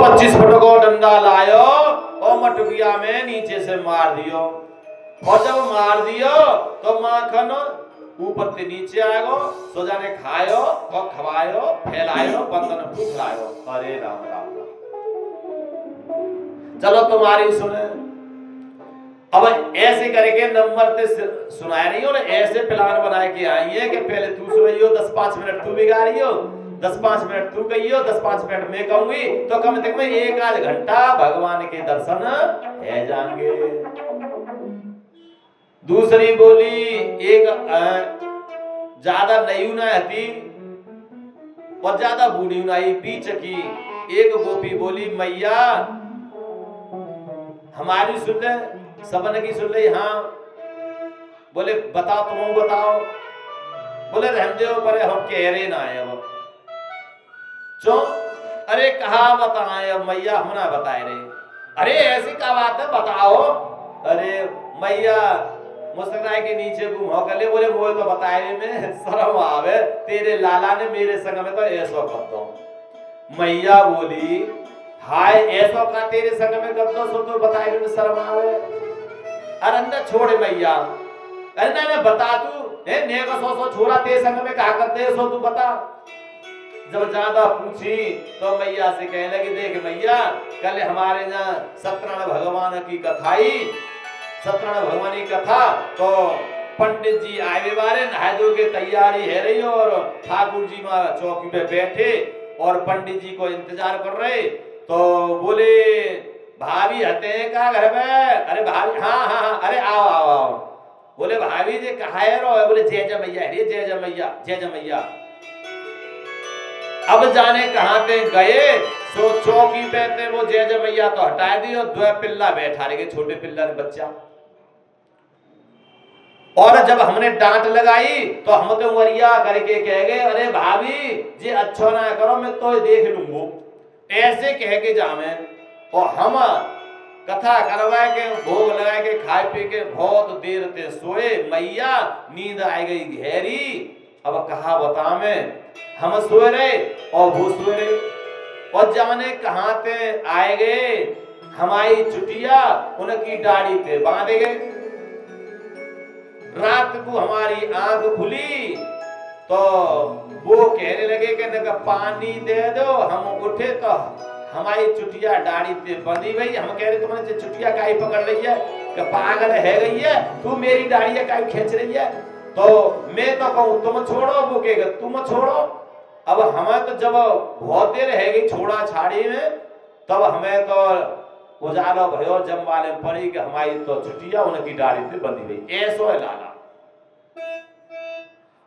25 foot को डंडा लायो और मटुकिया में नीचे से मार दियो, और जब मार दियो तो माखन ऊपर से नीचे आएगो, सो जाने खायो और खवायो फैलायो बंधन फूलायो। अरे राम राम राम। चलो तुम्हारी सुने। अब ऐसे करके नंबर ते सुनाया नहीं हो, ऐसे प्लान बनाए के आई है कि पहले तू सुनाइयो, 10-5 मिनट तू भी गा रही हो, 10-5 मिनट तू कहियो, 10-5 मिनट मैं कहूंगी, तो कम से कम 1 आध घंटा भगवान के दर्शन है जाएंगे। दूसरी बोली एक ज्यादा नई ना हती और ज्यादा बूढ़ी नाई बीच की एक गोपी बोली, मैया हमारी सुन ले, सबन की सुन ले। हाँ बोले बताओ, तुम बताओ। बोले रहम दो पर हम कह रहे ना है अब क्यों? अरे कहा बताए अब मैया, हम ना बताए रहे। अरे ऐसी क्या बात है बताओ। अरे मैया मुस्कुराए के नीचे घूमो कले, बोले वो तो बताए में शर्म आवे, तेरे लाला ने मेरे संग में तो ऐसा कर दो। मैया बोली हाय ऐसा का तेरे संग में कर दो, सो तो बताए में शर्म आवे। अरे न छोड़े मैया, अरे ना मैं बता तू है ने का सो छोरा तेरे संग में क्या करते है, सो तू बता। जब ज्यादा पूछी तो मैया से कहने लगी, देख मैया कल हमारे यहाँ सत्यनारायण भगवान की कथाई, सत्यनारायण भगवान की कथा, तो पंडित जी आए बारे नहाय धो के तैयारी है रही, और ठाकुर जी माँ चौकी पे बैठे और पंडित जी को इंतजार कर रहे। तो बोले भाभी हते हैं का घर में? अरे भाभी हाँ हाँ हाँ, अरे आओ आओ आओ। बोले भाभी जी कहा है रो? बोले जय जय मैया, अरे जय जय मैया, जय जय मैया। अब जाने कहां पे गए, सो चौकी पे थे वो जय जय मैया तो हटा दी, और 2 पिल्ला बैठा रहे, छोटे पिल्ला ने बच्चा। और जब हमने डांट लगाई तो हम तो वरिया करके कह गए, अरे भाभी जी अच्छा ना करो, मैं तो देख लूंगो, ऐसे कह के जामे। और हम कथा करवा के भोग लगा के खाए पी के बहुत देर ते सोए, मैया नींद आ गई गहरी। अब कहा बता में, हम सोए रहे और वो सोए रहे, और जाने कहां ते आए गए, हमारी चुटिया उनकी दाढ़ी पे बांधे गए। रात को हमारी आंख खुली तो वो कहने लगे कि न पानी दे दो। हम उठे तो हमारी चुटिया दाढ़ी पे बंधी गई। हम कह रहे तुमने चुटिया काई पकड़ रही है, कि पागल है गई है तू, मेरी दाढ़ी काई खींच रही है? तो मैं तो कहूं तुम छोड़ो, वो कहेगा तुम छोड़ो। अब हमें तो जब बहुत देर है गई छोड़ा छाड़ी में, तब हमें तो उजालो भयो जम वाले पड़ी कि हमारी तो चुटिया उनकी दाढ़ी पे बंधी गई। ऐसो है लाला।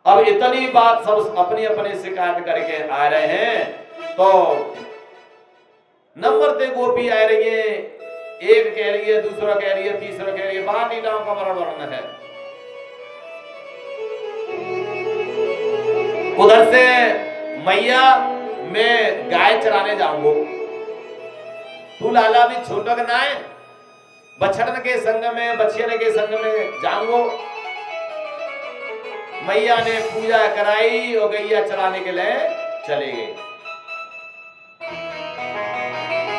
अब इतनी बात सब अपनी अपनी शिकायत करके आ रहे हैं, तो नंबर ते गोपी आ रही है, एक कह रही है, दूसरा कह रही है, तीसरा कह रही है, बाहर नीलाओं का मरण वर्ण है। उधर से मैया मैं गाय चराने जाऊंगो, तू लाला भी छोटक ना है, बछड़न के संग में बछियन के संग में जाऊंगो। मैया ने पूजा कराई और गैया चराने के लिए चले गए।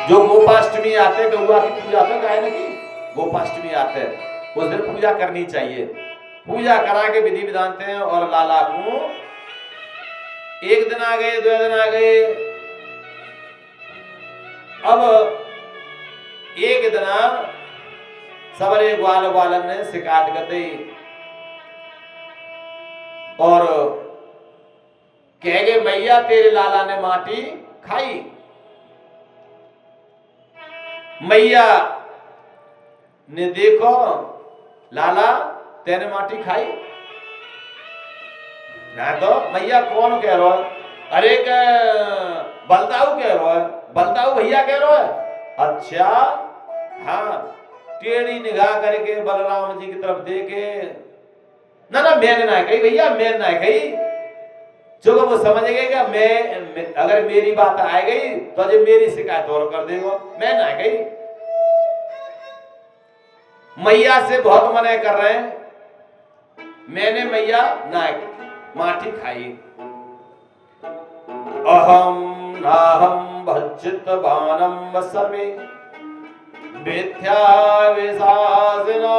जो गोपाष्टमी आते गौआ की पूजा तो गाय की गोपाष्टमी आते उस दिन पूजा करनी चाहिए। पूजा करा के विधि विधान थे, और लाला को 1 दिन आ गए, 2 दिन आ गए। अब एक दिन सबरे ग्वाल ग्वालन ने शिकायत कर दी और कह गए मैया तेरे लाला ने माटी खाई। मैया ने देखो लाला तेने माटी खाई ना, तो मैया कौन कह रहा है? अरे बलदाऊ कह रहा है, बलदाऊ भैया कह रहा है। अच्छा हाँ, टेढ़ी निगाह करके बलराम जी की तरफ देखे, ना ना मैंने ना कही भैया, मैंने ना कही। जो वो समझ गए मैं अगर मेरी बात आ गई तो जो मेरी शिकायत और कर देगा, मैं ना कही। मैया से बहुत मना कर रहे हैं, मैंने मैया ना माटी खाई। अहम नाहं भज्जित बाणं सर्वे मिथ्या विशासिना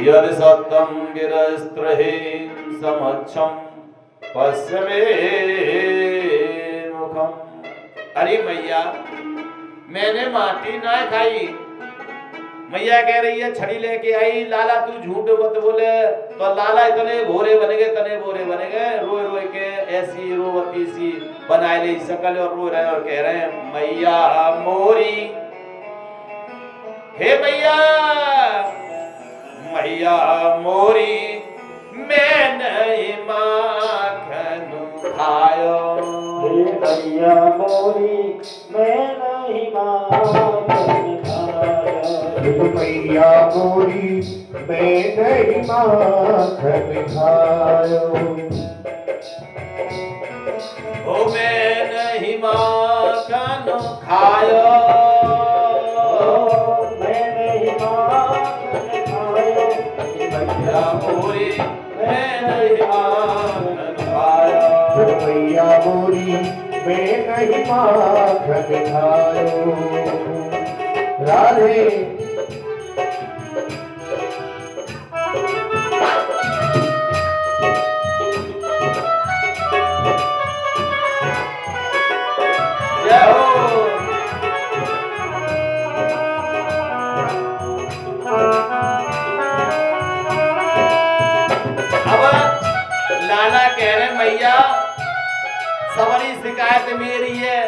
यदि सत्यं गिरस्त्रहे समक्षं पश्य मे मुखम। अरे मैया मैंने माटी ना खाई। मैया कह रही है छड़ी लेके आई, लाला तू झूठ मत बोले। तो लाला इतने भोरे बन गए, तने भोरे बन गए, रोए रोए के ऐसी रोवती सी बनाए ले शकल और रो रहे और कह रहे हैं मैया मोरी, हे मैया मैया मोरी मैं नहीं माखन खायो। हे मैया मोरी मैं नहीं माखन खायो। मैया मोरी मैं नहीं माखन खायो। ओ मैं नहीं माखन खायो, मैं नहीं माखन खायो। मैया मोरी मैं नहीं माखन खायो। मैया मोरी मैं नहीं माखन खायो। राधे जय हो। अब लाला कह रहे मैया सबरी शिकायत मेरी है,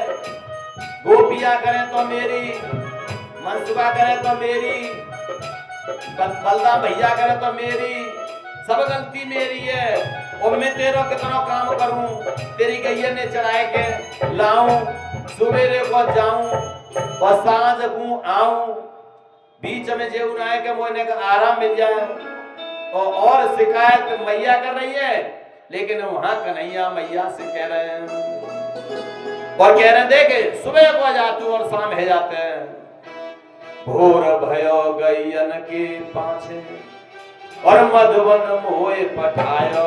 गोपिया करें तो मेरी, मनसुबा करें तो मेरी, बलदाम भैया करें तो मेरी, सब गलती मेरी है। और मैं तेरा कितना काम करूं, तेरी गैया ने चढ़ाए के लाऊं, सवेरे को जाऊं और सांझ को आऊं, बीच में जेऊ ना है कि मोने का आराम मिल जाए। और शिकायत मैया कर रही है, लेकिन वहां कन्हैया मैया से कह रहे हैं और कह रहे हैं देखे सुबह को जाते और शाम है जाते हैं। भोर भयो गैयन के पाछे और मधुवन मोए पठायो।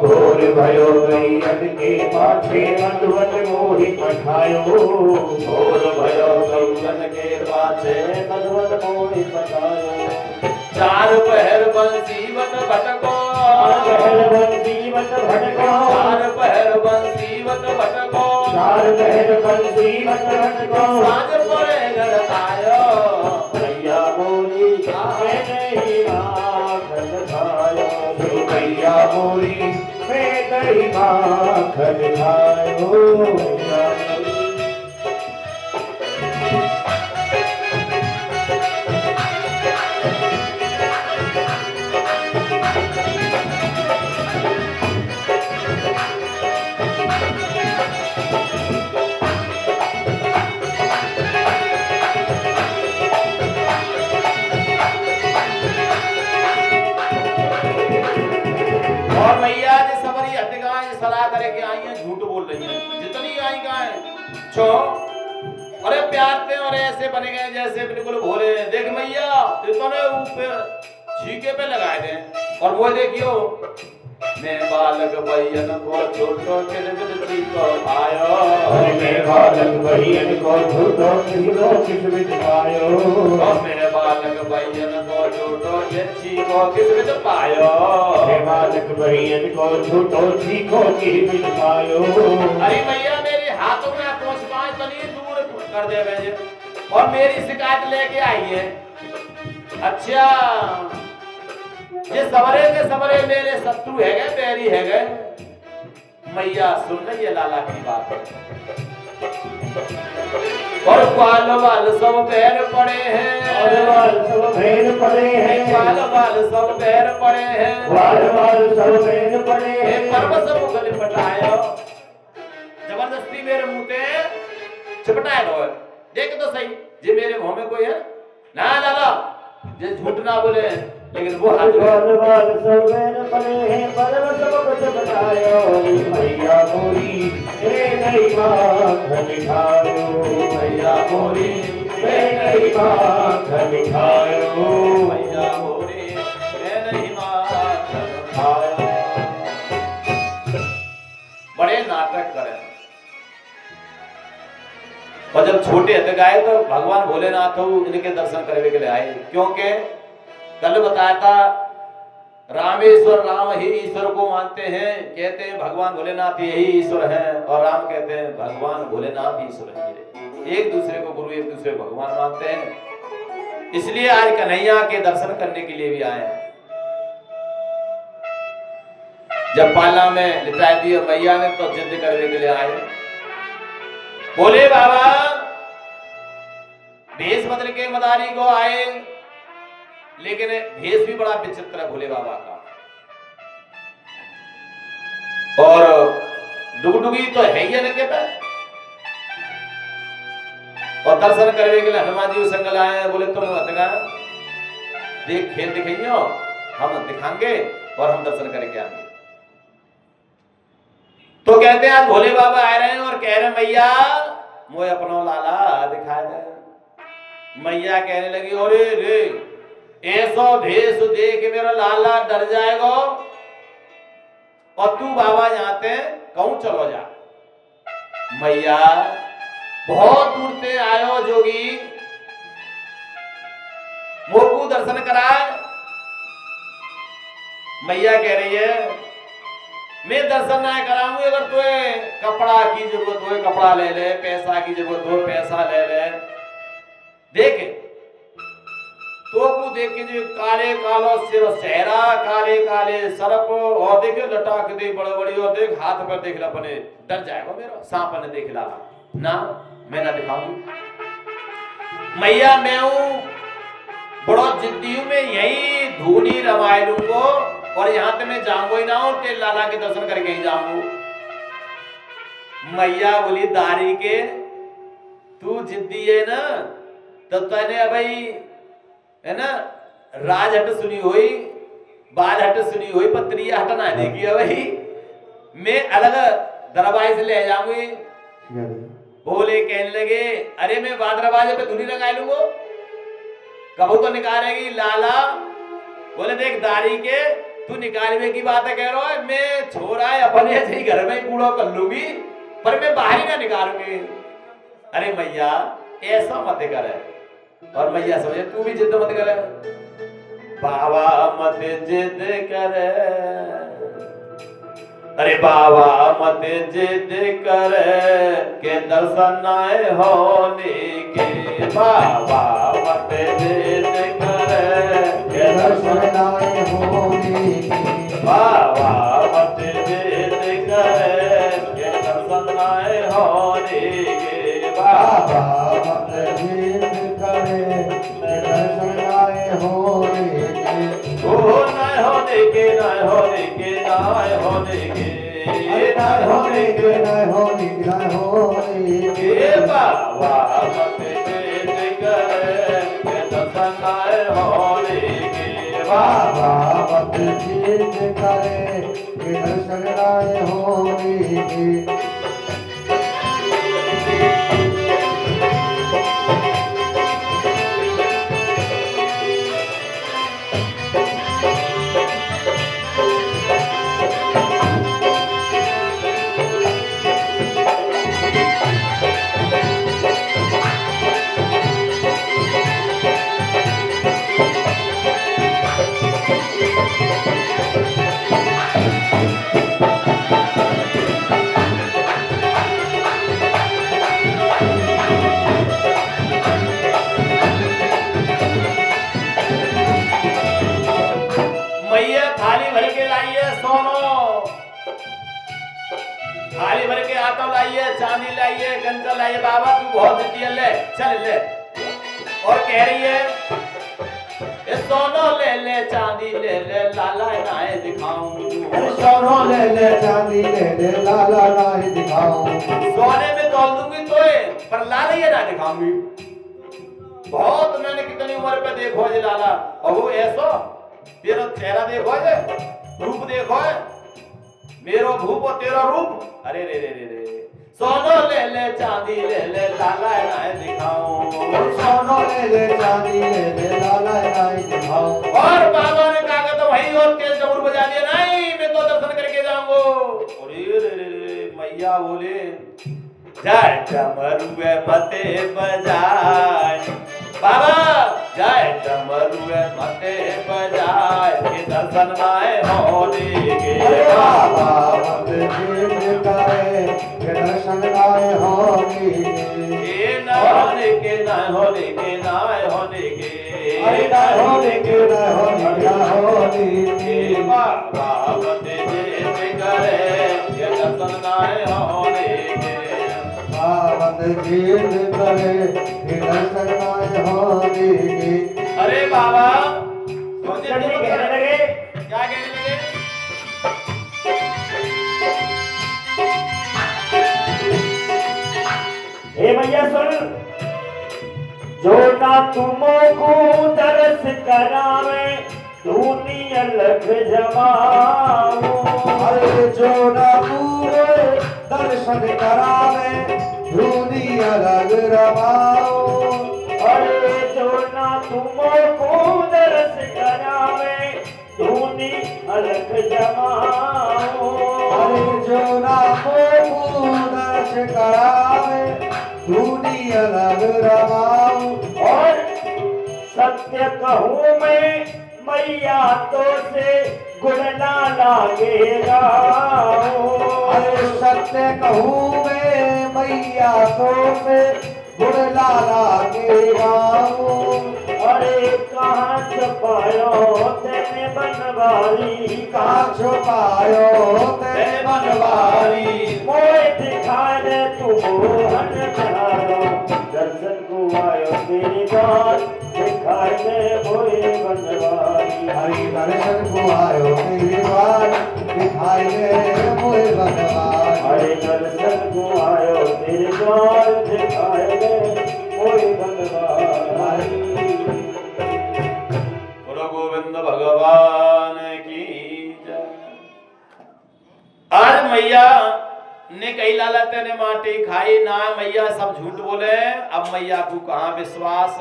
भोर भयो गैयन के पाछे मधुवन मोहि पठायो। भोर भयो गैयन के पाछे मधुवन मोहि पठायो। चार पहर बंसीवत भटको, पहर बंसीवत भटको, चार पहर बंसीवत भटको, चार पहर बंसीवत भटको, साँझ पड़े घर आयो। मैया मोरी मैं नहीं माखन खायो। मैया मोरी मैं नहीं माखन खायो। और मैया जी सबरी हटगाएं सलाह करे कि आई हैं झूठ बोल रही हैं, जितनी आई गाएं छो अरे प्यार थे और ऐसे बने गए जैसे बिल्कुल भोले। देख मैया इतने ऊपर छीके पे लगाए थे और वो देखियो मैं बालक भैयन को छोटो किसमिस को पायो। मैं बालक भैयन को छोटो किसमिस पायो। मैं बालक भैयन को छोटो किसमिस पायो। मैं बालक भैयन को छोटो सीखो किसमिस पायो। अरे मैया मेरे हाथों में पहुंच पाए तनी दूर कर दे भेजे और मेरी शिकायत लेके आई है। अच्छा ये सवरे मेरे शत्रु है गए, बैरी है गए। मैया सुन रही है लाला की बात और बाल बाल सब पैर पड़े हैं, और बाल सब पैर पड़े हैं, बाल बाल सब पैर पड़े हैं, बाल बाल सब पैर पड़े हैं। पर्वत सब गले पटायो, जबरदस्ती मेरे मुंह पे चिपटाए दो। देख तो सही जे मेरे मुंह में कोई है ना लाला, जे झूठ ना बोले लेकिन वो हाथ बाल बाल सब पैर पड़े हैं, पर्वत सब कुछ बतायो। मैया मोरी मैं नहीं माखन खायो। मैया मोरी मैं नहीं माखन खायो। मैया मोरी मैं नहीं माखन खायो। और जब छोटे हद गए तो भगवान भोलेनाथ इनके दर्शन करने के लिए आए, क्योंकि कल बताया था रामेश्वर राम ही ईश्वर को मानते हैं, कहते हैं भगवान भोलेनाथ यही ईश्वर हैं, और राम कहते हैं भगवान भोलेनाथ ईश्वर है। एक दूसरे को गुरु एक दूसरे को भगवान मानते हैं। इसलिए आज कन्हैया के दर्शन करने के लिए भी आए। जब पाला में लिटाई दी मैया ने तो जिद करने के लिए आए। बोले बाबा भेष बदल के मदारी को आए, लेकिन भेष भी बड़ा विचित्र है भोले बाबा का, और डुगडुगी तो है ही नहीं कहता। और दर्शन करने के लिए हनुमान जी संग लाए। बोले तुम हटगा देख खेल दिखाइयो, हम दिखाएंगे और हम दर्शन करके आएंगे। तो कहते हैं आज भोले बाबा आ रहे हैं और कह रहे मैया मोए अपनो लाला दिखा दे। मैया कहने लगी अरे रे ऐसो भेष देख मेरा लाला डर जाएगा, और तू बाबा जाते कहूं चलो जा। मैया बहुत दूर से आयो जोगी, मोकू दर्शन कराए। मैया कह रही है मैं दर्शन ना कराऊंगी, अगर तुझे कपड़ा की जरूरत हो कपड़ा ले ले, पैसा की जरूरत हो पैसा ले ले। देख तो को देख के जो काले कालो सिर चेहरा, काले काले सरप, और देखे लटाक दे बड़े बड़ी, और देख हाथ पर देख ला अपने डर जाएगा मेरा सांप ने देख ला ना, मैं ना दिखाऊंगी। मैया मैं हूं बड़ा जिद्दी हूं, मैं यही धूनी रमाए लूंगो, और यहां तो मैं जाऊंगा ही ना, और तेल लाला के दर्शन करके ही जाऊंगा। मैया बोली दारी के तू जिद्दी है ना, तो तने भाई है ना राज हट सुनी हुई, बाल हट सुनी हुई, पत्रिया हट ना देखी है भाई, मैं अलग दरवाजे से ले जाऊंगी। बोले कहने लगे अरे मैं बाद दरवाजे पे धुनी लगा लूंगा, कबू तो निकालेगी लाला। बोले देख दारी के तू निकालने की बात है कह रहा है, मैं छोरा है अपने ऐसे ही घर में ही कूड़ा कर लूंगी, पर मैं बाहर ही ना निकालूंगी। अरे मैया ऐसा मत करे, और मैया समझे तू भी जिद मत करे। बाबा मत जिद करे, अरे बाबा मत जिद करे के दर्शन आए होने के। बाबा मत जिद करे के दर्शन आए होने के। बाबा मत जिद करे के दर्शन आए होने के। बाबा मत जिद करे के दर्शन आए होने के। ओ ना होने के, ना होने के, ना होने के, ना होने के, ना होने के, ना होने के। बाबा मत जिद करे के दर्शन आए होने के। बाबा मत जिद करे के दर्शन आए होने के। थाली भर के आटा लाइए, चांदी लाइए, कंचा लाइए। बाबा तू बहुत जिद्दी ले, चल ले। और कह रही है सोनो ले ले, चांदी ले ले, लाला नाए दिखाऊं। सोनो ले ले, चांदी ले ले, लाला नाए दिखाऊं। सोने में तोल दूंगी तोए, पर लाला ये ना दिखाऊंगी। बहुत मैंने कितनी उम्र पे देखो जी लाला, और वो ऐसो तेरा चेहरा देखो जे, रूप देखो है, मेरो भूप और तेरा रूप। अरे रे रे रे रे, सोनो ले ले, चांदी ले ले, लाला नाए दिखाऊं। सोनो ले ले, चांदी ले ले, लाला नाए दिखाऊं। और बाबा ने कहा तो भाई और तेज जरूर बजा दिया, नहीं मैं तो दर्शन करके जाऊंगा। अरे रे रे रे, मैया बोले जय डमरुए मते बजाए बाबा जय डमरुए मते बजाए के दर्शन आए होने के बाबा मत जीत करे के दर्शन आए होने ये ना होने के ना होने के ना होने के अरे ना होने के ना होने ना होने के बाबा मत जीत करे के दर्शन आए होने के मत जीत करे के दर्शन आए होने अरे बाबा कहने लगे क्या कहने लगे हे भैया सुन जो ना तुमको दर्श करावे दुनिया लग जमाओ अरे जो ना पूरे दर्शन करावे दुनिया रग रमाओ अरे जो ना तुमको दर्श करावे दुनिया लग जमाओ अरे जो ना दर्श करावे दुनिया रग रमाओ और सत्य कहूँ मैं मैया तो से गुण ना लागेगा अरे सत्य कहूँ मैं मैया तो से गुण लाला के गाऊं अरे कहाँ छुपायो तेने बनवारी कहाँ छुपायो ते बनवारी मोए दिखाए दे तू मोहन बहारो दर्शन को आयो तेरी बात दिखाए दे मोए बनवारी हरि दर्शन को आयो तेरी बात दिखाई दे मोए बनवारी हरे दर्शन को आयो तेरे द्वार दिखाए दे मोए बनवारी गुरु गोविंद भगवान की जय। आज मैया ने कही लाला तेने माटी खाई ना मैया सब झूठ बोले अब मैया को कहां विश्वास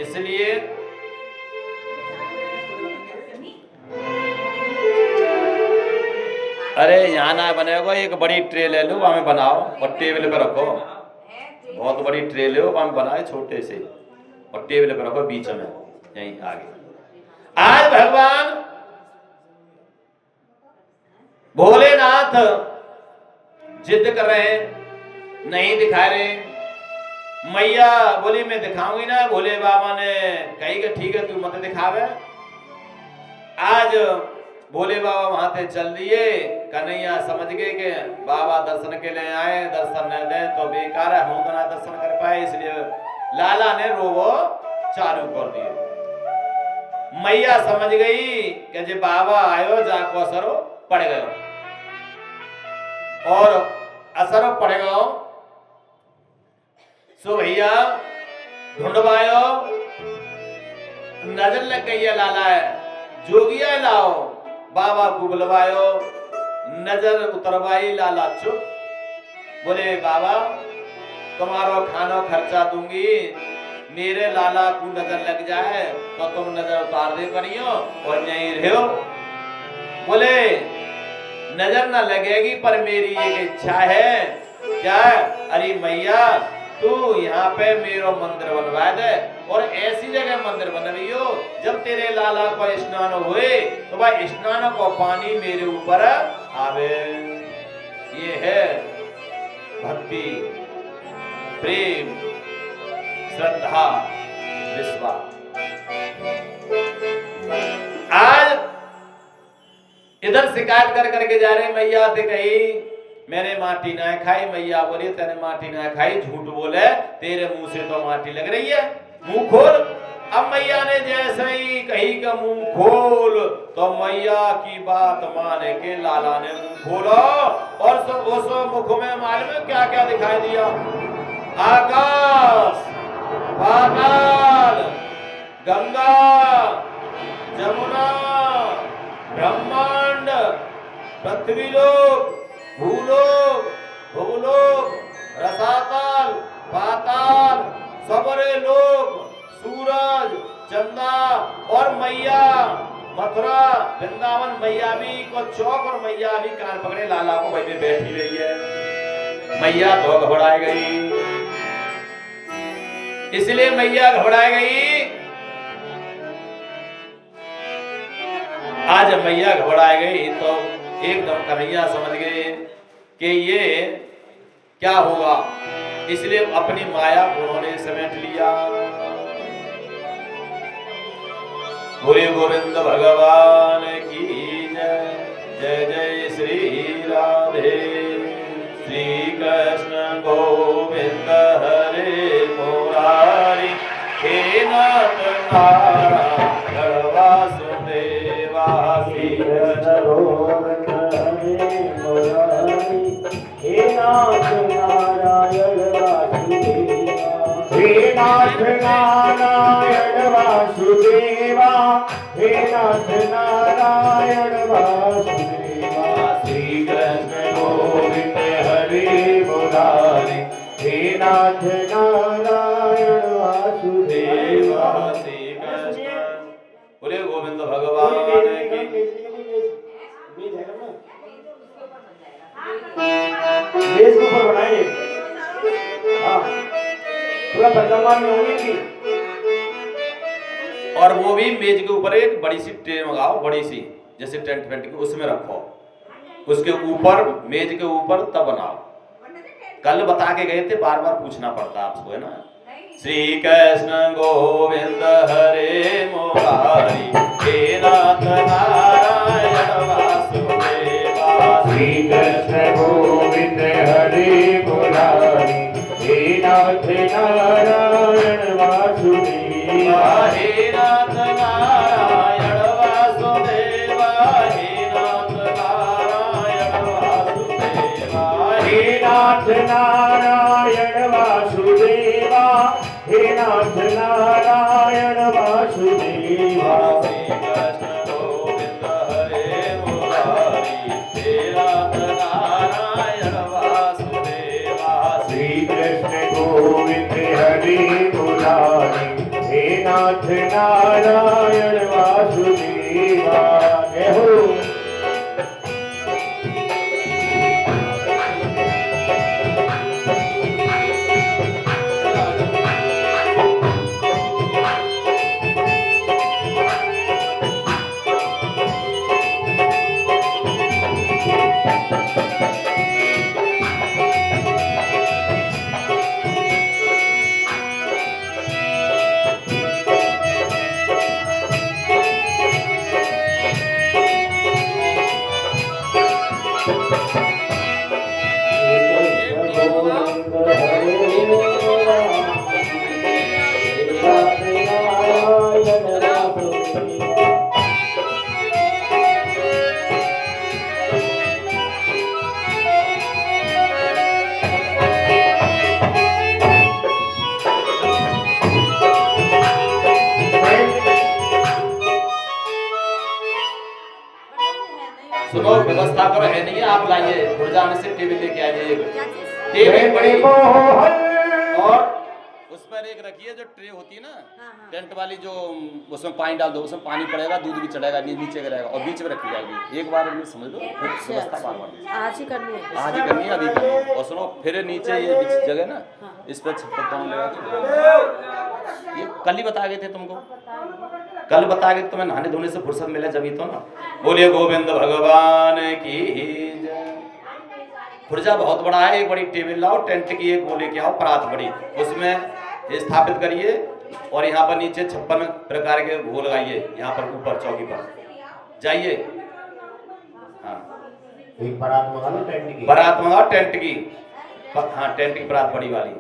इसलिए अरे यहाँ ना बनेगा एक बड़ी ट्रे ले लो वहां में बनाओ और टेबल पे रखो बहुत बड़ी ट्रे ले वहां में बनाए छोटे से और टेबल पे रखो बीच में यहीं आगे आज भगवान भोलेनाथ जिद कर रहे हैं नहीं दिखा रहे मैया बोली मैं दिखाऊंगी ना भोले बाबा ने कही कि ठीक है तू मत दिखावे आज भोले बाबा वहां से चल दिए कन्हैया समझ गए कि बाबा दर्शन के लिए आए दर्शन न दे तो बेकार है हम तो ना दर्शन कर पाए इसलिए लाला ने रोवो चालू कर दिए मैया समझ गई कि जे बाबा आयो जाको असरो पड़ गयो और असरो पड़ गयो सो भैया ढूंढवायो नजर लग गई है लाला है जोगिया लाओ बाबा को बुलवायो नजर उतरवाई लाला चुप बोले बाबा तुम्हारो खानो खर्चा दूंगी मेरे लाला को नजर लग जाए तो तुम नजर उतार दे करियो और यहीं रहो बोले नजर ना लगेगी पर मेरी एक इच्छा है क्या अरे मैया तू यहाँ पे मेरो मंदिर बनवा दे और ऐसी जगह मंदिर बनवियो जब तेरे लाला को स्नान हुए तो वह स्नान को पानी मेरे ऊपर आवे ये है भक्ति प्रेम श्रद्धा विश्वास आज इधर शिकायत कर करके जा रहे मैया से कही मैंने माटी ना खाई मैया बोली तेने माटी ना खाई झूठ बोले तेरे मुंह से तो माटी लग रही है मुंह खोल अब मैया ने जैसे ही कही का मुंह खोल तो मैया की बात माने के लाला ने मुंह खोला और उस मुख में मालूम है क्या क्या दिखाई दिया आकाश पाताल गंगा जमुना ब्रह्मांड पृथ्वी लोक भूलोक भूलोक रसातल पाताल सबरे लोक सूरज चंदा और मैया मथुरा वृंदावन मैया भी को चौक और मैया भी कान पकड़े लाला को वही में बैठी रही है मैया तो घबरा गई। इसलिए मैया घबरा गई। आज मैया घबरा गई तो एकदम कन्हैया समझ गए कि ये क्या होगा, इसलिए अपनी माया को उन्होंने समेट लिया। बोले गोविंद भगवान की जय। जय जय श्री राधे। श्री कृष्ण गोविंद हरे मुरारी। हे नाथ नारायण वासुदेवा। श्री कृष्ण गोविंद हरे मुरारी। हे नाथ नारायण वासुदेवा। हे नाथ नारायण वासुदेवा। हे नाथ नारायण वासुदेवा। श्री कृष्ण गोविंद हरे मुरारी। हे नाथ नारायण वासुदेवा। श्री कृष्ण बोले गोविंद भगवान की। बेस के ऊपर बनाइए। हाँ, पूरा वर्तमान में होगी थी। और वो भी मेज के ऊपर एक बड़ी सी ट्रे मंगाओ, बड़ी सी जैसे टेंट वेंट की, उसमें रखो। उसके ऊपर मेज के ऊपर तब बनाओ। कल बता के गए थे, बार बार पूछना पड़ता आपको, है ना। श्री कृष्ण गोविंद हरे मुरारी। हे नाथ नारायण वासुदेवा। श्री कृष्ण गोविंद हरे मुरारी। हे नाथ नारायण वासुदेवा। हे नाथ नारायण वासुदेवा। हे नाथ नारायण वासुदेवा। हे नाथ नारायण वासुदेवा। हे नाथ नारायण वासुदेवा। श्री कृष्ण गोविंद हरे मुरारी। हे नाथ नारायण वासुदेवा। श्री कृष्ण गोविंद हरे मुरारी। हे नाथ नारायण वासुदेवा। जय हो। सुनो, व्यवस्था करो, है नहीं है, आप लाइए खुर्जा में से टेबल लेके आइए। टेबल बड़ी और उस पर एक रखिए जो ट्रे होती है ना, टेंट वाली, जो उसमें पानी डाल दो, उसमें पानी पड़ेगा, दूध भी चढ़ेगा, नीचे गिरेगा और बीच में रखी जाएगी। एक बार में समझ लो, फिर व्यवस्था बार बार आज ही करनी है। आज ही करनी है, अभी करनी है। और सुनो, फिर नीचे ये बीच जगह ना, इस पर छप्पर पानी लगा के, ये कल ही बता गए थे तुमको, कल बता गए तुम्हें, नहाने धोने से फुर्सत मिले जब ही तो ना। बोलिए गोविंद भगवान की जय। खुर्जा बहुत बड़ा है, एक बड़ी टेबल लाओ, टेंट की एक वो लेके आओ, परात बड़ी, उसमें स्थापित करिए और यहाँ पर नीचे 56 प्रकार के भोग लगाइए। यहाँ पर ऊपर चौकी पर जाइए। हाँ, एक बारात मंगा लो टेंट की। बारात मंगाओ टेंट की। हाँ, टेंट की बारात बड़ी वाली।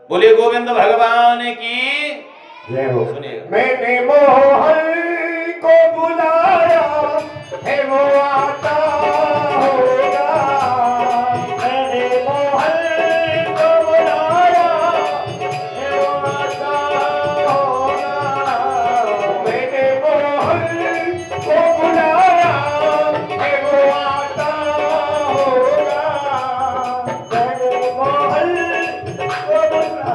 बोलिए गोविंद भगवान की जय हो। सुनिएगा। मैंने मोहन को बुलाया है, वो आता होगा। मैंने मोहन को बुलाया है, वो आता होगा। मैंने मोहन को बुलाया है, वो आता होगा। मैंने मोहन को बुलाया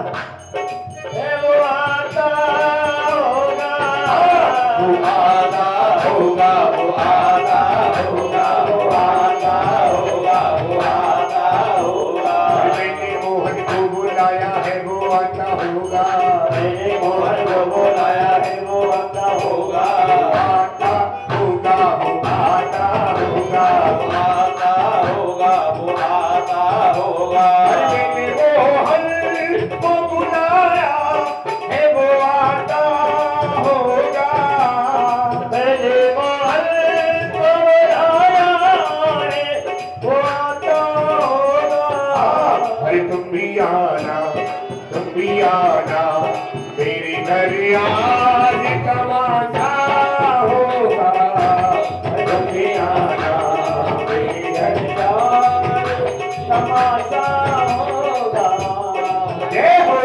है, वो आता होगा। वो आता होगा, वो आता होगा, वो आता होगा। मैंने मोहन को बुलाया है वो आता होगा। मैंने मोहन को बुलाया है वो आता होगा। अरे तुम भी आना मेरे घर आज तमाशा होगा। तुम भी आना मेरे घर आज तमाशा होगा। जय हो।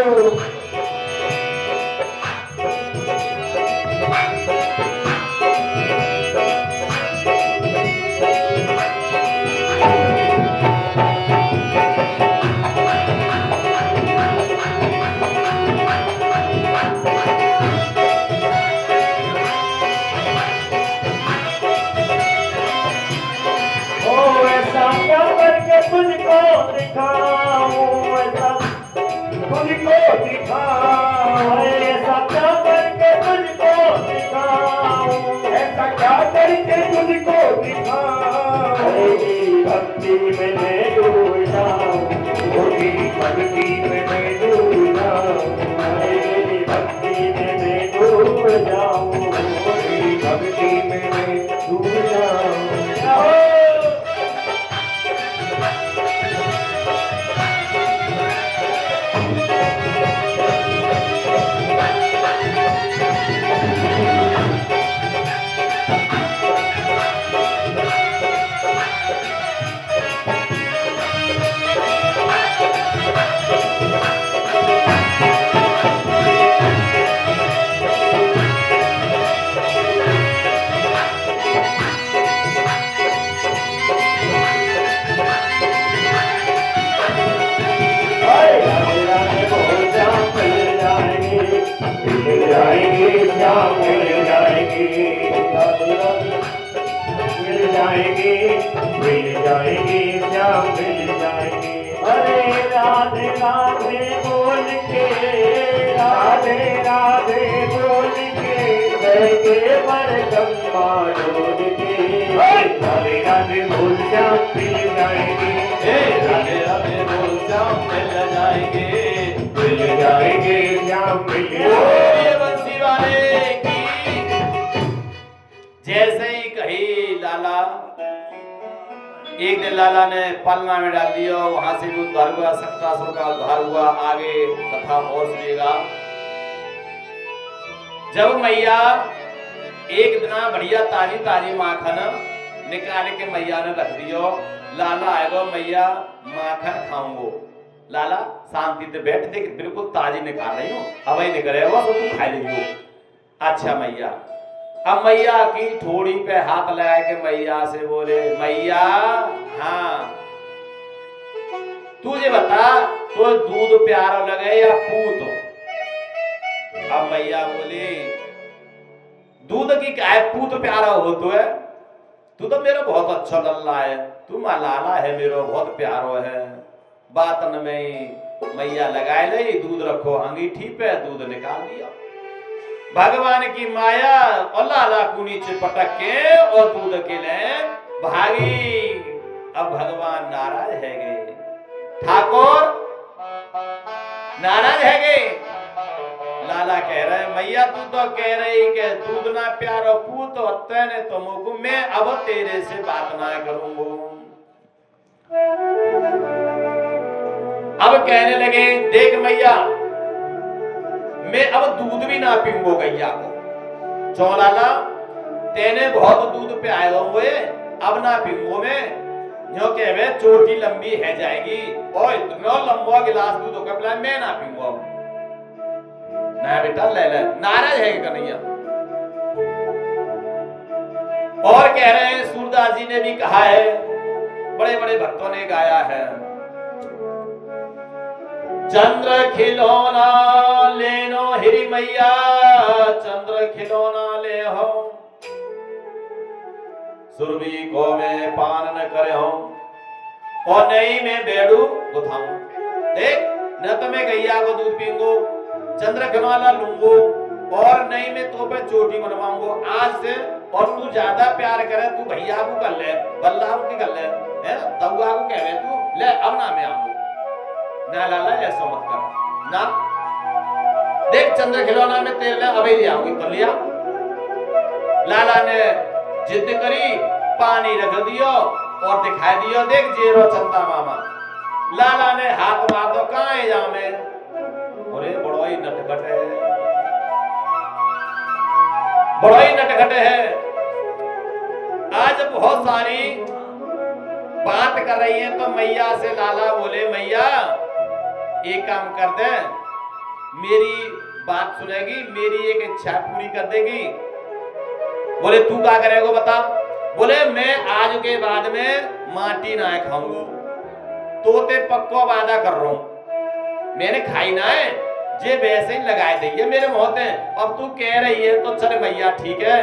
तुझको दिखाऊं ऐसा तुझको दिखाऊं ऐसा क्या करके तुझको दिखाऊं ऐसा क्या करके तुझको दिखाऊं तेरी भक्ति में मैं डूब जाऊं तेरी भक्ति में मैं डूब जाऊं तेरी भक्ति में मैं डूब जाऊं तेरी भक्ति में मैं डूब जाऊं। मिल जाएगी श्याम मिल जाएगी। अरे राधे राधे बोल के राधे राधे बोल के के पर गंगा डोल के राधे राधे बोल श्याम मिल जाएगी। राधे राधे बोल श्याम मिल जाएंगे श्याम मिल ये बंसी वाले की जैसे ही कही लाला, एक दिन लाला ने पलना में डाल दिया, वहां से भी उद्धार हुआ, शक्तासुर का उद्धार हुआ। आगे कथा और सुनेगा। जब मैया एक दिन बढ़िया ताजी ताजी माखन निकाल के मैया ने रख दियो, लाला आएगा मैया माखन खाऊंगो। लाला शांति से बैठ, देख बिल्कुल ताजी निकाल रही हूँ, अब ही निकलेगा तो तू खा लीजिए। अच्छा मैया। अब मैया की थोड़ी पे हाथ लगा के मैया से बोले, मैया हाँ तुझे बता तो दूध प्यारा लगे या पूत? अब मैया बोली, दूध की क्या है, पूत प्यारा हो तो है, तू तो मेरा बहुत अच्छा लल्ला है, तू लाला है मेरा बहुत प्यारो है। बातन में मैया लगाए ले, दूध रखो अंगीठी पे, दूध निकाल दिया। भगवान की माया और लाला को नीचे पटक के और दूध के ले भागी। अब भगवान नाराज है गए, ठाकुर नाराज है गए। लाला कह रहे मैया तू तो कह रही कि दूध ना प्यारो पूत होते ने तुमको, मैं अब तेरे से बात ना करूंगा। अब कहने लगे, देख मैया मैं अब दूध भी ना पीऊंगो गैया को। चौलाला तेने बहुत दूध पियाए हुए, अब ना पीऊंगो मैं, जो कहवे चोटी लंबी है जाएगी और इतना लंबा गिलास दूध का पिला मैं ना पीऊंगा। ना बेटा ले ले, नाराज है कन्हैया। और कह रहे हैं सूरदास जी ने भी कहा है, बड़े बड़े भक्तों ने गाया है, चंद्र खिलौना लेनो हिरी मैया, चंद्र खिलौना ले हो, सुरभि को मैं पान न करे हो, और नहीं मैं बेड़ू गुथाऊं। देख न तो मैं गैया को दूध पीऊंगो, चंद्र खिलौना लूंगो, और नहीं मैं तो पे चोटी बनवाऊंगो आज से। और तू ज्यादा प्यार करे तू भैया को कर ले, बल्ला को कर ले, है तबुआ को कह तू ले अब ना मैं आऊंगा। ना लाला ऐसा मत कर ना, देख चंद्र खिलौना में तेरे लिए अभी ले आऊंगी कर लिया। लाला ने जिद करी, पानी रख दियो और दिखाई दियो, देख जेरो चंदा मामा। लाला ने हाथ मार दो, कहाँ है जामे? अरे बड़ो ही नटखट है, बड़ो ही नटखट है। आज बहुत सारी बात कर रही है तो मैया से लाला बोले, मैया एक काम कर दे, मेरी बात सुनेगी, मेरी एक इच्छा पूरी कर देगी। बोले तू क्या करेगा बता? बोले मैं आज के बाद में माटी ना खाऊंगा, तोते पक्को वादा कर रहा हूं, मैंने खाई ना है, जे वैसे ही लगाए दी मेरे मोहते। अब तू कह रही है तो चल मैया ठीक है,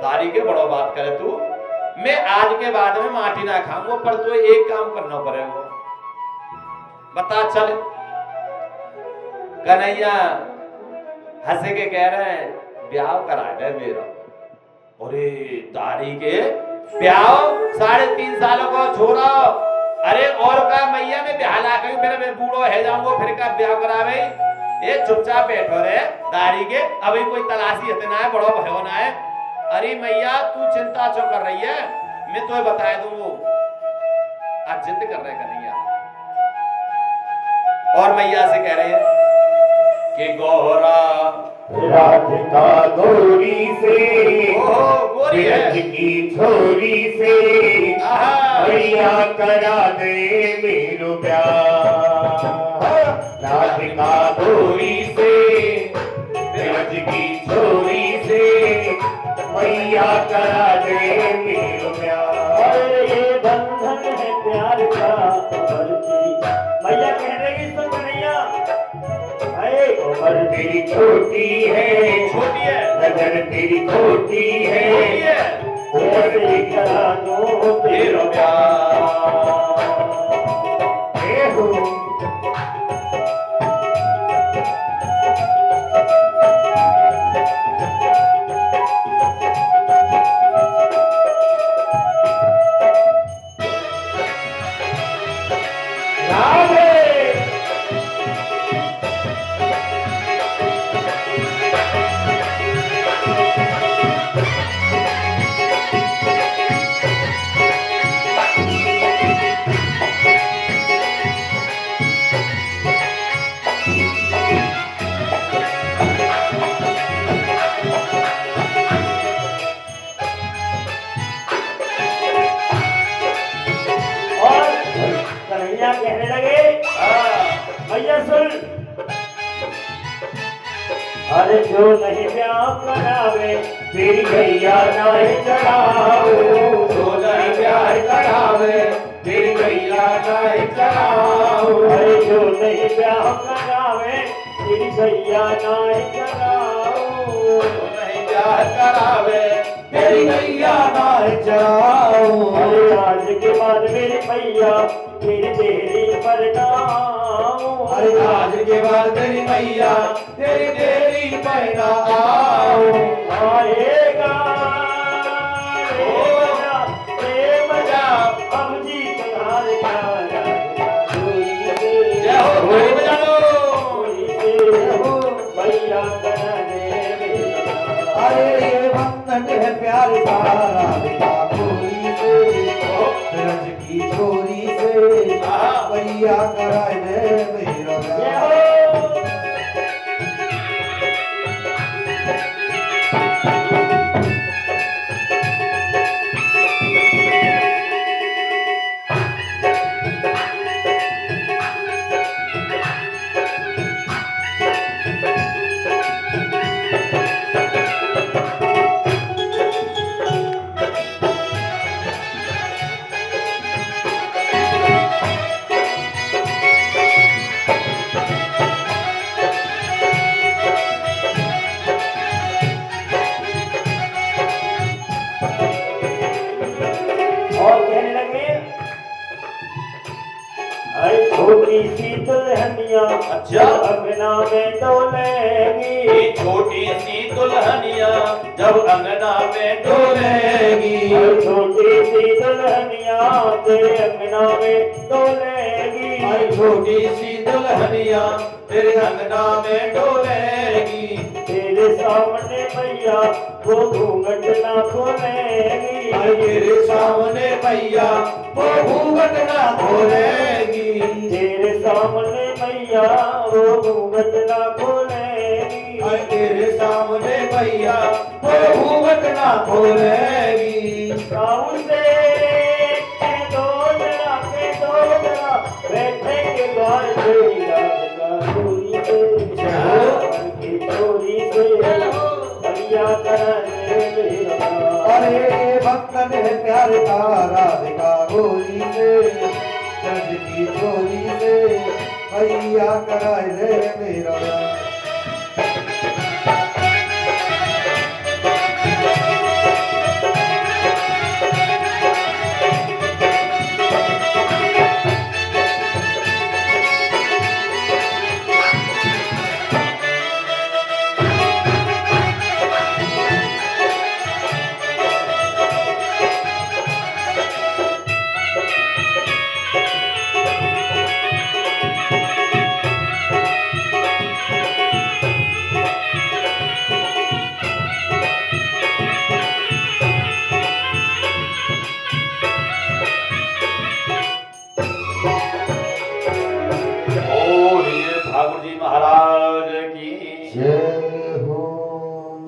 दारी के बड़ो बात करे तू, मैं आज के बाद में माटी ना खाऊंगा, पर तो एक काम करना पड़ेगा, बता चल। कन्हैया हंसे के कह रहे हैं ब्याह करा दे मेरा। अरे दारी के ब्याह 3.5 सालों को छोड़ा, अरे और का मैया में ब्याह ला के मेरे में बूढ़ो है जाऊंगा, फिर का ब्याह करावे? ये चुपचाप बैठो रे दारी के, अभी कोई तलाशी इतना है, बड़ो भयो ना है। अरे मैया तू चिंता क्यों कर रही है, मैं तो बता दूंगा। आज जिद कर रहे कन्हैया और मैया से कह रहे हैं कि गौरा राधिका गौरी से, गोरी है की छोरी से, भैया करा दे मेरो प्यार। राधिका गौरी से, ब्रज की छोरी से, भैया करा दे मेरो प्यार। ये बंधन है प्यार का मैया कह रही तो कन्हैया, उम्र तेरी छोटी है, छोटी है, नजर तेरी खोटी है, उम्र करा दो तेरा प्यार। कहने लगे भैया सुन, अरे जो नहीं ब्याह करावे तेरी भैया नाय चढ़ाओ, जो नहीं प्यार करावे तेरी भैया नाय चढ़ाओ। अरे जो नहीं ब्याह करावे तेरी भैया नाय चढ़ाओ, जो नहीं प्यार करावे तेरी भैया नाय चढ़ाओ। अरे आज के बाद मेरी भैया तेरी देरी पर ना आऊं, अरे आज के बाद तेरी मैया तेरी देरी पर ना आओ। आएगा रे मजा अब जी तुम्हारे जय हो, ताली बजा लो। भैया करा दे। अरे ये बंधन है प्यार का, राधिका गोरी से, ब्रज की छोरी से, भैया कराए दे मेरा प्यार। दुल्हनिया अच्छा। अंगना में डोलेगी। ये छोटी सी दुल्हनिया जब अंगना में डोलेगी। छोटी सी दुल्हनिया तेरे अंगना में डोलेगी। छोटी सी दुल्हनिया तेरे अंगना में डोलेगी। तेरे सामने मैया वो घूंघट ना खोलेगी। तेरे सामने मैया वो घूंघट ना खोलेगी। तेरे सामने मैया वो घूंघट ना खोलेगी। तेरे सामने मैया वो घूंघट ना खोलेगी। गाँव से के दो जरा बैठेंगे द्वार पे रात का चोरी से। द्वार की चोरी से भैया कराने मेरा। अरे भक्तन है प्यार का राधिका गोरी से, ब्रज की चोरी से भैया कराए दे मेरा। ठाकुर जी महाराज की जय हो।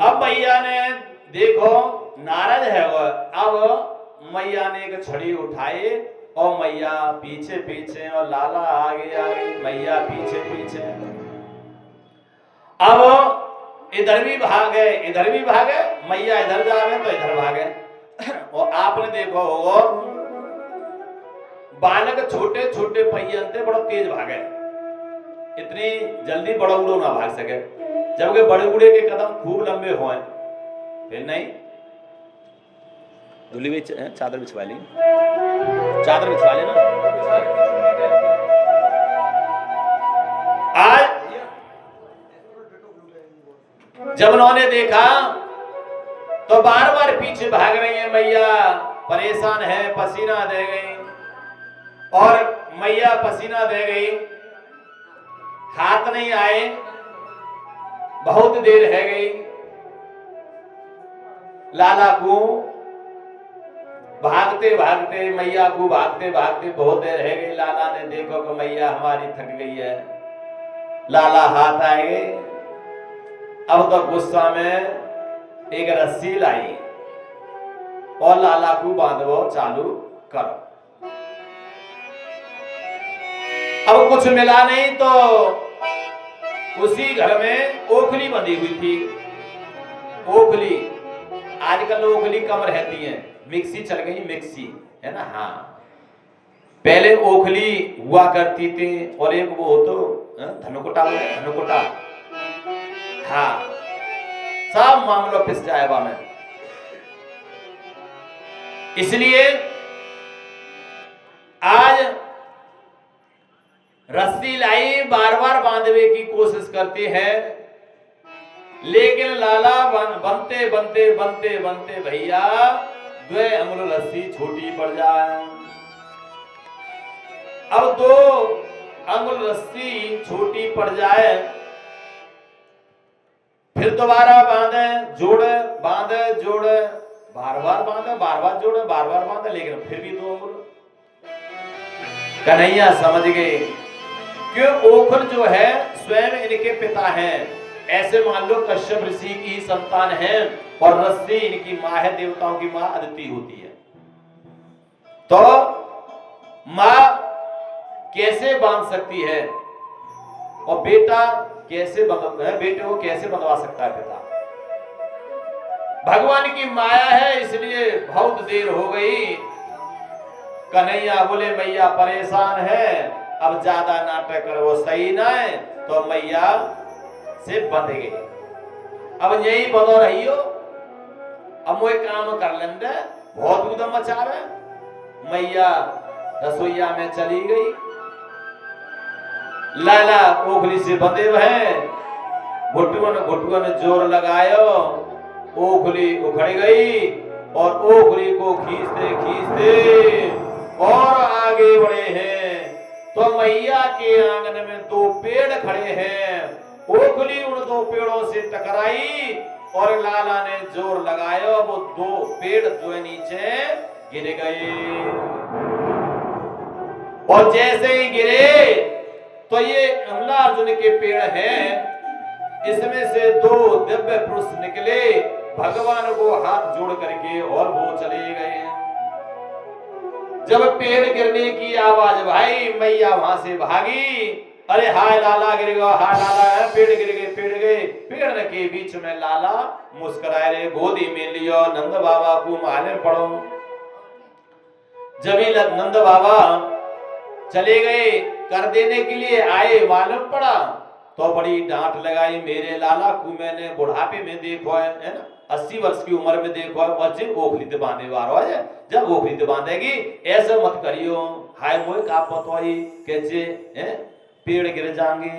अब मैया ने देखो नारद है वो, अब मैया ने एक छड़ी उठाई और मैया पीछे पीछे और लाला आगे आगे, मैया पीछे पीछे। अब इधर भी भागे इधर भी भागे, मैया इधर जावे तो इधर भागे। और आपने देखो होगा बालक छोटे छोटे पहियन थे बड़ा तेज भागे, इतनी जल्दी बड़ा उड़ो ना भाग सके, जबकि बड़े बूढ़े के कदम खूब लंबे होए। फिर नहीं धुली हुई चादर बिछवा ली, चादर बिछवा लेना। आज जब उन्होंने देखा तो बार बार पीछे भाग रही है मैया, परेशान है, पसीना दे गई। और मैया पसीना दे गई, हाथ नहीं आए, बहुत देर है गई। लाला को भागते भागते, मैया को भागते भागते बहुत देर है गई। लाला ने देखो कि मैया हमारी थक गई है, लाला हाथ आए। अब तो गुस्सा में एक रस्सी लाई और लाला को बांधो चालू करो। अब कुछ मिला नहीं तो उसी घर में ओखली बंधी हुई थी। ओखली आजकल ओखली कम रहती है, मिक्सी चल गई, मिक्सी है ना। हाँ पहले ओखली हुआ करती थी और एक वो तो धनुकुटा, धनुकुटा। हाँ सब मामला पिस जाएगा में। इसलिए आज रस्सी लाई, बार बार बांधने की कोशिश करती है, लेकिन लाला बनते बनते बनते बनते भैया 2 अंगुल रस्सी छोटी पड़ जाए। अब 2 अंगुल रस्सी छोटी पड़ जाए, फिर दोबारा बांधे जोड़े, बांधे जोड़े, बार बार बांधे, बार बार जोड़े, बार बार बांधे, लेकिन फिर भी 2 अंगुल। कन्हैया समझ गए कि ओखल जो है स्वयं इनके पिता हैं। ऐसे मान लो कश्यप ऋषि की संतान है और रस्सी इनकी मां है, देवताओं की मां अदिति होती है। तो मां कैसे बांध सकती है और बेटा कैसे बेटे को कैसे बंधवा सकता है पिता? भगवान की माया है, इसलिए बहुत देर हो गई। कन्हैया बोले मैया परेशान है, अब ज्यादा नाटक कर वो सही ना है, तो मैया से बंध गई। अब यही बंधो रही हो, अब वो काम कर लेंगे, बहुत उदम मचा रहे। मैया रसोईया में चली गई लाला ओखली से बंधे हुए हैं। घुटुआ ने जोर लगायो, ओखली उखड़ गई और ओखली को खींचते खींचते और आगे बढ़े हैं तो मैया के आंगन में 2 पेड़ खड़े हैं। ओखली उन 2 पेड़ों से टकराई और लाला ने जोर लगाया, वो 2 पेड़ जो है नीचे गिर गए। और जैसे ही गिरे तो ये अमला अर्जुन के पेड़ हैं, इसमें से 2 दिव्य पुरुष निकले, भगवान को हाथ जोड़ करके और वो चले गए। जब पेड़ गिरने की आवाज भाई, मैया वहां से भागी, अरे हाय लाला गिर गया, हाय लाला, पेड़ गिर गए, पेड़ गए। पेड़ के बीच में लाला मुस्कुराए रे, गोदी में लियो नंद बाबा को मालूम पड़ो। जब नंद बाबा चले गए, कर देने के लिए आए, मालूम पड़ा तो बड़ी डांट लगाई, मेरे लाला को मैंने बुढ़ापे में देखो है ना, 80 वर्ष की उम्र में देखो है, और जब ओखली ते बांधे वारो है, जब ओखली ते बांधेगी ऐसा मत करियो, हाय मोए का पतोई कैसे हैं पेड़ गिर जाएंगे।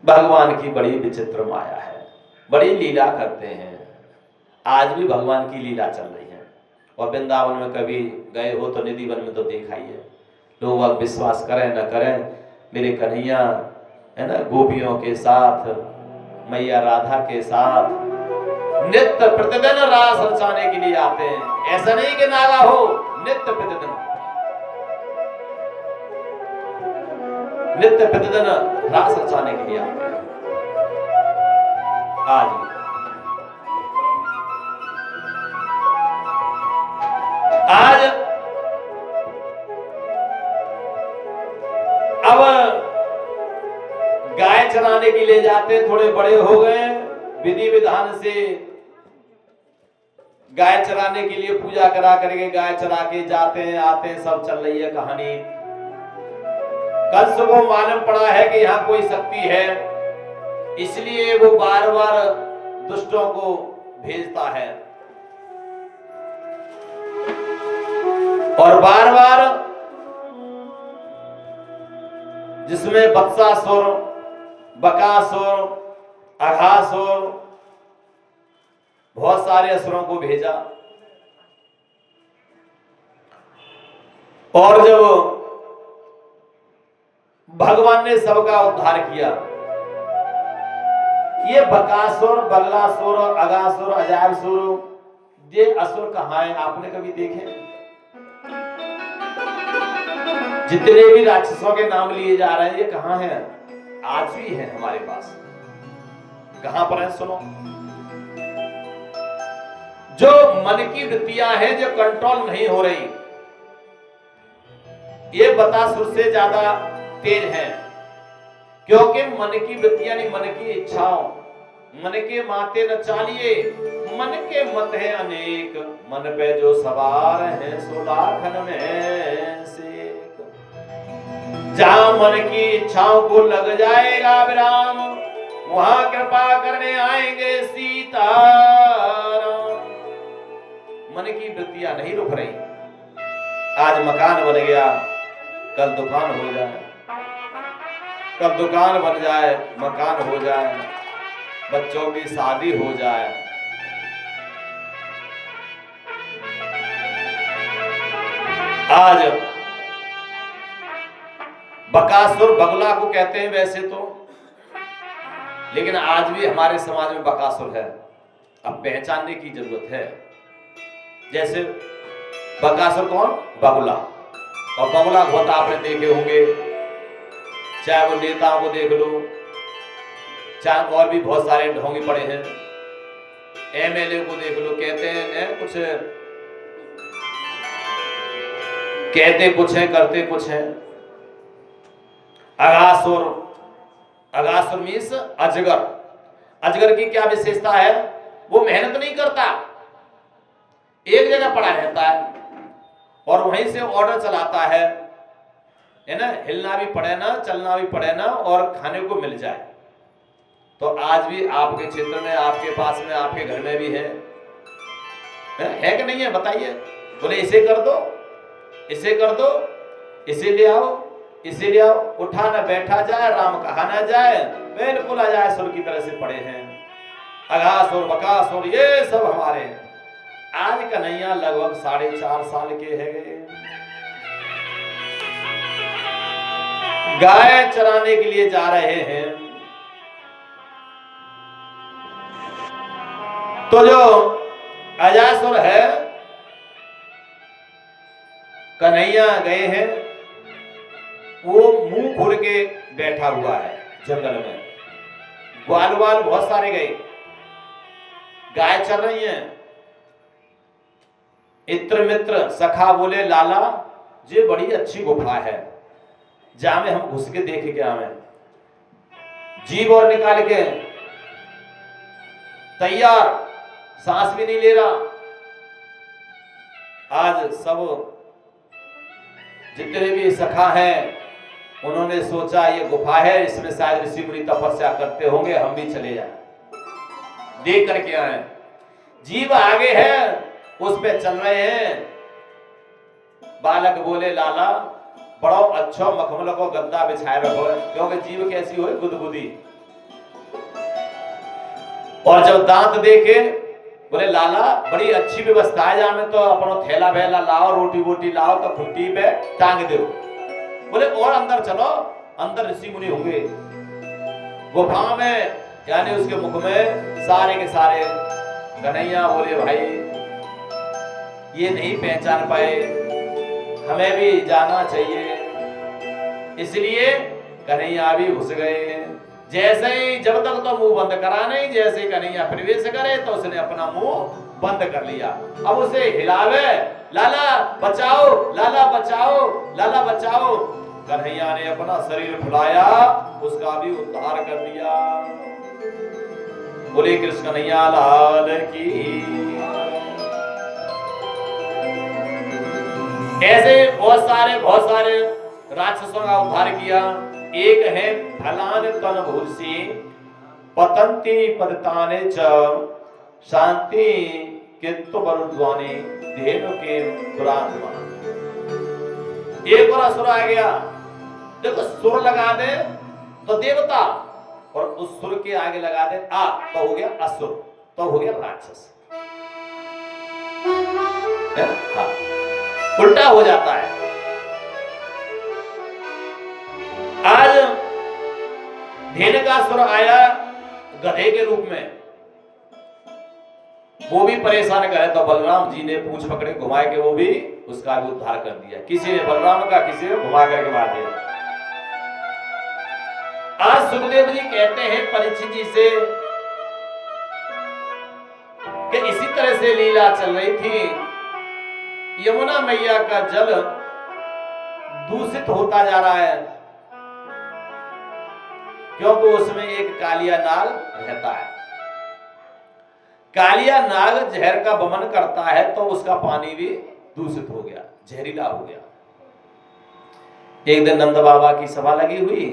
भगवान की बड़ी विचित्र माया है, बड़ी लीला करते हैं। आज भी भगवान की लीला चल रही है। और वृंदावन में कभी गए हो तो निधि वन में तो देखा ही है। लोग अब विश्वास करें न करें, मेरे कन्हैया है ना गोपियों के साथ, मैया राधा के साथ नित्य प्रतिदिन रास रचाने के लिए आते हैं। ऐसा नहीं कि नागा हो, नित्य प्रतिदिन रास रचाने के लिए आते हैं। आज अब गाय चराने के लिए जाते हैं, थोड़े बड़े हो गए, विधि विधान से गाय चराने के लिए पूजा करा करके गाय चरा के जाते हैं, आते हैं, सब चल रही है कहानी। कंस को मालूम पड़ा है कि यहाँ कोई शक्ति है, इसलिए वो बार बार दुष्टों को भेजता है और बार बार जिसमें वत्सासुर, बकासुर, अघासुर, बहुत सारे असुरों को भेजा। और जब भगवान ने सबका उद्धार किया, ये बकासुर, बगलासुर, अगासुर, अजायबसुर, ये असुर कहां हैं आपने कभी देखे? जितने भी राक्षसों के नाम लिए जा रहे हैं ये कहां हैं? आज भी है हमारे पास। कहां पर है सुनो। जो मन की वृत्तियां हैं जो कंट्रोल नहीं हो रही, ये बकासुर से ज्यादा तेज है, क्योंकि मन की वृत्तियां नहीं, मन की इच्छाओं, मन के माते न चालिए, मन के मत है अनेक, मन पे जो सवार है सो लाखन में से। जहां मन की इच्छाओं को लग जाएगा विराम, वहां कृपा करने आएंगे सीताराम। मन की वृत्तियां नहीं रुक रही। आज मकान बन गया, कल दुकान हो जाए, कल दुकान बन जाए, मकान हो जाए, बच्चों की शादी हो जाए। आज बकासुर बगला को कहते हैं वैसे तो, लेकिन आज भी हमारे समाज में बकासुर है। अब पहचानने की जरूरत है। जैसे बकासुर कौन? बगुला। और बगुला बहुत आपने देखे होंगे, चाहे वो नेताओं को देख लो, चाहे और भी बहुत सारे ढोंगी पड़े हैं, एमएलए को देख लो, कहते हैं कुछ, कहते कुछ है, करते कुछ है। अगासुर, अगासुर मीन्स अजगर। अजगर की क्या विशेषता है? वो मेहनत नहीं करता, एक जगह पड़ा रहता है और वहीं से ऑर्डर चलाता है ना, हिलना भी पड़े ना, चलना भी पड़े ना, और खाने को मिल जाए। तो आज भी आपके क्षेत्र में, आपके पास में, आपके घर में भी है कि नहीं है? बताइए। बोले इसे कर दो, इसे कर दो, इसे ले आओ, इसीलिए उठा न बैठा जाए, राम कहा न जाए, बिल्कुल अजासुर की तरह से पड़े हैं। अघासुर बकासुर ये सब हमारे हैं। आज कन्हैया लगभग 4.5 साल के है गए। गाय चराने के लिए जा रहे हैं, तो जो अजासुर है, कन्हैया गए हैं, वो मुंह खोल के बैठा हुआ है जंगल में। ग्वाल वाल बहुत सारे गए, गाय चल रही हैं। इत्र मित्र सखा बोले लाला ये बड़ी अच्छी गुफा है, जा में हम घुस के देखे क्या हमें। जीभ और निकाल के तैयार, सांस भी नहीं ले रहा। आज सब जितने भी सखा हैं उन्होंने सोचा ये गुफा है, इसमें शायद ऋषि मुनि तपस्या करते होंगे, हम भी चले जाएं देख करके आए। जीव आगे है, उस पे चल रहे हैं। बालक बोले लाला बड़ो अच्छा मखमल को गद्दा बिछाए रखो, क्योंकि जीव कैसी हो गुदगुदी। और जब दांत देखे बोले लाला बड़ी अच्छी व्यवस्था है, जहां में तो अपनो थैला वैला लाओ, रोटी वोटी लाओ तो खुट्टी पे टांग दो। बोले और अंदर चलो, अंदर ऋषि मुनि होंगे। गुफा में यानी उसके मुख में सारे के सारे। कन्हैया बोले भाई ये नहीं पहचान पाए, हमें भी जाना चाहिए। इसलिए कन्हैया भी घुस गए। जैसे ही जब तक तो मुंह बंद करा नहीं, जैसे ही कन्हैया प्रवेश करे तो उसने अपना मुंह बंद कर लिया। अब उसे हिलावे, लाला बचाओ, लाला बचाओ, लाला बचाओ। कन्हैया ने अपना शरीर फुलाया, उसका भी उद्धार कर दिया। बोले कृष्ण कन्हैया लाल की। ऐसे बहुत सारे राक्षसों का उद्धार किया। एक है फलान तन भूलसी पतंती पदताने च शांति किंतु बरुद्वाने धेनु के पुरात्मा। एक और असुर आ गया। देखो सुर लगा दे तो देवता, और उस सुर के आगे लगा दे आ तो हो गया असुर, तो हो गया राक्षस। हाँ, उल्टा हो जाता है। आज धेनुकासुर आया गधे के रूप में, वो भी परेशान करे तो बलराम जी ने पूंछ पकड़े घुमाए के वो भी उसका भी उद्धार कर दिया। किसी ने बलराम का, किसी ने घुमा करके मार दिया। आज सुखदेव जी कहते हैं परीक्षित जी से कि इसी तरह से लीला चल रही थी। यमुना मैया का जल दूषित होता जा रहा है, क्योंकि उसमें एक कालिया नाग रहता है। कालिया नाग जहर का वमन करता है, तो उसका पानी भी दूषित हो गया, जहरीला हो गया। एक दिन नंद बाबा की सभा लगी हुई,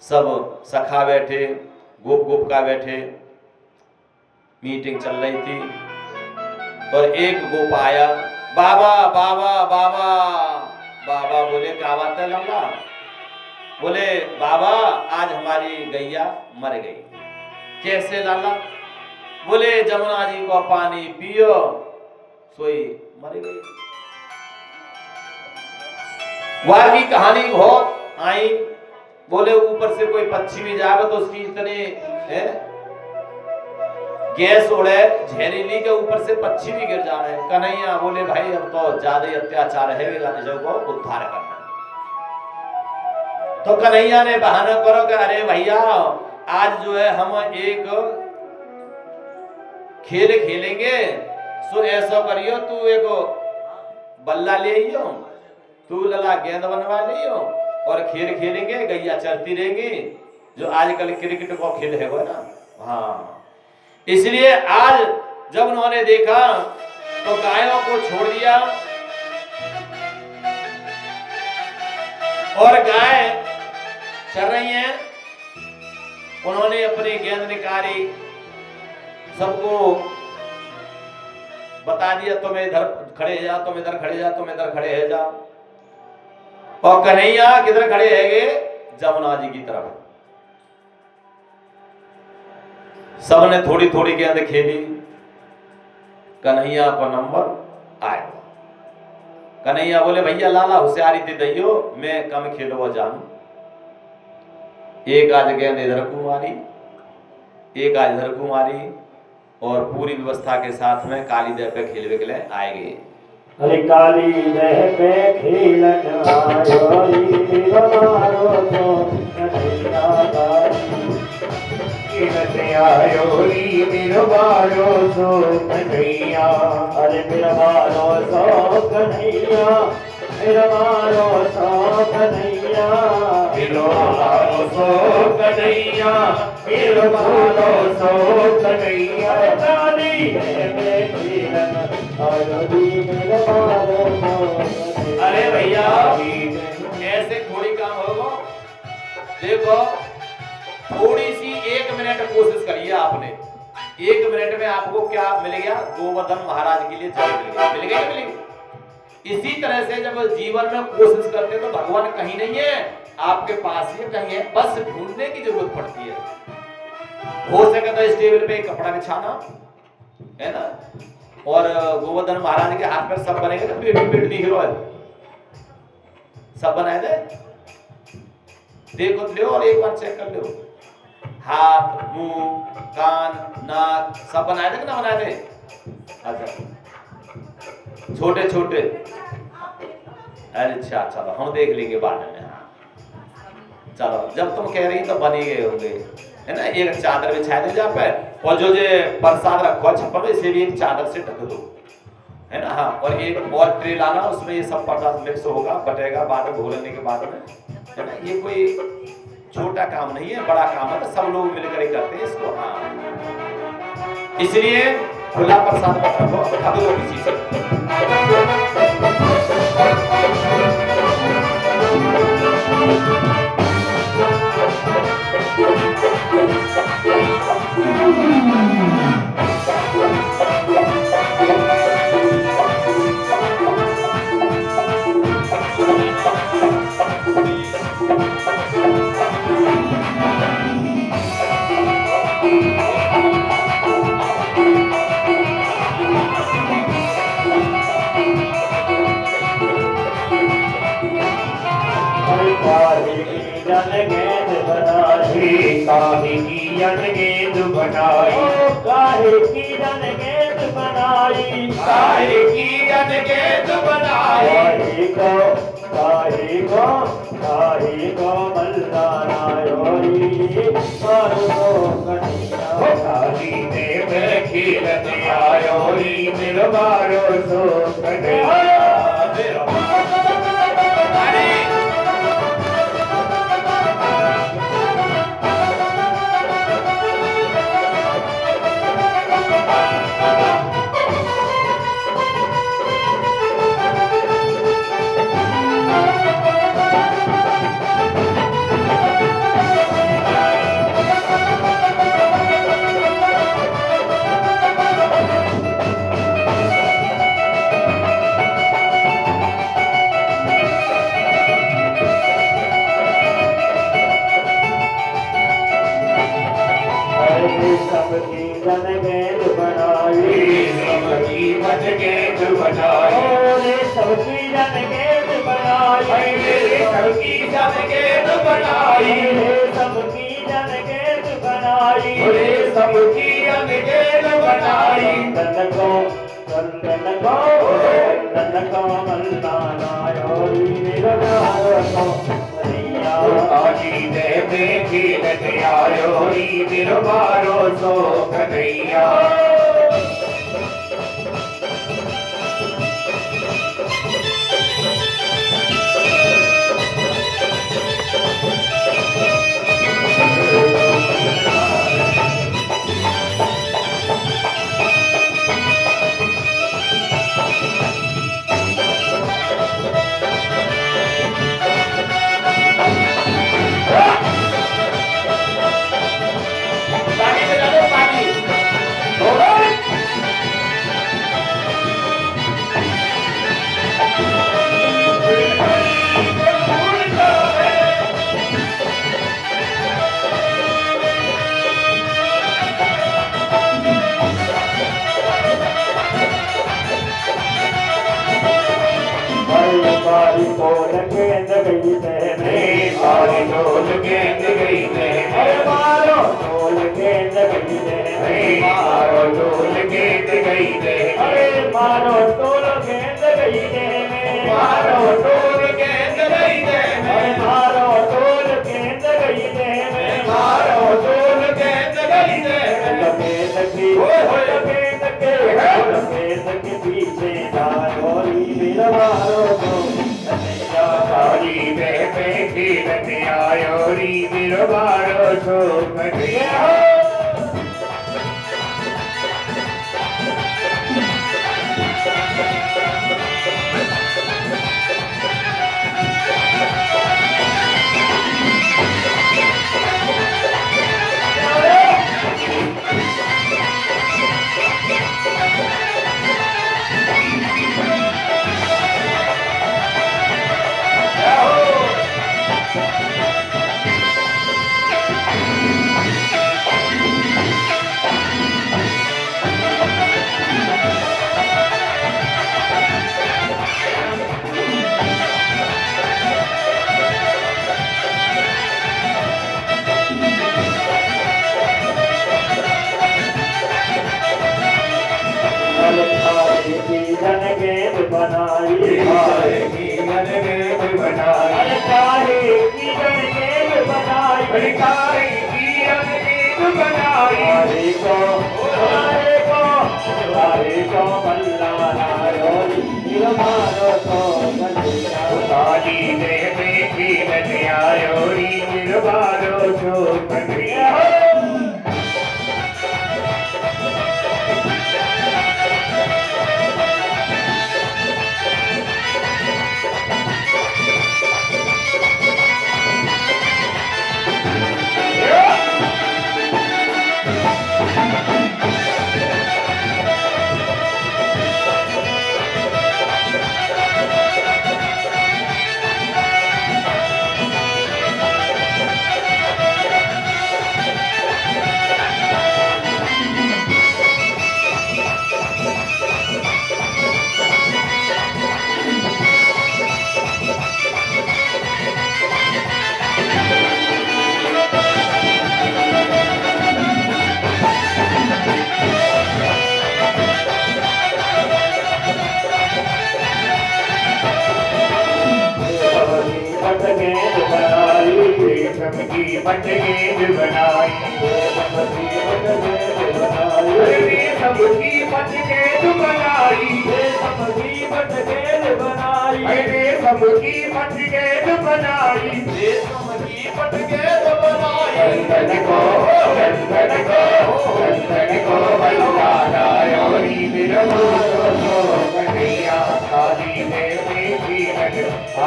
सब सखा बैठे, गोप गोपिका बैठे, मीटिंग चल रही थी। और एक गोप आया, बाबा बाबा बाबा। बाबा बोले क्या बात है लाला? बोले बाबा आज हमारी गैया मर गई। कैसे लाला? बोले जमुना जी को पानी पियो, सोई मर गई। वहां की कहानी बहुत आई। बोले ऊपर से कोई पक्षी भी जाए तो उसकी इतने गैस उड़े जहरीली के, ऊपर से पक्षी भी गिर जा रहे हैं। कन्हैया बोले भाई अब तो ज्यादा ही अत्याचार है, को उद्धार करना। तो कन्हैया ने बहाना करो कि अरे भैया आज जो है हम एक खेल खेलेंगे, सो ऐसा करियो तू एक बल्ला ले आइयो, तू लला गेंद बनवा लियो और खेल खेलेंगे, गैया चरती रहेंगी, जो आजकल क्रिकेट को खेल है वो ना। हाँ, इसलिए आज जब उन्होंने देखा तो गायों को छोड़ दिया और गाय चल रही हैं। उन्होंने अपनी गेंद निकाली, सबको बता दिया तुम इधर खड़े जा, तुम इधर खड़े जा, तुम इधर खड़े है जा। और कन्हैया किधर खड़े हैगे? जमुना जी की तरफ। सबने थोड़ी थोड़ी गेंद खेली, कन्हैया को नंबर आया। कन्हैया बोले भैया लाला होशियारी दे दियो, मैं कम खेलो जानू। एक आज गेंद इधर को मारी, एक आज इधर को मारी, और पूरी व्यवस्था के साथ में काली देव पे खेलने के लिए आए गए। अरे काली देह पे खेलन आयो री हमारो तो कन्हैया गारी। खेलन आयो री मिरवारो सो कन्हैया। अरे मिरवारो सो कन्हैया, मिरवारो सो कन्हैया, मिरवारो सो कन्हैया, मिरवारो सो कन्हैया। काली देह पे खेलन आयो री मिरवारो सो। अरे भैया ऐसे थोड़ी काम होगा। देखो थोड़ी सी 1 मिनट कोशिश करिए आपने। 1 मिनट में आपको क्या मिल गया? गोवर्धन महाराज के लिए जल मिल गया। मिल गया, मिल गया। इसी तरह से जब जीवन में कोशिश करते हैं तो भगवान कहीं नहीं है, आपके पास ही कहीं है, बस ढूंढने की जरूरत पड़ती है। हो सके तो इस टेबल पे एक कपड़ा बिछाना है ना, और गोवर्धन महाराज के हाथ पर सब बनेंगे ना, पेट दिख रहा है, सब बनाए थे। देखो ले और एक बार चेक कर लो, हाथ, मुंह, कान, नाक सब बनाए थे कि ना बनाए थे? अच्छा छोटे छोटे। अच्छा चलो हम देख लेंगे बाद में। चलो जब तुम कह रही तो बन ही गए होंगे, है ना। एक चादर बिछा दे जहाँ पे, और जो प्रसाद रखो छप्पर में, इसे भी एक चादर से ढक दो, है ना। हाँ, और एक और ट्रे लाना, उसमें ये सब प्रसाद मिक्स होगा, बटेगा बाद में घोलने के बाद में, है ना। ये कोई छोटा काम नहीं है, बड़ा काम है, तो सब लोग मिलकर ही करते हैं इसको। हाँ, इसलिए खुला प्रसाद मत रखो, ढक दो किसी से। काहे की गेंद बनाई, काहे की गेंद बनाई, काहे की गेंद बनाई। काहे को मल्लाना काली देव खेलने आयो री मिरवारो सो कन्हैया। गेंद बनाई, सबकी मन गेंद बनाई, सबकी जन गेंद बनाई, सबकी जन गेंद बनाई, सबकी जन गेंद बनाई, सबकी जन गेंद बनाई। नंदन को मल्लाना काली देव खेलने आयो री मिरवारो सो कन्हैया। पानी बजा दो, पानी। गेंद गई दह में, मारी ढोल गेंद गई दह में, अरे मारो ढोल गेंद गई दह में, मारो ढोल गेंद गई दह में, अरे मारो ढोल गेंद गई दह में, मारो ढोल गेंद गई दह अरे में, मारो ढोल गेंद गई दह में, मारो ढोल गेंद गई दह में। लपेट के लपेट के लपेट के पीछे डालोरी मेरा मारो तो कन्हैया सारी बहते कीरत आयो री बिरबारो सो कन्हैया। गेंद बनाई गेंद बनाई, अरे काहे की गेंद बनाई काहे की गेंद बनाई, काहे को बल्ला नारोली मेरा मारो तो कन्हैया सारी बहते कीरत आयो री बिरबारो सो कन्हैया। गेंद बनाई रेशम की पट गेंद बनाई, रेशम की पट गेंद बनाई, रेशम की पट गेंद बनाई, रेशम की पट गेंद बनाई, रेशम की पट गेंद बनाई। चंदन को बल्ला लायो री बिरबारो सो कन्हैया। सारी बहते कीरत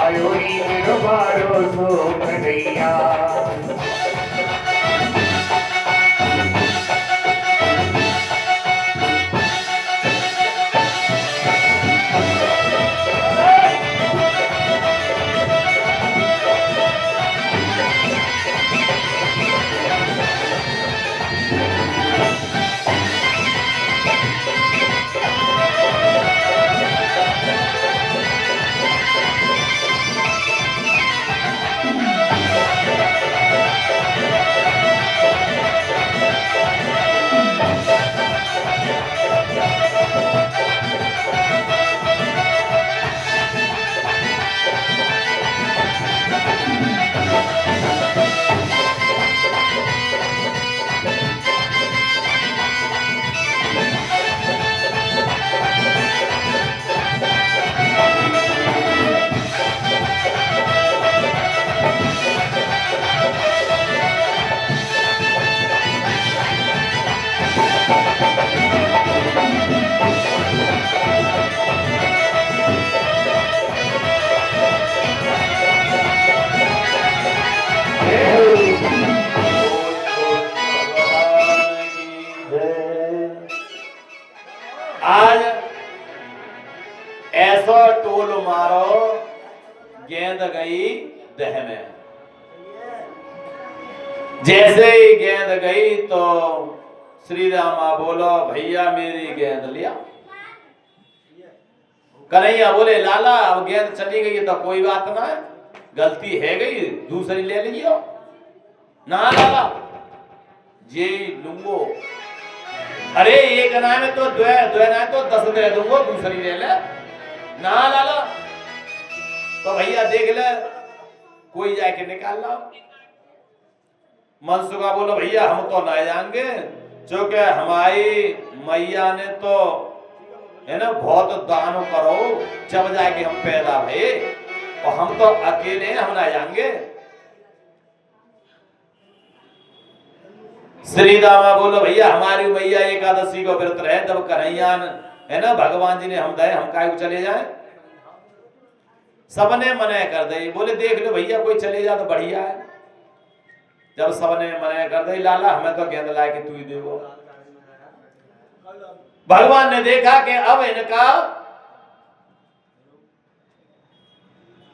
आयो री बिरबारो सो कन्हैया। आज ऐसा टोल मारो गेंद गई दह में। जैसे ही गेंद गई तो श्री रामा बोलो भैया मेरी गेंद लिया। कन्हैया बोले लाला अब गेंद चली गई तो कोई बात ना है, गलती है गई दूसरी ले लियो ना लाला ये लूंगो। अरे एक अनाज में तो दो अनाज तो 10 दे दूंगो, दूसरी ले ले ना लाला। तो भैया देख ले कोई जाके निकाल ला। मनसुखा बोलो भैया हम तो ना जाएंगे, क्योंकि हमारी मैया ने तो है ना बहुत दान करो जब जाके हम पैदा भये, और हम तो अकेले हम ना जाएंगे। श्री दामा बोलो भैया हमारी मैया एकादशी को व्रत रहे, जब कन्हैया है ना भगवान जी ने हम दे, हम काहे को चले जाए। सबने मना कर दे, बोले देख लो भैया कोई चले जा तो बढ़िया है। जब सबने मना कर दे लाला हमें तो गेंद लाए कि तू ही देवो। भगवान ने देखा कि अब इनका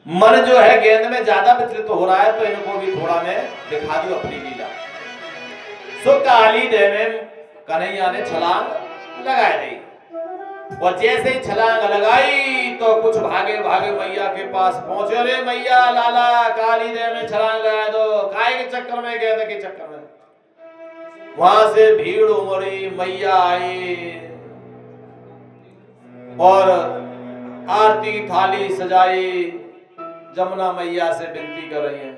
मन जो है गेंद में ज्यादा विचलित हो रहा है, तो इनको भी थोड़ा मैं दिखा दूं अपनी लीला। सो काली दे में कन्हैया ने छलांग लगा दी, और जैसे ही छलांग लगाई तो कुछ भागे भागे मैया के पास पहुंचे। अरे मैया लाला काली दे में छलांग लगा दो, काय के चक्कर में गेंद के चक्कर में। वहां से भीड़ उमड़ी, मैया आई और आरती की थाली सजाई। जमुना मैया से विनती कर रही है,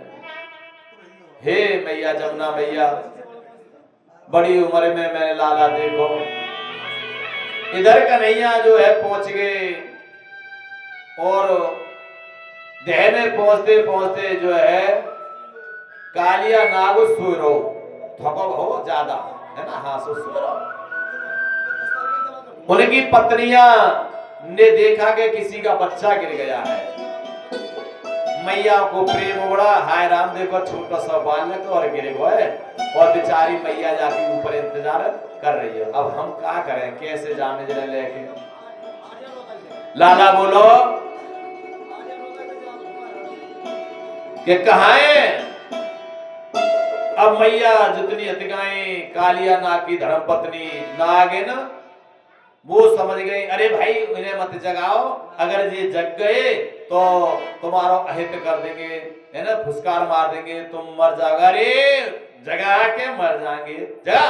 हे मैया जमुना मैया बड़ी उम्र में मैंने लाला देखो। इधर कन्हैया जो है पहुंच गए, और देह में पहुंचते पहुंचते जो है कालिया नागो सुरो थको हो ज्यादा है ना, हाँ सुरो। उनकी पत्नियां ने देखा कि किसी का बच्चा गिर गया है। मैया को प्रेम उड़ा, हाय राम देखो छोटा सा बालक और गिर गए, और बेचारी मैया जाके ऊपर इंतजार कर रही है। अब हम क्या करें, कैसे जाने जरा लेके। लाला बोलो कि कहाँ है। अब मैया जितनी हथिकाएं कालिया नाग की धर्म पत्नी नाग है ना, वो समझ गई अरे भाई इन्हें मत जगाओ, अगर ये जग गए तो तुम्हारा अहित कर देंगे है ना, फुसकार मार देंगे, तुम मर जाओगे। अरे जगा के मर जाएंगे, जगा।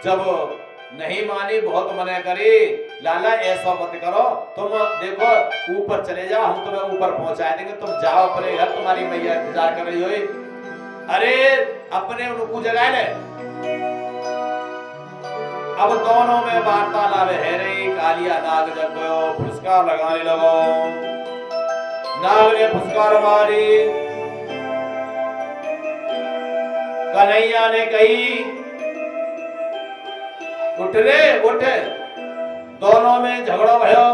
जब नहीं मानी, बहुत मना करे, लाला ऐसा मत करो, तुम देखो ऊपर चले जाओ, हम तुम्हें ऊपर पहुंचा देंगे, तुम जाओ अपने घर, तुम्हारी मैया इंतजार कर रही हो। अरे अपने उनको जगा ले। अब दोनों में वार्तालाप है रही। कालिया नाग जग गयो, फुसकार लगाने लगो। नाग ने फुसकार मारी, कन्हैया ने कही उठ रे उठ। दोनों में झगड़ो भयो,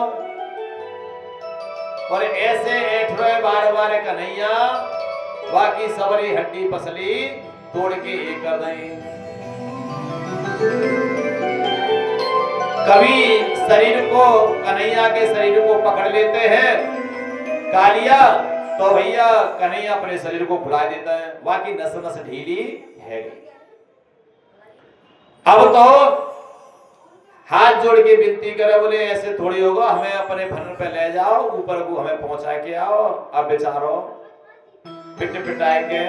और ऐसे ऐठ रहे बार बार कन्हैया, बाकी सबरी हड्डी पसली तोड़ के एक कर दई। कभी शरीर को कन्हैया के शरीर को पकड़ लेते हैं कालिया, तो भैया कन्हैया अपने शरीर को फुला देता है, बाकी नस नस ढीली है। अब तो हाथ जोड़ के विनती करे, बोले ऐसे थोड़ी होगा, हमें अपने फन पे ले जाओ, ऊपर को हमें पहुंचा के आओ। अब बेचारो पिट पिटाए के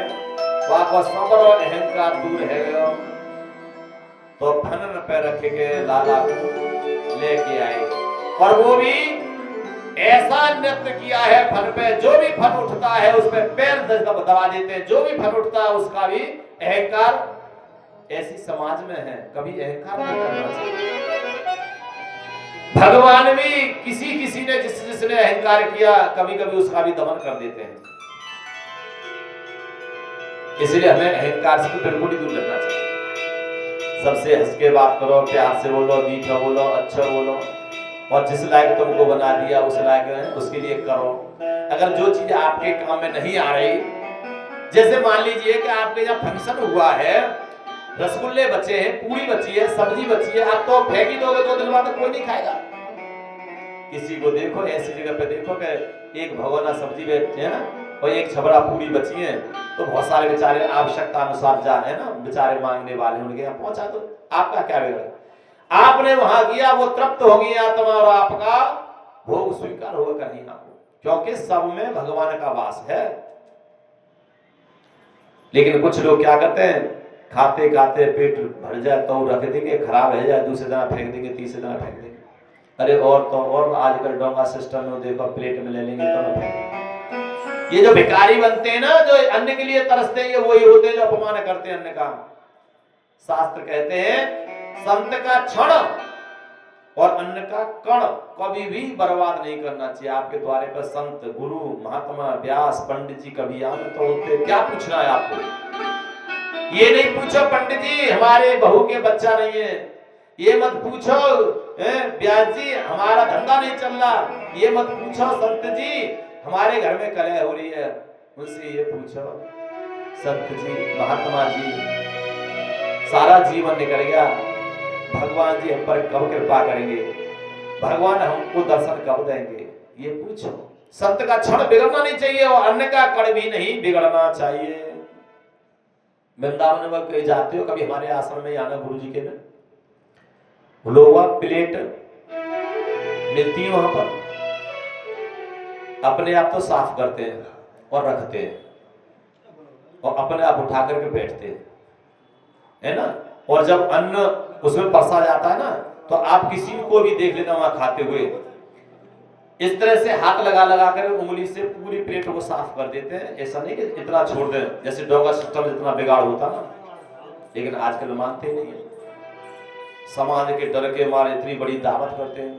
वापस नंबर और अहंकार दूर है गयो, तो फन पे रख के लाला को लेके आए। और वो भी ऐसा नृत्य किया है फन पे, जो भी फन उठता है उस पे पैर दबा देते हैं, जो भी फन उठता है उसका भी अहंकार। ऐसी समाज में है, कभी अहंकार नहीं करना चाहिए। भगवान भी किसी ने जिसने अहंकार किया, कभी कभी उसका भी दमन कर देते हैं। इसलिए हमें अहंकार से बिल्कुल ही दूर रहना चाहिए। सबसे हंस के बात करो, प्यार से बोलो, मीठा बोलो, अच्छा बोलो, और जिस लायक तुमको बना दिया उस लायक उसके लिए करो। अगर जो चीज आपके काम में नहीं आ रही, जैसे मान लीजिए कि आपके यहाँ फंक्शन हुआ है, रसगुल्ले बचे हैं, पूरी बची है, सब्जी बची है, आप तो फेंक ही दोगे, 2 दिन बाद तो कोई नहीं खाएगा। किसी को देखो ऐसी जगह पे देखो कि एक भगोना सब्जी बेचते हैं और एक छबड़ा पूरी बची है, तो बहुत सारे बेचारे आवश्यकता अनुसार जा है ना, बेचारे मांगने वाले उनके यहाँ पहुंचा, तो आपका क्या बिगड़ा। आपने वहां किया, वो तृप्त हो गई आत्मा और आपका भोग स्वीकार होगा कहीं आपको। क्योंकि सब में भगवान का वास है। लेकिन कुछ लोग क्या करते हैं, खाते खाते पेट भर जाए तो रख देंगे, खराब हो जाए दूसरे दिन फेंक देंगे, तीसरे दिन फेंक देंगे। अरे और तो और आजकल डोंगा सिस्टम में देखो, प्लेट में ले लेंगे तो ना फेंक देंगे। ये जो भिखारी बनते हैं ना, जो अन्न के लिए तरसते हैं, ये वही होते हैं जो अपमान करते हैं अन्न का। शास्त्र कहते हैं संत का क्षण और अन्न का कण कभी भी बर्बाद नहीं करना चाहिए। आपके द्वारे पर संत, गुरु, महात्मा, व्यास, पंडित जी कभी आए तो उनसे क्या पूछना है आपको? ये नहीं पूछो पंडित जी हमारे बहू के बच्चा नहीं है, ये मत पूछो व्यास जी हमारा धंधा नहीं चल रहा, ये मत पूछो संत जी हमारे घर में कलह हो रही है। उनसे ये पूछो संत जी, महात्मा जी सारा जीवन निकल गया, भगवान जी हम पर कब कृपा करेंगे, भगवान हमको दर्शन कब देंगे, ये पूछो। संत का क्षण बिगड़ना नहीं चाहिए और अन्न का कण भी नहीं बिगड़ना चाहिए। वृंदावन में कहीं जाते हो, कभी हमारे आश्रम में आना गुरु जी के में, लोहा प्लेट मिलती है वहां पर, अपने आप तो साफ करते हैं और रखते हैं और अपने आप उठा करके बैठते हैं, है ना। और जब अन्न उसमें परसा जाता है ना, तो आप किसी को भी देख लेना वहां खाते हुए इस तरह से हाथ लगा लगा कर उंगली से पूरी प्लेट को साफ कर देते हैं। ऐसा नहीं कि इतना छोड़ दें जैसे डोंगा सिस्टम में जितना बिगाड़ होता ना, लेकिन आजकल मानते नहीं है। समाज के डर के मारे इतनी बड़ी दावत करते हैं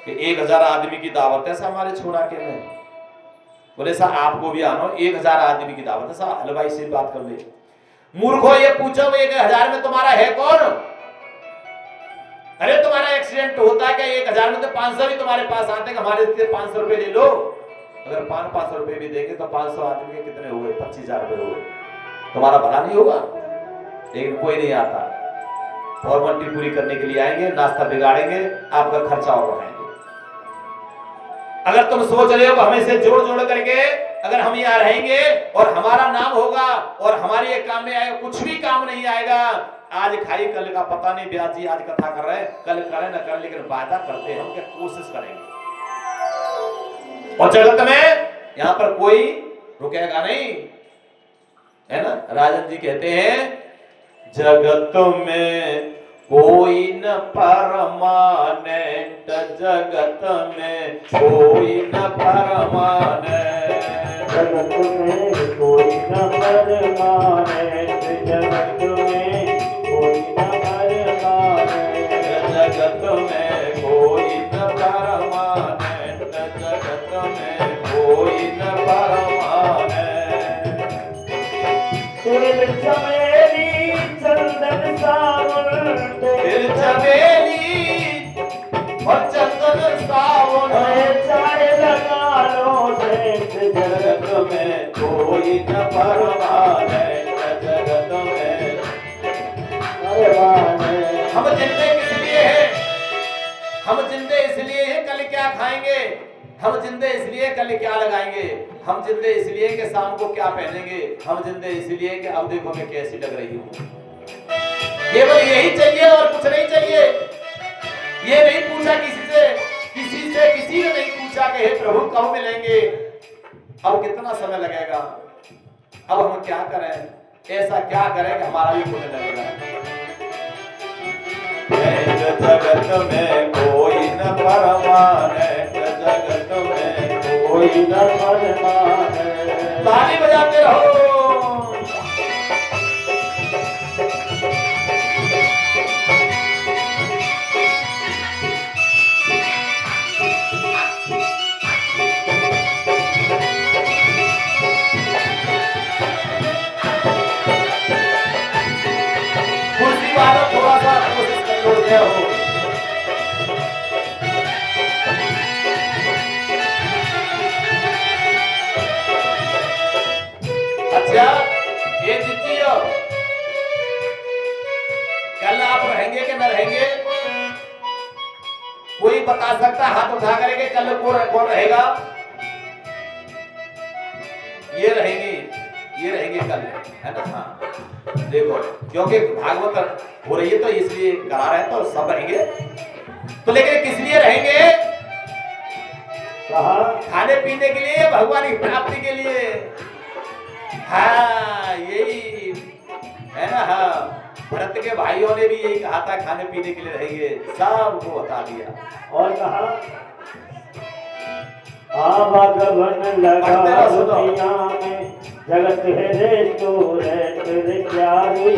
कि 1000 आदमी की दावत है हमारे छोड़ा के में, बोले सा आपको भी आना, 1000 आदमी की दावत है सा, हलवाई से बात कर ले। मूर्खो ये पूछो 1000 में तुम्हारा है कौन? अरे तुम्हारा एक्सीडेंट होता है क्या 1000 में? तो 500 भी तुम्हारे पास आते हैं, हमारे से 500 रुपए ले लो। अगर 500 रुपए भी देंगे तो 500 आदमी के कितने हुए? 25,000 रुपए हुए। तुम्हारा भला नहीं होगा। लेकिन कोई नहीं आता, फॉर्मेलिटी पूरी करने के लिए आएंगे, नाश्ता बिगाड़ेंगे, आपका खर्चा और बढ़ाएंगे। अगर तुम सोच रहे हो हमें से जोड़ जोड़ करके अगर हम यहाँ रहेंगे और हमारा नाम होगा और हमारे काम में आएगा, कुछ भी काम नहीं आएगा। आज खाई कल का पता नहीं, ब्याज जी आज कथा कर रहे हैं, कल करें ना करें, लेकिन वादा करते हैं हम क्या कोशिश करेंगे। और जगत में यहाँ पर कोई रुकेगा नहीं, है ना। राजन जी कहते हैं जगत में कोई न परमानेंट, जगत में कोई न परमानेंट, जगत में कोई न परमानेंट, जगत में कोई न परमानेंट, जगत में कोई न परमानेंट, जगत में कोई न परमानेंट। तेरे चमेली चंदन सावन, तेरे चमेली और चंदन सावन, चाहे लगा लो सेंट, जगत में कोई न परमानेंट, जगत में परमानेंट। हम जिंदे किस लिए हैं? हम जिंदे इसलिए हैं कल क्या खाएंगे, हम जिंदे इसलिए कल क्या लगाएंगे, हम जिंदे इसलिए कि शाम को क्या पहनेंगे, हम जिंदे इसलिए कि अब देखो मैं कैसी लग रही हूँ। केवल यही चाहिए और कुछ नहीं चाहिए। ये नहीं पूछा किसी ने नहीं पूछा कि हे प्रभु कब मिलेंगे, अब कितना समय लगेगा, अब हम क्या करें, ऐसा क्या करें कि हमारा भी पुण्य लगेगा। जगत में कोई न परमानेंट, जगत में कोई न परमानेंट। ताली बजाते रहो। कुर्सी वालों थोड़ा सा कोशिश कर लो क्या हो। अच्छा ये जीतियो, कल आप रहेंगे कि न रहेंगे? कोई बता सकता हाथ उठा करके कल कौन रहेगा? ये रहेंगे कल, है ना। हाँ देखो, क्योंकि भागवत हो रही है तो इसलिए करा रहे हैं, तो सब रहेंगे। तो लेकिन किस लिए रहेंगे? कहा खाने पीने के लिए, भगवान की प्राप्ति के लिए। हाँ यही है ना। हाँ भरत के भाइयों ने भी यही कहा था, खाने पीने के लिए रहेंगे, सबको बता दिया। और कहा आवागमन लगा दुनिया में, जगत है रेस्टोरेंट रे प्यारी।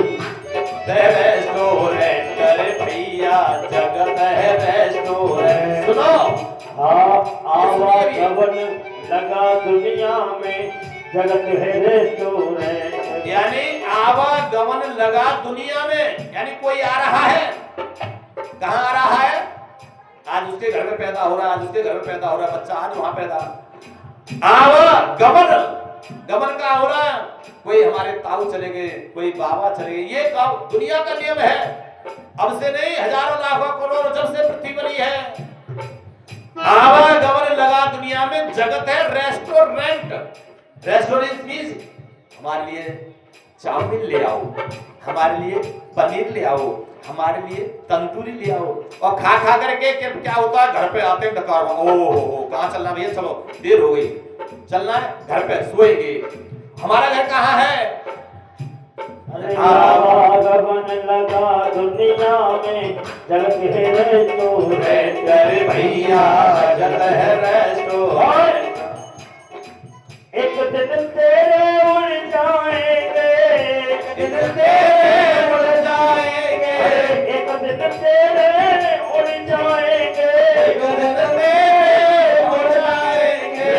रेस्टोरेंट रे भैया, जगत है रेस्टोरेंट। सुनो आवागमन लगा दुनिया में, जगत है रेस्टोरेंट। यानी आवागमन लगा दुनिया में, यानी कोई आ रहा है। कहाँ आ रहा है? आज उसके घर में पैदा हो रहा है, आज उसके घर में पैदा हो रहा है बच्चा, आज वहां पैदा। आवागमन, गमन का हो रहा है। कोई हमारे ताऊ चले गए, कोई बाबा चले गए, ये कब दुनिया का नियम है। अब से नहीं, हजारों लाखों करोड़ों जब से पृथ्वी बनी है, आवागमन लगा दुनिया में। जगत है रेस्टोरेंट। रेस्टोरेंट मींस हमारे लिए चाउमीन ले आओ, हमारे लिए पनीर ले आओ, हमारे लिए तंदूरी ले आओ। और खा खा करके क्या होता है, घर पे आते हैं डकार, ओहो कहाँ चलना भैया, चलो देर हो गई, चलना है घर पे, सोएंगे। हमारा घर कहाँ है? आवागमन लगा दुनिया में, जगत है रेस्टोरेंट रे भैया, जगत है रेस्टोरेंट। एक दिन तेरे उड़ जाएंगे, एक दिन तेरे उड़ जाएंगे, एक दिन तेरे उड़ जाएंगे, एक दिन तेरे उड़ जाएंगे।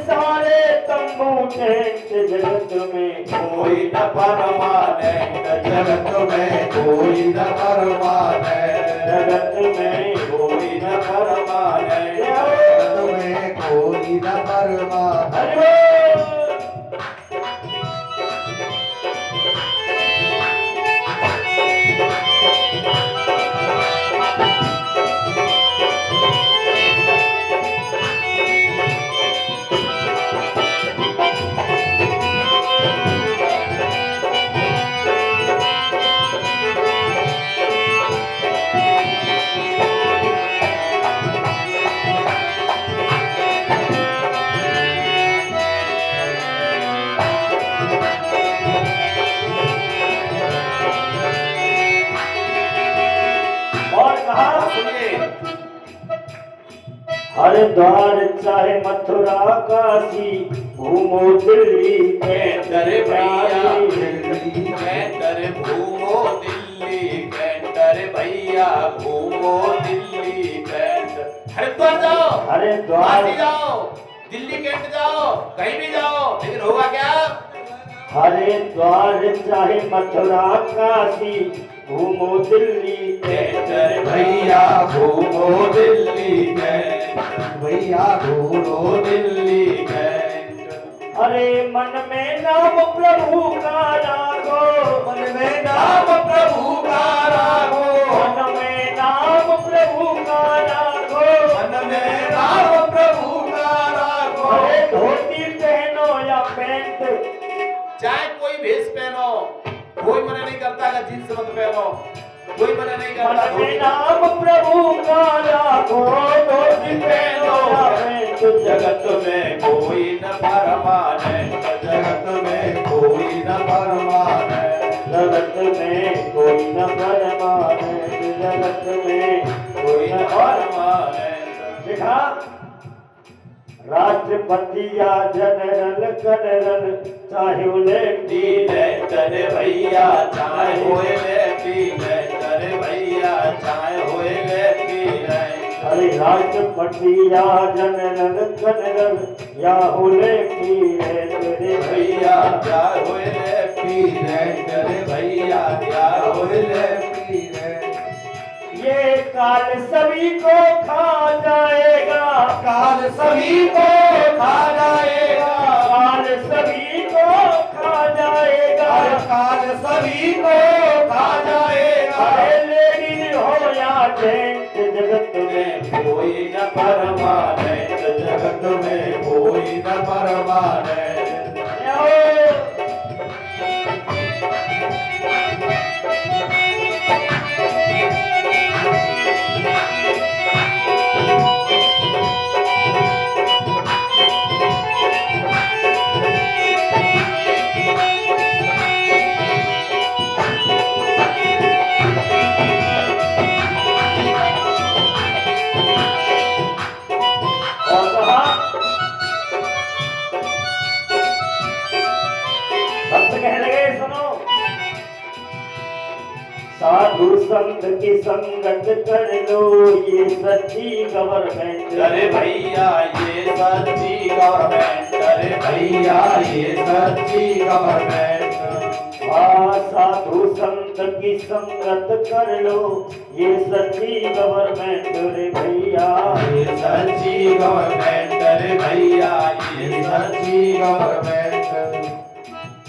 सारे तंबू टेंट जगत में कोई न परमानेंट, जगत में कोई न परमानेंट, जगत में कोई न परमानेंट, जगत में कोई न परमानेंट। हरि और कहा हरिद्वार चाहे मथुरा काशी, घूमो दिल्ली कैंटर भैया, कैंटर घूमो दिल्ली, कैंटर भैया घूमो दिल्ली, कैंटर। हरिद्वार जाओ, हरिद्वार काशी जाओ, दिल्ली कैंट जाओ, कहीं भी जाओ, लेकिन होगा क्या? हरिद्वार चाहे मथुरा काशी, घूमो दिल्ली कैंटर भैया घूमो दिल्ली, कैंटर भैया घूमो दिल्ली, कैंट। अरे मन में नाम प्रभु का राखो, मन में नाम प्रभु का राखो, मन में नाम प्रभु का राखो, मन में नाम प्रभु का राखो। अरे धोती पहनो या पैंट, चाहे कोई भेष पहनो, कोई मना नहीं करता अगर जींस मत पहनो, कोई मना नहीं करता। मन में नाम प्रभु का राखो, धोती पहनो या पैंट। जगत में कोई न परमानेंट, जगत में कोई न परमानेंट, जगत में कोई न परमानेंट, जगत में कोई न परमानेंट। देखा राष्ट्रपति या जनरल कर्नल, चाहे लेफ्टिनेंट भैया, चाहे होए लेफ्टिनेंट भैया, चाहे होए लेफ्टिनेंट। अरे राष्ट्रपति या जनरल कर्नल, या हो लेफ्टिनेंट रे भैया, चाहे होए लेफ्टिनेंट भैया, क्या होए लेफ्टिनेंट। ये काल सभी को खा जाएगा, काल सभी को खा जाएगा, काल सभी को खा जाएगा, काल सभी को खा जाएगा। अरे लेडीज हो या जेंट, जगत में कोई न परमानेंट, जगत में कोई न परमानेंट। भक्त कहने लगे सुनो, साधु संत की संगत कर लो, ये सच्ची गवर्नमेंट। अरे भैया ये सच्ची गवर्नमेंट, अरे भैया ये सच्ची गवर्नमेंट। हाँ साधु संत की संगत कर लो, ये सच्ची गवर्नमेंट रे भैया, ये सच्ची गवर्नमेंट, अरे भैया ये सच्ची गवर्नमेंट।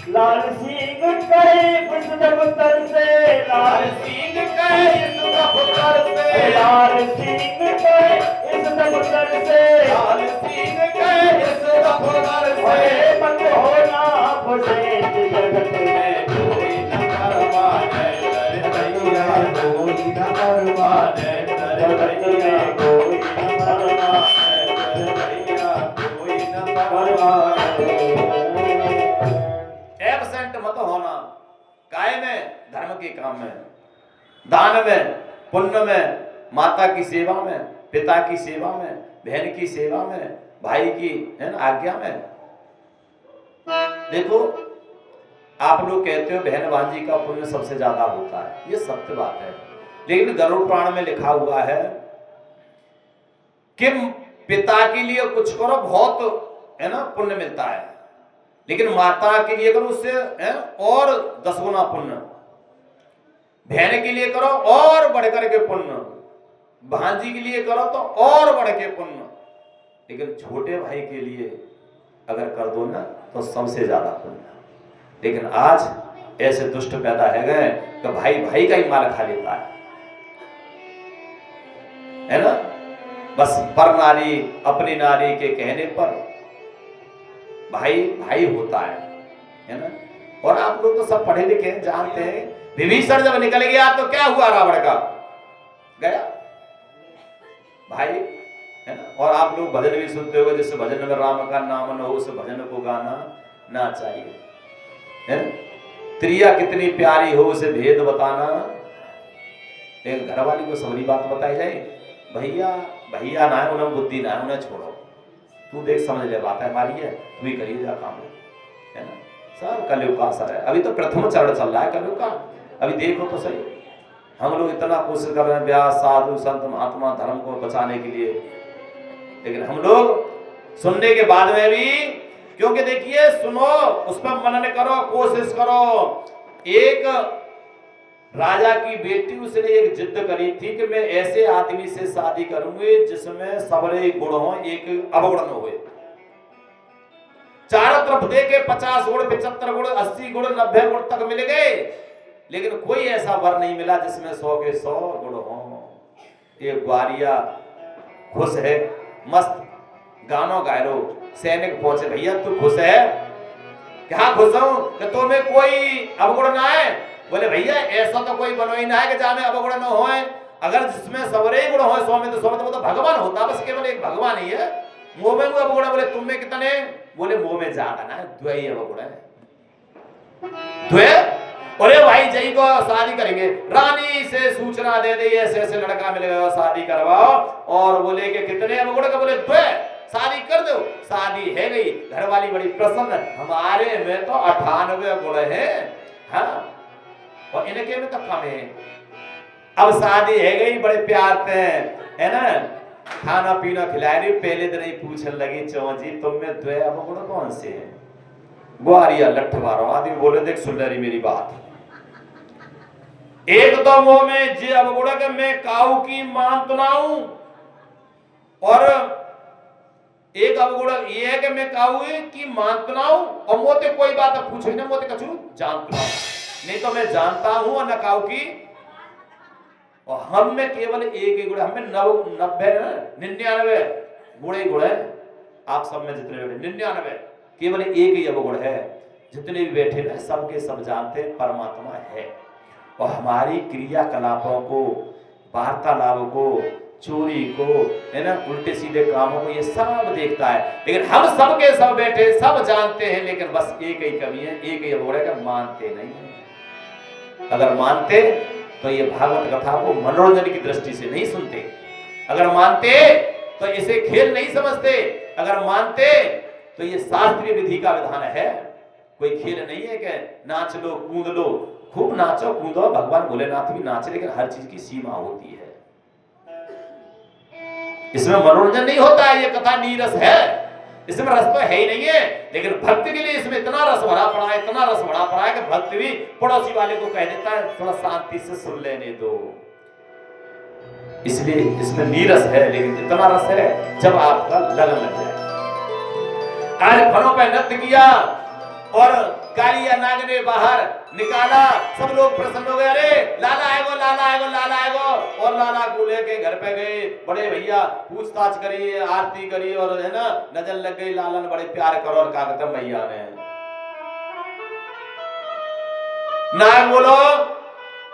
लाल सिंह कहे इस दफ्तर से, लाल सिंह कहे इस दफ्तर से, लाल सिंह कहे इस दफ्तर से, लाल सिंह कहे इस दफ्तर से, मत होना फसेट जगत में, कोई न परवाने, अरे भैया कोई न परवाने, अरे भैया कोई न परवाने, अरे भैया कोई न परवाने। एब्सेंट मत होना, काय में, धर्म के काम में, दान में, पुण्य में, माता की सेवा में, पिता की सेवा में, बहन की सेवा में, भाई की है ना आज्ञा में। देखो आप लोग कहते हो बहन भांजी का पुण्य सबसे ज्यादा होता है, ये सत्य बात है, लेकिन गरुड़ पुराण में लिखा हुआ है कि पिता के लिए कुछ करो बहुत है ना पुण्य मिलता है, लेकिन माता के लिए करो उससे और 10 गुना पुण्य, बहन के लिए करो और बढ़ करके पुण्य, भांजी के लिए करो तो और बढ़ के पुण्य, लेकिन छोटे भाई के लिए अगर कर दो ना तो सबसे ज्यादा पुण्य। लेकिन आज ऐसे दुष्ट पैदा है गए कि भाई भाई का ही माल खा लेता है ना, बस पर नारी अपनी नारी के कहने पर भाई भाई होता है ना। और आप लोग तो सब पढ़े लिखे हैं, जानते हैं विभीषण जब निकल गया तो क्या हुआ, रावण का गया भाई है ना। और आप लोग भजन भी सुनते हो, जिस भजन में राम का नाम न हो उस भजन को गाना ना चाहिए, है ना। त्रिया कितनी प्यारी हो उसे भेद बताना, एक घर वाली को सबरी बात बताई जाए, भैया भैया ना है उन्हें बुद्धि ना है, उन्हें छोड़ो, तू देख समझ ले बात है हमारी है, तू ही करिए जा काम है ना। सब कलयुग का असर है, अभी तो प्रथम चरण चल रहा है कलयुग का, अभी देखो तो सही। हम लोग इतना कोशिश कर रहे हैं व्यास साधु संत महात्मा धर्म को बचाने के लिए, लेकिन हम लोग सुनने के बाद में भी, क्योंकि देखिए सुनो उस पर मनन करो, कोशिश करो। एक राजा की बेटी उसने एक जिद करी थी कि मैं ऐसे आदमी से शादी करूंगी जिसमें सबरे गुण हो, एक अवगुण न हो। चारों तरफ देखे 50 गुण 75 गुण 80 गुण 90 गुण तक मिल गए, लेकिन कोई ऐसा वर नहीं मिला जिसमें 100 के 100 गुण हो। एक ग्वारिया खुश है, मस्त गानो गा लो, सैनिक पहुंचे, भैया तू खुश है? क्या खुश हूं कि तुम्हें कोई अवगुण ना है? बोले भैया ऐसा तो कोई बनो ही ना है कि जामे अवगुण न होए, अगर जिसमें सबरे गुण हो 100 में तो 100 में, तो वो तो भगवान होता, बस केवल एक भगवान ही है। मुंह में अवगुण, बोले तुम में कितने? बोले मुंह में ज्यादा ना, द्वय अवगुण है, द्वय। अरे भाई जय को शादी करेंगे, रानी से सूचना दे दी ऐसे ऐसे लड़का मिल गया शादी करवाओ, और बोले कि कितने अवगुण का? बोले द्वय, शादी कर दो। शादी है गई, घर वाली बड़ी प्रसन्न, हमारे में तो 98 गुण है, हाँ और इनके में तो कम है। अब शादी है गई, बड़े प्यार से है ना, खाना पीना खिलाए रही, पहले दिन ही पूछने लगी चौजी तुम में द्वय अवगुण कौन से हैं? ग्वारिया लठवारो आदमी बोले देख सुन रही मेरी बात, एक तो मुंह में जे अवगुण के मैं काऊ की मान तुनाऊं, और एक अवगुण ये है कि मैं काऊ की मान तुनाऊं, और मोते कोई बात पूछो ही ना, मोते कछु जान तुनाऊं, नहीं तो मैं जानता हूं और न काऊ की। और हम में केवल एक ही गुण, हम में 99 गुण ही गुण है, आप सब में जितने बैठे 99 केवल एक ही अवगुण है। जितने भी बैठे ना सबके सब जानते परमात्मा है, और हमारी क्रियाकलापों को, वार्तालाप को, चोरी को है ना, उल्टे सीधे कामों को ये सब देखता है। लेकिन हम सब के सब बैठे सब जानते हैं, लेकिन बस एक ही कमी है, एक ही अवगुण है कि मानते नहीं है। अगर मानते तो ये भागवत कथा को मनोरंजन की दृष्टि से नहीं सुनते, अगर मानते तो इसे खेल नहीं समझते, अगर मानते तो ये शास्त्रीय विधि का विधान है। कोई खेल नहीं है कि नाच लो कूद लो, खूब नाचो कूदो, भगवान भोलेनाथ भी नाचे, लेकिन हर चीज की सीमा होती है। इसमें मनोरंजन नहीं होता है, ये कथा नीरस है, इसमें रस तो है ही नहीं है। लेकिन भक्ति के लिए इसमें इतना रस भरा पड़ा है, इतना रस भरा पड़ा है कि भक्त भी पड़ोसी वाले को कह देता है थोड़ा शांति से सुन लेने दो। इसलिए इसमें नीरस है, लेकिन इतना रस है जब आपका लगन लग जाए। आज फलों पर नृत्य किया और कालिया नाग ने बाहर निकाला, सब लोग प्रसन्न हो गए, अरे लाला आएगो लाला आएगो लाला आएगो। और लाला को लेके घर पे गए, बड़े भैया पूछताछ करी, आरती करी, और है ना नजर लग गई, लाला ने बड़े प्यार करो और कागतम भैया ने। नाग बोलो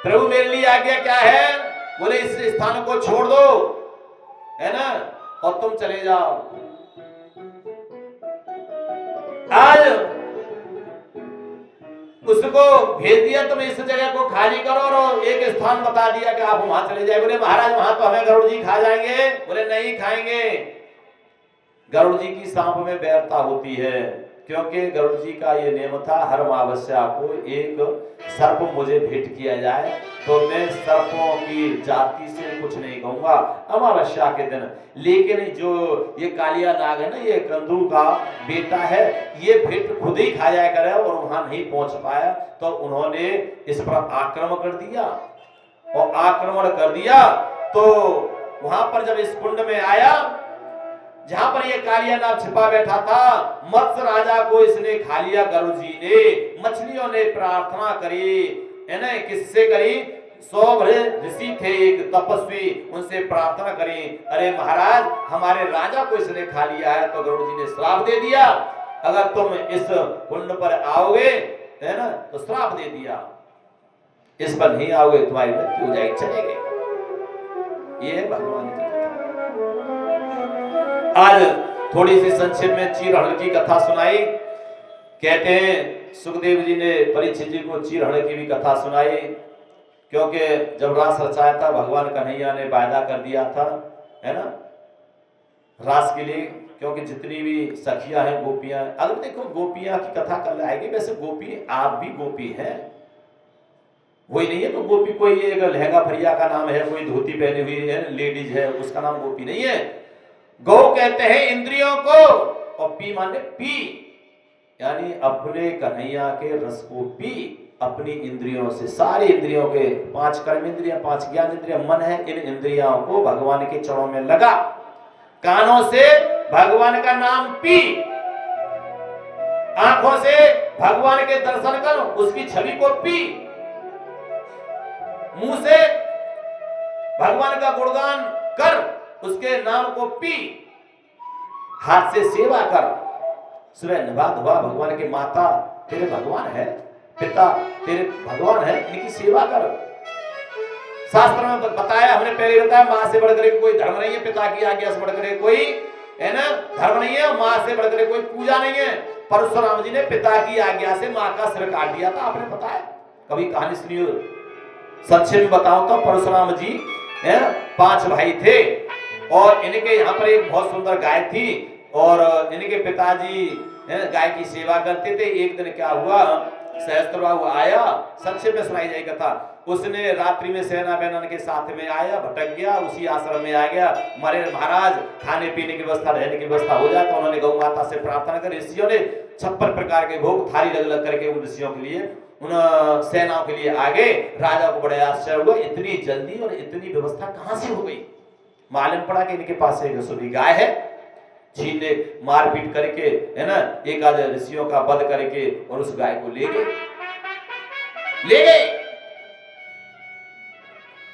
प्रभु मेरे लिए आज्ञा क्या है? बोले इस स्थान को छोड़ दो, है ना, और तुम चले जाओ। आज उसको भेज दिया, तुम इस जगह को खाली करो, और एक स्थान बता दिया कि आप वहां चले जाए। बोले महाराज वहां तो हमें गरुड़ जी खा जाएंगे। बोले नहीं खाएंगे, गरुड़ जी की सांप में बैरता होती है, क्योंकि गरुड़ जी का ये नियम था हर अमावस्या को एक सर्प मुझे भेंट किया जाए, तो मैं सर्पों की जाति से कुछ नहीं कहूंगा अमावस्या के दिन। लेकिन जो ये कालिया नाग है ना, ये कंदू का बेटा है, ये भेंट खुद ही खा जाया करे, और वहां नहीं पहुंच पाया, तो उन्होंने इस पर आक्रमण कर दिया। और आक्रमण कर दिया तो वहां पर जब इस कुंड में आया जहां पर ये कालिया नाग छिपा बैठा था, मत्स्य राजा को इसने खा लिया। गरुड़ जी ने, मछलियों ने प्रार्थना करी, है ना, किससे करी? 100 ऋषि थे, एक तपस्वी, उनसे प्रार्थना करी, अरे महाराज हमारे राजा को इसने खा लिया है। तो गरुड़ जी ने श्राप दे दिया, अगर तुम इस कुंड पर आओगे, है ना, तो श्राप दे दिया, इस पर नहीं आओगे तुम्हारी मृत्यु हो जाएगी, चले गए। ये है भगवान की। आज थोड़ी सी संक्षेप में चीरहरण की कथा सुनाई। कहते हैं सुखदेव जी ने परीक्षित जी को चीरहरण की भी कथा सुनाई, क्योंकि जब रास रचाया था भगवान कन्हैया ने वायदा कर दिया था, है ना, रास के लिए, क्योंकि जितनी भी सखियां हैं गोपियां, अगर देखो गोपियां की कथा कल आएगी, वैसे गोपी आप भी गोपी हैं, वही नहीं है तो गोपी कोई एक लहंगा फरिया का नाम है, कोई धोती पहनी हुई है लेडीज है, उसका नाम गोपी नहीं है। गौ कहते हैं इंद्रियों को, और पी माने पी, यानी अपने कन्हैया के रस को पी, अपनी इंद्रियों से, सारी इंद्रियों के 5 कर्म इंद्रियां, 5 ज्ञान इंद्रियां, मन है, इन इंद्रियों को भगवान के चरणों में लगा, कानों से भगवान का नाम पी, आंखों से भगवान के दर्शन कर, उसकी छवि को पी, मुंह से भगवान का गुणगान कर, उसके नाम को पी, हाथ से सेवा कर, सुबह नहा धोआ, भगवान के माता तेरे भगवान है, पिता तेरे भगवान है, इनकी सेवा कर। शास्त्र में बताया, हमने पहले बताया, मां से बढ़कर कोई धर्म नहीं है, पिता की आज्ञा से बढ़कर कोई, है ना, धर्म नहीं है, मां से बढ़कर कोई पूजा नहीं है। परशुराम जी ने पिता की आज्ञा से मां का सिर काट दिया था, आपने बताया, कभी कहानी सुनी हो? संक्षेप में बताऊं तो परशुराम जी 5 भाई थे, और इनके यहाँ पर एक बहुत सुंदर गाय थी, और इनके पिताजी गाय की सेवा करते थे। एक दिन क्या हुआ, सहस्त्रबाहु आया, संक्षेप में सुनाई जाएगी कथा, उसने रात्रि में सेना बहनन के साथ में आया, भटक गया, उसी आश्रम में आ गया, मरे महाराज खाने पीने की व्यवस्था, रहने की व्यवस्था हो जाए, तो उन्होंने गौ माता से प्रार्थना कर, ऋषियों ने 56 प्रकार के भोग थाली लग लग करके उन ऋषियों के लिए, उन सेनाओं के लिए आगे। राजा को बड़े आश्चर्य हुआ, इतनी जल्दी और इतनी व्यवस्था कहां से हो गई? मालूम पड़ा कि इनके पास एक सुबह गाय है, जी ने मारपीट करके, है ना, एक आध ऋषियों का वध करके, और उस गाय को ले गए।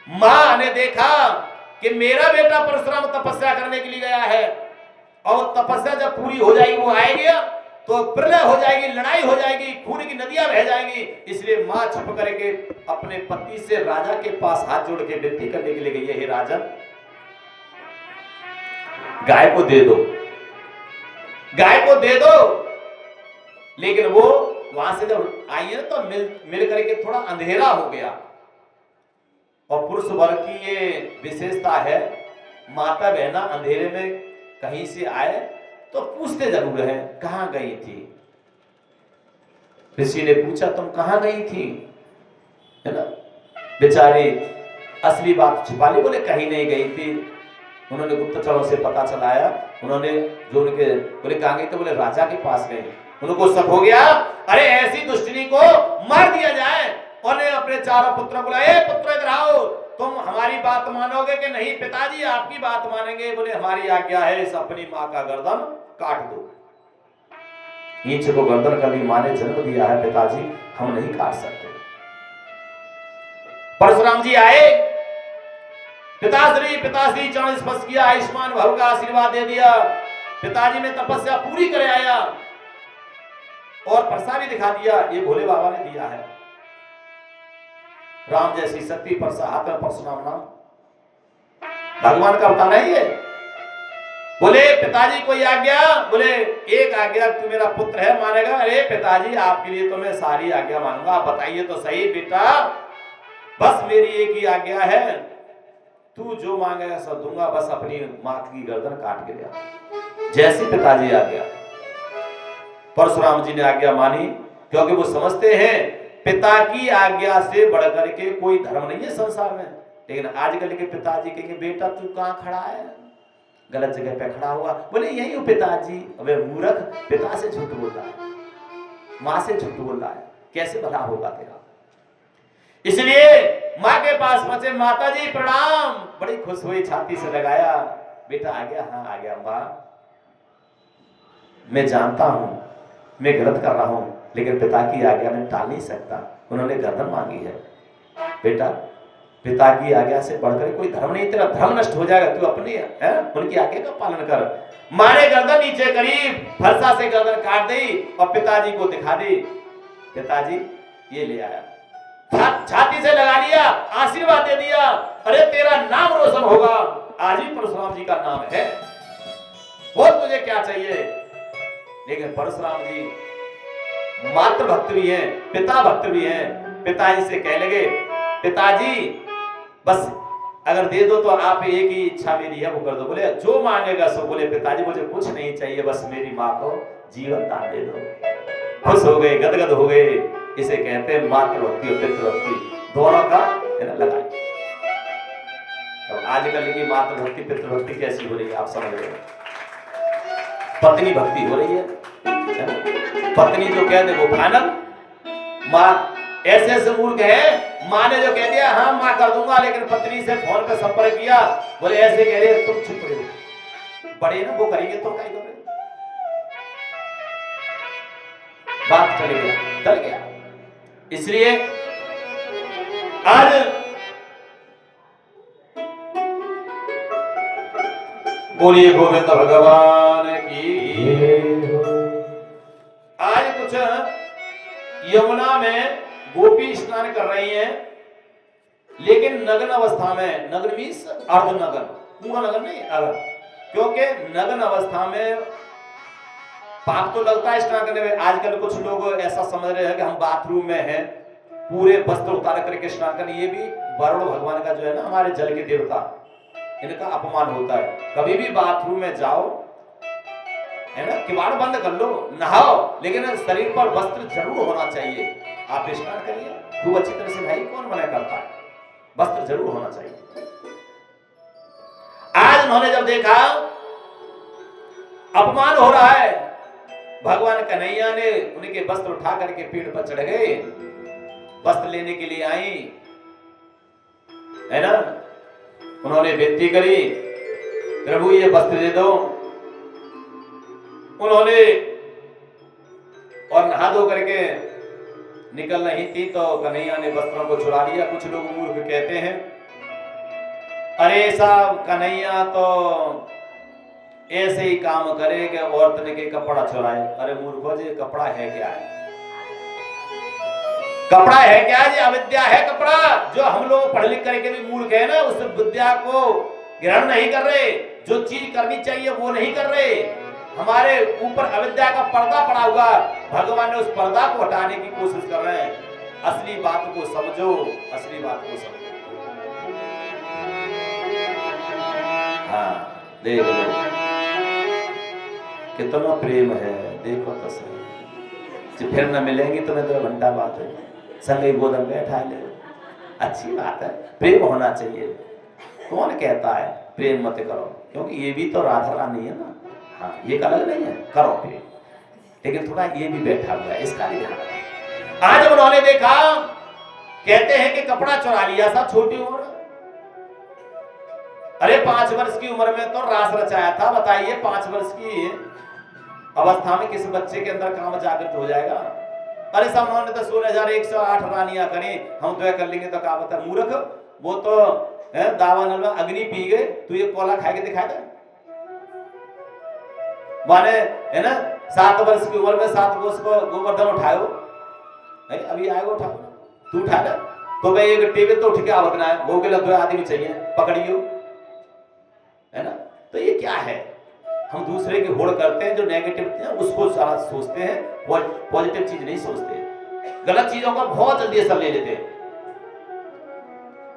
मां ने देखा कि मेरा बेटा परशुराम तपस्या करने के लिए गया है, और तपस्या जब पूरी हो जाएगी, वो आएगा तो प्रलय हो जाएगी, लड़ाई हो जाएगी, खून की नदियां बह जाएंगी। इसलिए मां छुप करके अपने पति से राजा के पास हाथ जोड़ के विनती करने के लिए गई है, हे राजन गाय को दे दो, गाय को दे दो। लेकिन वो वहां से जब आई है तो मिल करके थोड़ा अंधेरा हो गया, और पुरुष वर्ग की ये विशेषता है, माता बहना अंधेरे में कहीं से आए तो पूछते जरूर है कहां गई थी, ऋषि ने पूछा तुम कहाँ गई थी, है ना। बेचारी असली बात छुपा ली, बोले कहीं नहीं गई थी। उन्होंने गुप्तचरों से पता चलाया, उन्होंने जो उनके बोले कहाँ गई, तो बोले राजा के पास गए। उनको शक हो गया, अरे ऐसी दुष्टनी को मार दिया जाए। उन्होंने अपने चारों पुत्र बुलाए, पुत्र इधर आओ, तुम हमारी बात मानोगे कि नहीं। पिताजी आपकी बात मानेंगे। बोले हमारी आज्ञा है, इस अपनी माँ का गर्दन काट दो। नीच को गर्दन कभी माँ ने जन्म दिया है पिताजी, हम नहीं काट सकते। परशुराम जी आए, पिताश्री चरण स्पर्श किया, आयुष्मान भव का आशीर्वाद दे दिया। पिताजी ने तपस्या पूरी करे आया और परसा भी दिखा दिया, ये भोले बाबा ने दिया है। राम जैसी शक्ति, परसा हाथ में परशुराम नाम, भगवान का बताना ही है। बोले पिताजी कोई आज्ञा, बोले एक आज्ञा, तू मेरा पुत्र है मानेगा। अरे पिताजी आपके लिए तो मैं सारी आज्ञा मानूंगा, आप बताइए तो सही बेटा, बस मेरी एक ही आज्ञा है, तू जो मांगेगा सब दूंगा, बस अपनी मां की गर्दन काट के ले। जैसी पिताजी आज्ञा, परशुराम जी ने आज्ञा मानी, क्योंकि वो समझते हैं पिता की आज्ञा से बढ़कर के कोई धर्म नहीं है संसार में। लेकिन आजकल के पिताजी कहेंगे बेटा तू कहां खड़ा है, गलत जगह पे खड़ा हुआ। बोले यही हूं पिताजी। अबे मूर्ख, पिता से झूठ बोल रहा है, मां से झूठ बोल रहा है, कैसे भला होगा तेरा। इसलिए माँ के पास पहुंचे, माता जी प्रणाम। बड़ी खुश हुई, छाती से लगाया, बेटा आ गया। हाँ आ गया माँ, मैं जानता हूं मैं गलत कर रहा हूं, लेकिन पिता की आज्ञा में टाल नहीं सकता। उन्होंने गर्दन मांगी है। बेटा पिता की आज्ञा से बढ़कर कोई धर्म नहीं, तेरा धर्म नष्ट हो जाएगा, तू अपनी है उनकी आज्ञा का पालन कर। माँ ने गर्दन नीचे करी, फरसा से गर्दन काट दी और पिताजी को दिखा दी। पिताजी ये ले आया, छाती से लगा लिया, आशीर्वाद दे दिया। अरे तेरा नाम रोशन होगा, आज ही परशुराम जी का नाम है, बोल तुझे क्या चाहिए। लेकिन परशुराम जी मातृ भक्त भी हैं, पिता भक्त भी हैं। पिताजी से कह लगे, पिताजी बस अगर दे दो तो आप एक ही इच्छा मेरी है वो कर दो। बोले जो मांगेगा सो। बोले पिताजी मुझे कुछ नहीं चाहिए, बस मेरी माँ को जीवन दान दे दो। खुश हो गए, गदगद हो गए। इसे कहते हैं मातृभक्ति और पितृभक्ति, दोनों का लगा। तो आजकल की मातृभक्ति पितृभक्ति कैसी हो रही है आप समझ रहे हो। पत्नी भक्ति हो रही है, पत्नी जो कह दे वो फाइनल। माँ ऐसे ऐसे मूर्ख है, माँ ने जो कह दिया हाँ माँ कर दूंगा, लेकिन पत्नी से फोन पे संपर्क किया, बोले ऐसे कह रहे तुम चुप रहो, बड़े ना वो करेंगे तो क्या करेंगे। बात चल गया। इसलिए आज बोलिए गोविंद भगवान की। आज कुछ यमुना में गोपी स्नान कर रही हैं, लेकिन नग्न अवस्था में, नग्न मीन्स अर्ध नग्न, पूरा नग्न नहीं अर्ध, क्योंकि नग्न अवस्था में पाप तो लगता है स्नान करने में। आजकल कुछ लोग ऐसा समझ रहे हैं कि हम बाथरूम में हैं, पूरे वस्त्र उतार करके स्नान करें। ये भी वरुण भगवान का जो है ना, हमारे जल के देवता, इनका अपमान होता है। कभी भी बाथरूम में जाओ, है ना, किवाड़ बंद कर लो, नहाओ, लेकिन शरीर पर वस्त्र जरूर होना चाहिए। आप स्नान करिए खूब अच्छी तरह से, भाई कौन मना करता है, वस्त्र जरूर होना चाहिए। आज उन्होंने जब देखा अपमान हो रहा है, भगवान कन्हैया ने उनके वस्त्र उठा करके पेड़ पर चढ़ गए, वस्त्र लेने के लिए आई, है ना। उन्होंने विनती करी, प्रभु ये वस्त्र दे दो। उन्होंने और नहा धो करके निकल रही थी तो कन्हैया ने वस्त्रों को चुरा लिया। कुछ लोग मूर्ख कहते हैं, अरे साहब कन्हैया तो ऐसे ही काम करे कि औरत ने के कपड़ा चुराए। अरे मूर्खो जी, कपड़ा है क्या है, कपड़ा है क्या जी, अविद्या है कपड़ा। जो हम लोग पढ़ लिख करके भी मूर्ख है ना, उस विद्या को ग्रहण नहीं कर रहे, जो चीज करनी चाहिए वो नहीं कर रहे। हमारे ऊपर अविद्या का पर्दा पड़ा हुआ, भगवान ने उस पर्दा को हटाने की कोशिश कर रहे हैं। असली बात को समझो, असली बात को समझो। हाँ देख लो कितना प्रेम है, देखो तो सही। जो फिर न मिलेंगी तुम्हें 2 घंटा बाद संगे गोद में बैठा ले। अच्छी बात है, प्रेम होना चाहिए। कौन कहता है प्रेम मत करो, क्योंकि ये भी तो राधा रानी है ना। हाँ, ये अलग नहीं है, करो प्रेम, लेकिन थोड़ा ये भी बैठा हुआ है, इसका भी ध्यान रखें। आज उन्होंने देखा, कहते हैं कि कपड़ा चुरा लिया था छोटी उम्र। अरे 5 वर्ष की उम्र में तो रास रचाया था। बताइए 5 वर्ष की अवस्था में किस बच्चे के अंदर काम जागृत हो जाएगा। अरे साहब उन्होंने तो 16,108 रानियां करी, हम तो कर लेंगे तो क्या बता। मूर्ख, वो तो दावानल में अग्नि पी गए, तू ये कोला खा के दिखाया था। माने है ना 7 वर्ष की उम्र में 7 वर्ष को गोवर्धन उठाओ, अभी आएगा उठाओ, तू उठा ले तो भाई एक टेबल तो उठ के आवकना है, वो के लिए 2 आदमी चाहिए, पकड़ियो, है ना। तो ये क्या है, हम दूसरे की होड़ करते हैं, जो नेगेटिव है उसको सारा सोचते हैं, पॉजिटिव चीज नहीं सोचते, गलत चीजों का बहुत जल्दी असर ले लेते हैं।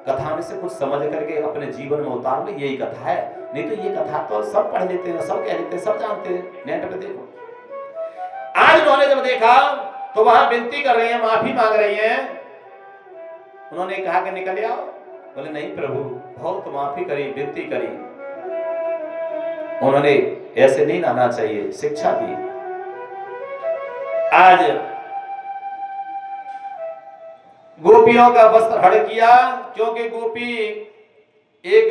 कथा में से कुछ समझ करके अपने जीवन में उतार लो, यही कथा है। नहीं तो ये कथा तो सब पढ़ लेते हैं, सब कह लेते हैं, सब जानते हैं, नेट पे देखो। आज उन्होंने जब देखा तो वहां विनती कर रही है, माफी मांग रही है। उन्होंने कहा कि निकल आओ। बोले नहीं प्रभु, बहुत माफी करी, विनती करी। उन्होंने ऐसे नहीं नहाना चाहिए, शिक्षा दी। आज गोपियों का वस्त्र हड़ किया, क्योंकि गोपी एक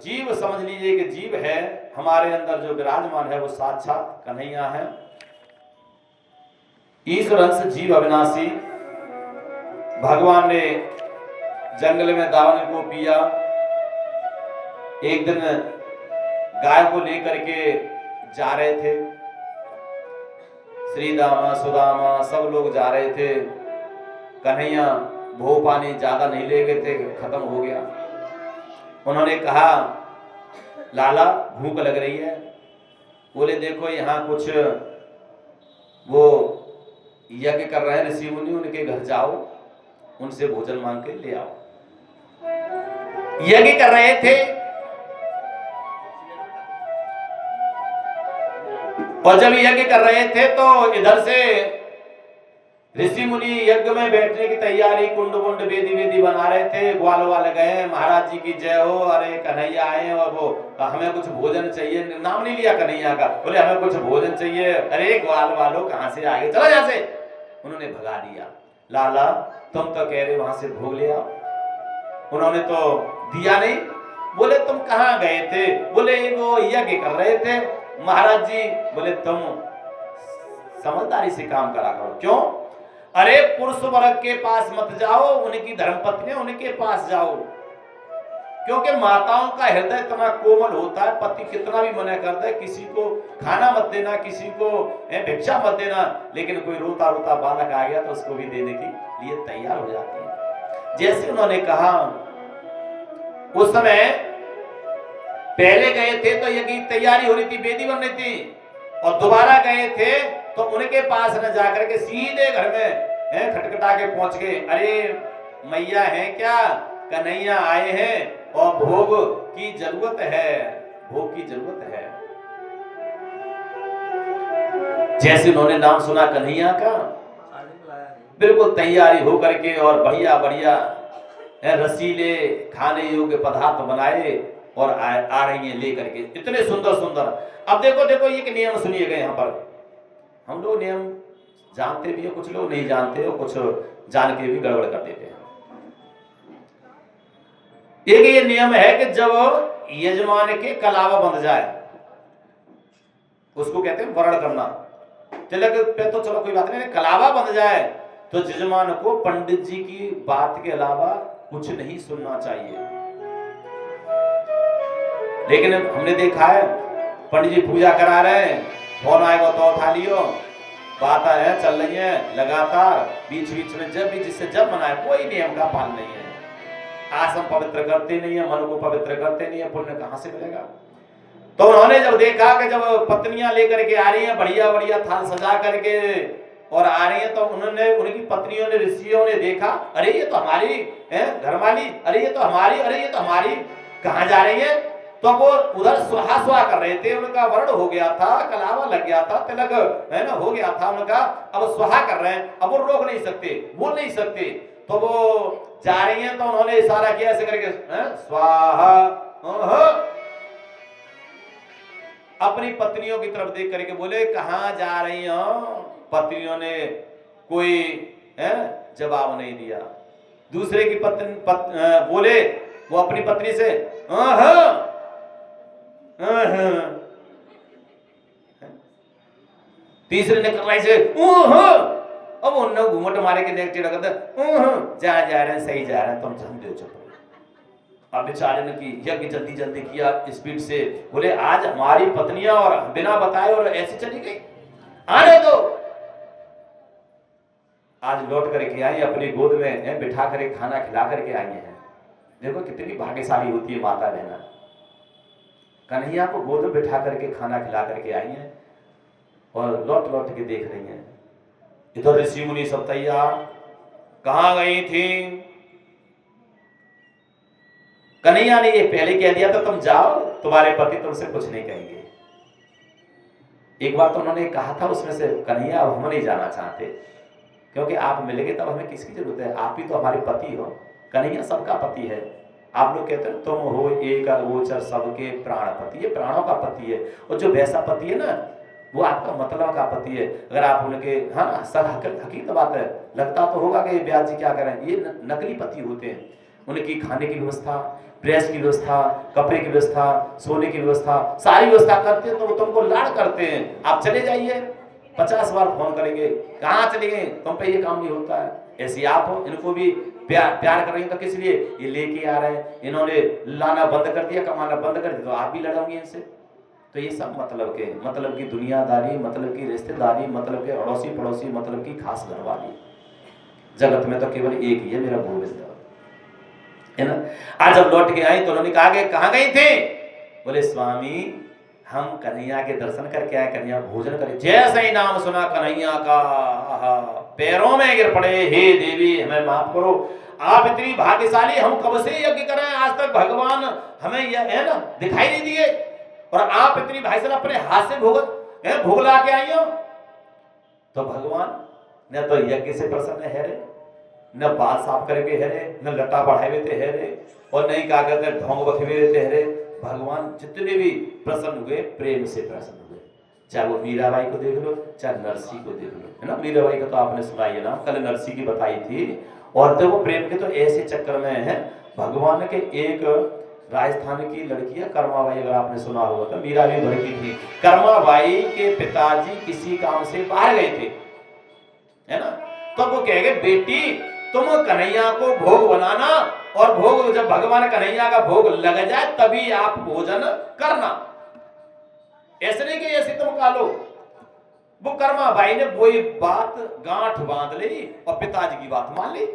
जीव, समझ लीजिए कि जीव है, हमारे अंदर जो विराजमान है वो साक्षात कन्हैया है। ईश्वर अंश जीव अविनाशी। भगवान ने जंगल में दावन को पिया। एक दिन गाय को लेकर के जा रहे थे, श्री दामा सुदामा सब लोग जा रहे थे। कन्हैया भो पानी ज्यादा नहीं ले गए थे, खत्म हो गया। उन्होंने कहा लाला भूख लग रही है। बोले देखो यहाँ कुछ वो यज्ञ कर रहे हैं ऋषि मुनि, उनके घर जाओ, उनसे भोजन मांग के ले आओ। यज्ञ कर रहे थे और जब यज्ञ कर रहे थे तो इधर से ऋषि मुनि यज्ञ में बैठने की तैयारी, कुंड कुंड वेदी वेदी बना रहे थे। ग्वाल वाले गए, महाराज जी की जय हो, अरे कन्हैया आए और वो हमें कुछ भोजन चाहिए। नाम नहीं लिया कन्हैया का, बोले हमें कुछ भोजन चाहिए। अरे ग्वाल वालों कहां से आए, चलो यहाँ से। उन्होंने भगा दिया। लाला तुम तो कह रहे वहां से भोग ले आओ, उन्होंने तो दिया नहीं। बोले तुम कहाँ गए थे? बोले वो यज्ञ कर रहे थे महाराज जी। बोले तुम समझदारी से काम करा करो। क्यों? अरे पुरुष वर्ग के पास मत जाओ, उनकी धर्मपत्नी उनके पास जाओ, क्योंकि माताओं का हृदय इतना कोमल होता है। पति कितना भी मना करता है, किसी को खाना मत देना, किसी को भिक्षा मत देना, लेकिन कोई रोता रोता बालक आ गया तो उसको भी देने के लिए तैयार हो जाती है। जैसे उन्होंने कहा, उस समय पहले गए थे तो यज्ञ की तैयारी हो रही थी, वेदी बन रही थी, और दोबारा गए थे तो उनके पास न जाकर के सीधे घर में खटखटा के पहुंच गए। अरे मैया है क्या? कन्हैया आए हैं और भोग की जरूरत है, भोग की जरूरत है। जैसे उन्होंने नाम सुना कन्हैया का, बिल्कुल तैयारी हो करके और बढ़िया बढ़िया रसीले खाने योग्य पदार्थ बनाए और आ रही हैं लेकर के, इतने सुंदर सुंदर। अब देखो देखो ये नियम सुनिएगा। यहाँ पर हम लोग नियम जानते भी है, कुछ लोग नहीं जानते और कुछ जान के भी गड़बड़ कर देते हैं। एक ये नियम है कि जब यजमान के कलावा बंध जाए, उसको कहते हैं वरण करना। तिलक पे तो चलो कोई बात नहीं, कलावा बंध जाए तो यजमान को पंडित जी की बात के अलावा कुछ नहीं सुनना चाहिए। लेकिन हमने देखा है पंडित जी पूजा करा रहे हैं, फोन आएगा तो उठा लियो, बात है चल रही है लगातार, बीच बीच में जब भी जिससे जब मनाए, कोई नियम का पालन नहीं है। आश्रम पवित्र करते नहीं है, मन को पवित्र करते नहीं है, पुण्य कहां से मिलेगा? तो उन्होंने जब देखा कि जब पत्नियां लेकर के आ रही हैं बढ़िया बढ़िया थाल सजा करके और आ रही है, तो उन्होंने उनकी पत्नियों ने ऋषियों ने देखा, अरे ये तो हमारी घरवाली, अरे ये तो हमारी, अरे ये तो हमारी, कहां जा रही है? तो वो उधर सुहा सुहा कर रहे थे, उनका वर्ण हो गया था, कलावा लग गया था, तिलक है ना हो गया था उनका, अब सुहा कर रहे हैं, अब वो रोक नहीं सकते, बोल नहीं सकते, तो वो जा रही हैं, तो उन्होंने इशारा किया ऐसे करके स्वाहा, अपनी पत्नियों की तरफ देख करके बोले कहां जा रही हो। पत्नियों ने कोई जवाब नहीं दिया। दूसरे की पत्नी बोले वो अपनी पत्नी से तीसरे ने कर से अब उन्होंने घूमट मारे के नेगेटिव जा रहे हैं, सही जा रहे हैं, तुम समझो चुप। अब बेचारे ने की यज्ञ जल्दी जल्दी किया स्पीड से, बोले आज हमारी पत्नियां और बिना बताए और ऐसी चली गई, आने दो। आज लौट करके आई, अपनी गोद में बिठा करके खाना खिला करके आई हैं। देखो कितनी भाग्यशाली होती है माता बहना, कन्हैया को गोद में बिठा करके खाना खिला करके आई हैं और लौट लौट के देख रही हैं। इधर ऋषि मुनि सब तैयार, कहां गई थी। कन्हैया ने ये पहले कह दिया था तुम जाओ, तुम्हारे पति तुमसे कुछ नहीं कहेंगे। एक बार तो उन्होंने कहा था उसमें से, कन्हैया अब हम नहीं जाना चाहते, क्योंकि आप मिलेंगे तब हमें किसकी जरूरत है, आप ही तो हमारे पति हो। कन्हैया सबका पति है। आप लोग कहते हैं तुम हो एक अगोचर सबके प्राणपति, ये प्राणों का पति है। और जो वैसा पति है ना वो आपका मतलब का पति है। अगर आप उनके सर हकीकत बात है, लगता तो होगा कि ब्याज जी क्या करें, ये नकली पति होते हैं। उनकी खाने की व्यवस्था, प्रेस की व्यवस्था, कपड़े की व्यवस्था, सोने की व्यवस्था, सारी व्यवस्था करते हैं, तो वो तुमको लाड़ करते हैं। आप चले जाइए, 50 बार फोन करेंगे, कहाँ चले गए, तुम पे ये काम नहीं होता है। ऐसे आप हो, इनको भी प्यार कर रही हो, तो किस लिए ये लेके आ रहे हैं, इन्होंने लाना बंद कर दिया, कमाना बंद कर दिया, तो आप भी लड़ोगे इनसे। तो ये सब मतलब की दुनियादारी, मतलब की रिश्तेदारी, मतलब के अड़ोसी पड़ोसी, मतलब की खास घरवाली। जगत में तो केवल एक ही है, मेरा गोविंद है ना। आज जब लौट के आई तो उन्होंने कहा कि कहाँ गई थे। बोले स्वामी हम कन्हैया के दर्शन करके आए, कन्हैया भोजन करे। जैसे ही नाम सुना कन्हैया का पैरों में गिर पड़े, हे देवी हमें माफ करो, आप इतनी भाग्यशाली, हम कब से यज्ञ कर रहे हैं, आज तक भगवान हमें है ना दिखाई नहीं दिए, और आप इतनी भाईशाली अपने हाथ से भोग ला के आई हो। तो भगवान न तो यज्ञ से प्रसन्न है रे, न बाल साफ करके है रे, न लटा बढ़ाए हुए थे है रे, और नहीं क्या कहते ढोंग बखे रहते है रे। भगवान जितने भी प्रसन्न हुए, प्रेम से प्रसन्न हुए। चाहे वो मीराबाई को देख लो, चाहे नरसी को देख लो, है ना। मीराबाई का तो आपने सुना ही ना, कल नरसी की बताई थी। और तो वो प्रेम के तो ऐसे चक्कर में है, भगवान के एक राजस्थान की लड़की है कर्माबाई, अगर आपने सुना होगा तो मीरा भी भड़की थी। कर्माबाई के पिताजी किसी काम से बाहर गए थे, है ना। तो वो कह गए बेटी तुम कन्हैया को भोग बनाना, और भोग जब भगवान कन्हैया का भोग लग जाए तभी आप भोजन करना, ऐसे नहीं कि ऐसे तुम खा लो। वो कर्माबाई ने वही बात गांठ बांध ली और पिताजी की बात मान ली।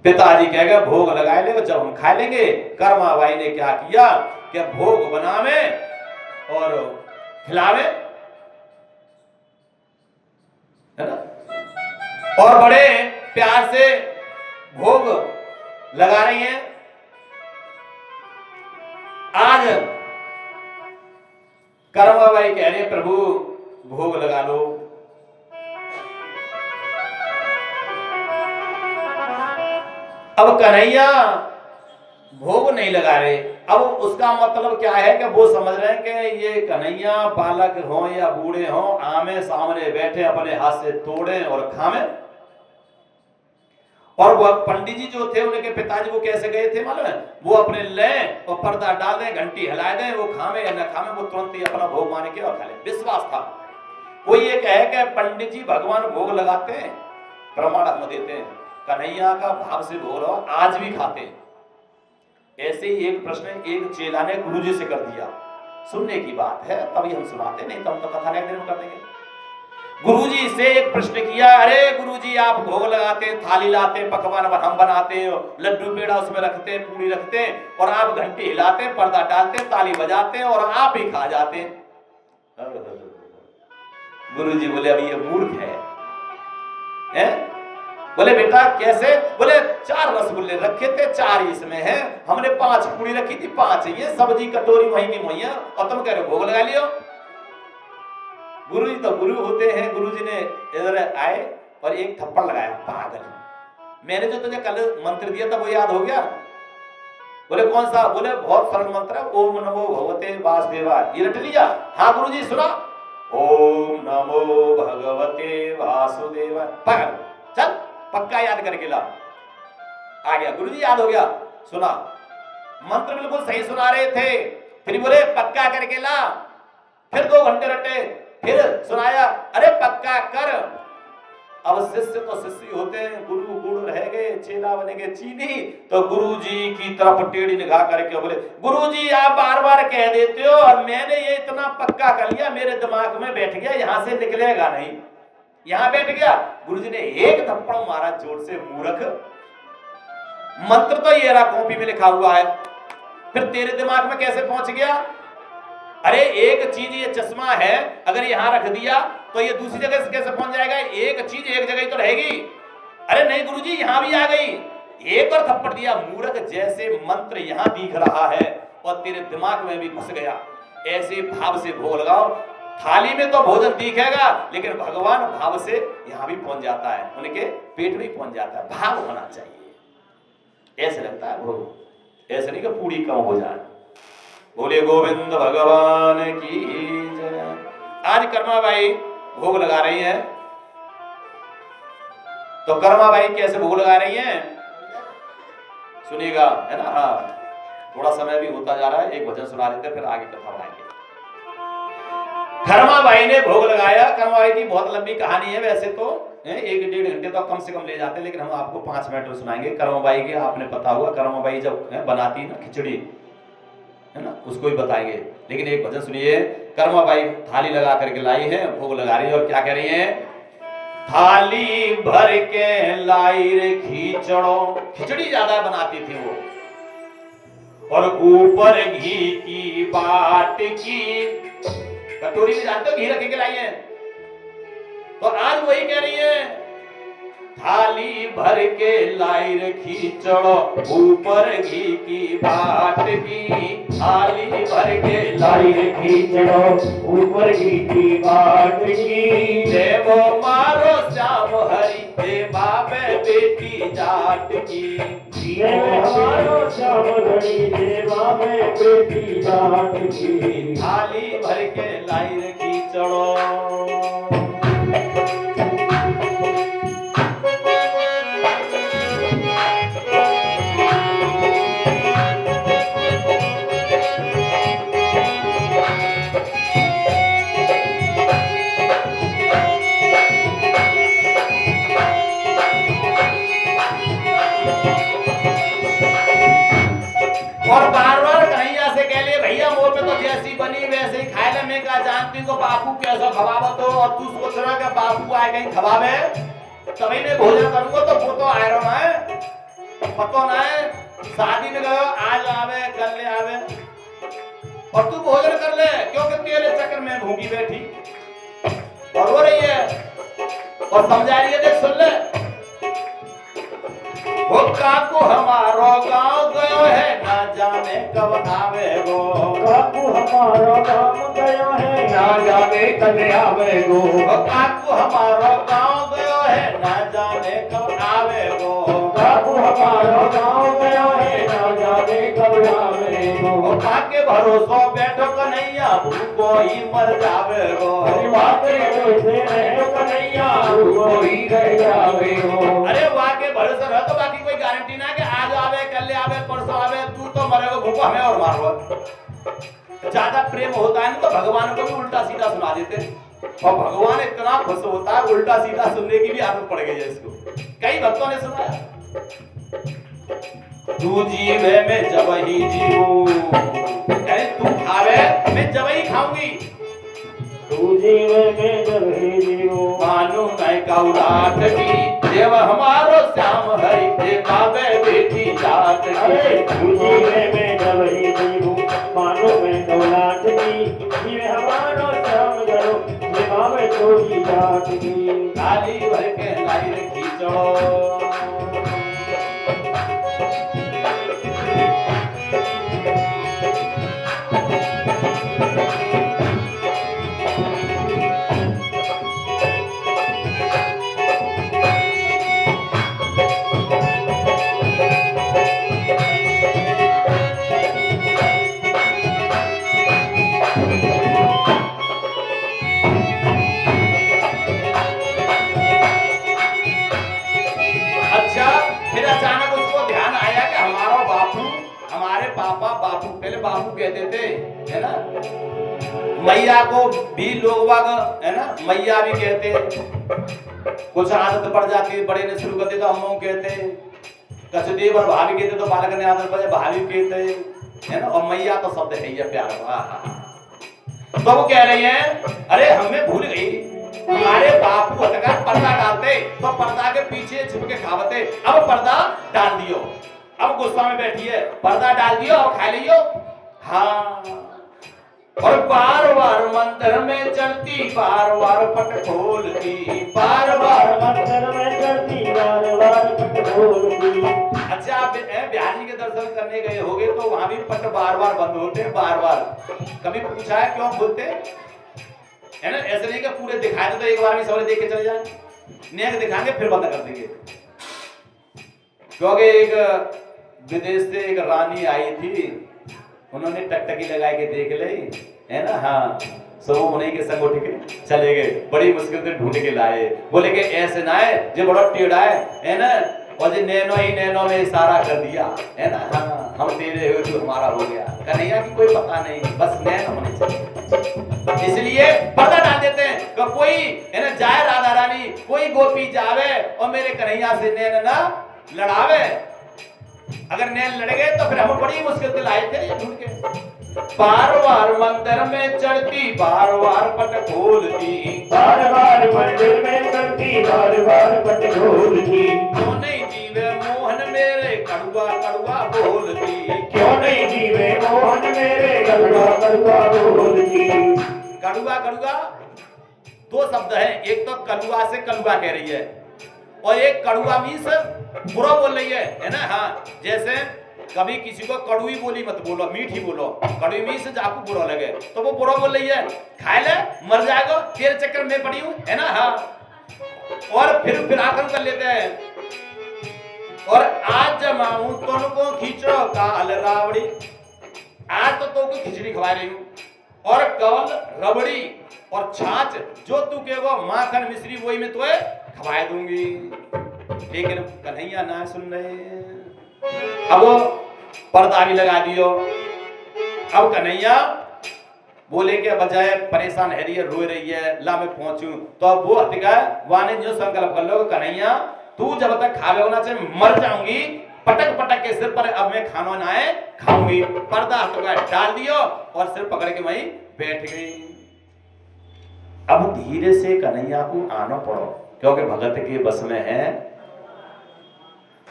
पिताजी कह गए भोग लगाए ले, जब हम खा लेंगे। कर्माबाई ने क्या किया कि भोग बनावे और खिलावे, है ना, और बड़े प्यार से भोग लगा रही हैं। आज कर्माबाई कह रहे हैं प्रभु भोग लगा लो। अब कन्हैया भोग नहीं लगा रहे। अब उसका मतलब क्या है कि वो समझ रहे हैं कि ये कन्हैया बालक हो या बूढ़े हो, आमे सामने बैठे अपने हाथ से तोड़े और खावे। और वो पंडित जी जो थे उनके पिताजी वो कैसे गए थे मालूम है, वो अपने ले और पर्दा डाल दें, घंटी हिला दें, वो खावे या न खावे, वो तुरंत ही अपना भोग मान के और खा ले। विश्वास था। वो ये कहे कि पंडित जी भगवान भोग लगाते हैं, प्रमाण हम देते हैं, कन्हैया का भाव से भोग लगाओ, आज भी खाते हैं। ऐसे ही एक प्रश्न एक चेला ने गुरुजी से कर दिया, सुनने की बात है तभी हम सुनाते, नहीं तो हम तो कथा नहीं दिन में कर देंगे। गुरुजी से एक प्रश्न किया, अरे गुरुजी आप भोग लगाते हैं, थाली लाते हैं, पकवान हम बनाते हैं, लड्डू पेड़ा उसमें रखते हैं, पूरी रखते हैं, और आप घंटी हिलाते हैं, पर्दा डालते हैं, ताली बजाते हैं, और आप ही खा जाते हैं। गुरुजी बोले अब ये मूर्ख है? बोले बेटा कैसे? बोले 4 रसगुल्ले रखे थे, 4 इसमें हैं, हमने 5 पूरी रखी थी, 5 ये सब्जी कटोरी वहीं की वहीं, और तुम कह रहे हो भोग लगा लियो। गुरुजी तो गुरु होते हैं। गुरुजी ने इधर आए और एक थप्पड़ लगाया, पागल, मैंने जो तुझे कल मंत्र दिया था वो याद हो गया? बोले कौन सा? बोले बहुत सरल मंत्र है, ओम नमो भगवते वासुदेवाय, ये रट लिया? हाँ गुरुजी सुना, ओम नमो भगवते वासुदेवाय। पागल, चल पक्का याद करके ला। आ गया, गुरुजी याद हो गया, सुना, मंत्र बिल्कुल सही सुना रहे थे, फिर बोले पक्का करके ला। फिर 2 घंटे रटे, फिर सुनाया, अरे पक्का कर। अब शिष्य तो शिष्य होते हैं, गुरु गुड़ रह गए, चेला बनेंगे चीनी। तो गुरुजी की तरफ टेढ़ी निगाह करके बोले, गुरुजी आप बार बार कह देते हो और मैंने ये इतना पक्का कर लिया, मेरे दिमाग में बैठ गया, यहां से निकलेगा नहीं, यहां बैठ गया। गुरुजी ने एक थप्पड़ मारा जोर से, मूर्ख, मंत्र तो ये रहा कॉपी में लिखा हुआ है, फिर तेरे दिमाग में कैसे पहुंच गया? अरे एक चीज ये चश्मा है, अगर यहां रख दिया तो ये दूसरी जगह से कैसे पहुंच जाएगा? एक चीज एक जगह ही तो रहेगी। अरे नहीं गुरुजी, यहां भी आ गई, एक और थप्पड़ दिया। मूर्ख, जैसे मंत्र यहां दिख रहा है और तेरे दिमाग में भी घुस गया, ऐसे भाव से भोग लगाओ। थाली में तो भोजन दिखेगा, लेकिन भगवान भाव से यहां भी पहुंच जाता है, उनके पेट में पहुंच जाता है। भाव होना चाहिए, ऐसे लगता है भोग, ऐसे नहीं कि पूरी कम हो जाए। बोले गोविंद भगवान की जय। आज कर्मा बाई भोग लगा रही हैं, तो कर्मा बाई कैसे भोग लगा रही हैं सुनिएगा, है ना? हाँ, थोड़ा समय भी होता जा रहा है, एक भजन सुना लेते फिर आगे कथा बढ़ाएंगे। कर्मा बाई ने भोग लगाया। कर्मा बाई की बहुत लंबी कहानी है, वैसे तो 1-1.5 घंटे तो कम से कम ले जाते हैं, लेकिन हम आपको 5 मिनट में सुनाएंगे। कर्मा बाई के आपने पता हुआ, कर्मा बाई जब बनाती है ना खिचड़ी, है ना, उसको ही बताएंगे, लेकिन एक भजन सुनिए। कर्मा बाई थाली लगा करके लाई है, भोग लगा रही है, और क्या कह रही है? थाली भर के लाई रे खिचड़ो, खिचड़ी ज्यादा बनाती थी वो, और ऊपर घी की बाट की कटोरी में जानते हो घी रखे के लाई है। तो आज वही कह रही है, थाली भर के लाई रे खिचड़ो, ऊपर घी की बाट की। थाली भर के लाई रे खिचड़ो, ऊपर घी की बाट की। देवो मारो श्याम हरि, देवा में बेटी जाट की। हमारो श्याम घड़ी, देवा में बेटी जाट की। थाली भर के लाई रे खिचड़ो। और बार बार कन्हैया से कह ले, भैया मोर पे तो जैसी बनी वैसे ही खाए ले। मैं क्या जानती को बापू कैसा खवावत हो, और तू सोच रहा कि बापू आए कहीं खवावे, तभी मैं भोजन करूंगा। तो वो तो आए रहा है, पतो ना है, शादी में गयो, आज आवे कल ले आवे, और तू भोजन कर ले, क्योंकि तेरे चक्कर में भूखी बैठी और रो रही है और समझा रही है। देख सुन ले, वो काकू हमारो गांव गयो है, ना जाने कब आवे गो। काकू हमारो गांव गयो है, ना जाने कब आवे गो। वो काकू हमारो गांव गयो है, ना जाने कब आवे गो। काकू हमारो गांव गयो है, ना जाने कब आवे गो। वो काके भरोसो बैठो कन्हैया, भूखो ही मर जावे गो। वाके भरोसे रहो कन्हैया, भूखो ही रह जावे गो। अरे वाके भरोसे रहो तो बाकी कोई गारंटी ना कि आज आवे कल आवे परसों आवे, तू तो मरेगा भूखो, हमें और मारो। ज्यादा प्रेम होता है ना तो भगवान को भी उल्टा सीधा सुना देते, और भगवान इतना खुश होता है, उल्टा सीधा सुनने की भी आदत पड़ गई है इसको। कई भक्तों ने सुनाया, तू जीवे मैं जब ही जीऊं, तू खावे मैं जब ही खाऊंगी। तू जीवे में जब ही जीऊं, मानू मैं कौलाट की, देव हमारो श्याम हरि, देवा में बेटी जाट की। तू जीवे में जब ही जीऊं, मानो मैं कौलाट की। जीवे हमारो श्याम घरो, देवा में छोड़ी जाट की। थाली भर के लाई रे खिचड़ो। पहले बापू कहते थे, है ना। मैया को भी लोग बाग, है ना, मैया भी कहते। कुछ आदत पड़ जाती, बड़े ने शुरू कर दिया तो अम्मू कहते, कछदेव और भाभी कहते तो बालक ने आदत पड़े भाभी कहते, है ना। और मैया तो शब्द है ये प्यार। तो वो कह रही हैं, अरे हमें भूल गई, हमारे बापू हटकर पर्दा डालते तो पर्दा के पीछे छुप के खावते, अब पर्दा डाल दियो, अब गुस्सा में बैठी है, पर्दा डाल दियो, अब खा लियो। हाँ, और बार बार मंदिर में चलती, बार बार पट खोलती, बार बार मंदिर में चलती, बार बार पट खोलती। अच्छा, आप बिहार जी के दर्शन करने गए होगे तो वहां भी पट बार बार बंद होते हैं, बार बार। कभी पूछा है क्यों बोलते है ना। ऐसे नहीं कि पूरे दिखाए तो एक बार में सबने देख के चले जाए, नेक दिखाएंगे फिर बंद कर देंगे। क्योंकि एक विदेश से एक रानी आई थी, उन्होंने टकटकी लगा के देख ली, है ना। हाँ, सब उन्हीं के संग उठ के चले गए, बड़ी मुश्किल से ढूंढ के लाए। बोले कि ऐसे ना है, जो बड़ा टेढ़ा है ना, और जो नैनो ही नैनो में इशारा कर दिया, है ना। हाँ, हम तेरे हुए तो हमारा हो गया। कन्हैया की कोई पता नहीं, बस नैन होने चाहिए, इसलिए पर्दा डाल देते हैं कि कोई, है ना, जाए राधा रानी, कोई गोपी जावे और मेरे कन्हैया से नैन ना लड़ावे। अगर नैन लड़ गए तो फिर हम बड़ी मुश्किल से लाए थे ये ढूंढ के। बार बार मंदिर में चढ़ती, बार बार पट खोलती, बार बार मंदिर में चलती, बार बार पट खोलती। क्यों नहीं जीवे मोहन मेरे कड़ुआ कड़ुआ बोलती, क्यों नहीं जीवे मोहन मेरे कड़ुआ कड़ुआ बोलती। कड़ुआ कड़ुआ दो शब्द है, एक तो कलुआ से कलुआ कह रही है, और एक कड़ुआ मीन्स बुरा बोल रही है ना। हाँ, जैसे कभी किसी को कड़ुई बोली मत बोलो, मीठी बोलो। कड़ुई मीन्स जाकू बुरा लगे तो वो बुरा बोल रही है, खाए ले मर जाएगा, तेरे चक्कर में पड़ी हूं, है ना। हाँ, और फिर आक्रमण कर लेते हैं। और आज जमाऊं तुमको खींचो काल रावड़ी, आज तो तुमको खिचड़ी खवा रही हूं, और कल रबड़ी और छाछ जो तू कहेगो माखन मिश्री वही में तुम्हें खवा दूंगी। लेकिन कन्हैया ना सुन रहे। अब पर्दा भी लगा दियो। अब कन्हैया बोले के बजाय परेशान है रही है, रो रही है, ला मैं पहुंचूं, तो अब वो हथिका वाने जो संकल्प कर लो, कन्हैया तू जब तक खावे होना चाहिए मर जाऊंगी, पटक पटक के सिर पर अब मैं खाना ना आए खाऊंगी। पर्दा हथिका डाल दियो और सिर पकड़ के वहीं बैठ गई। अब धीरे से कन्हैया को आना पड़ो, क्योंकि भगत के बस में है।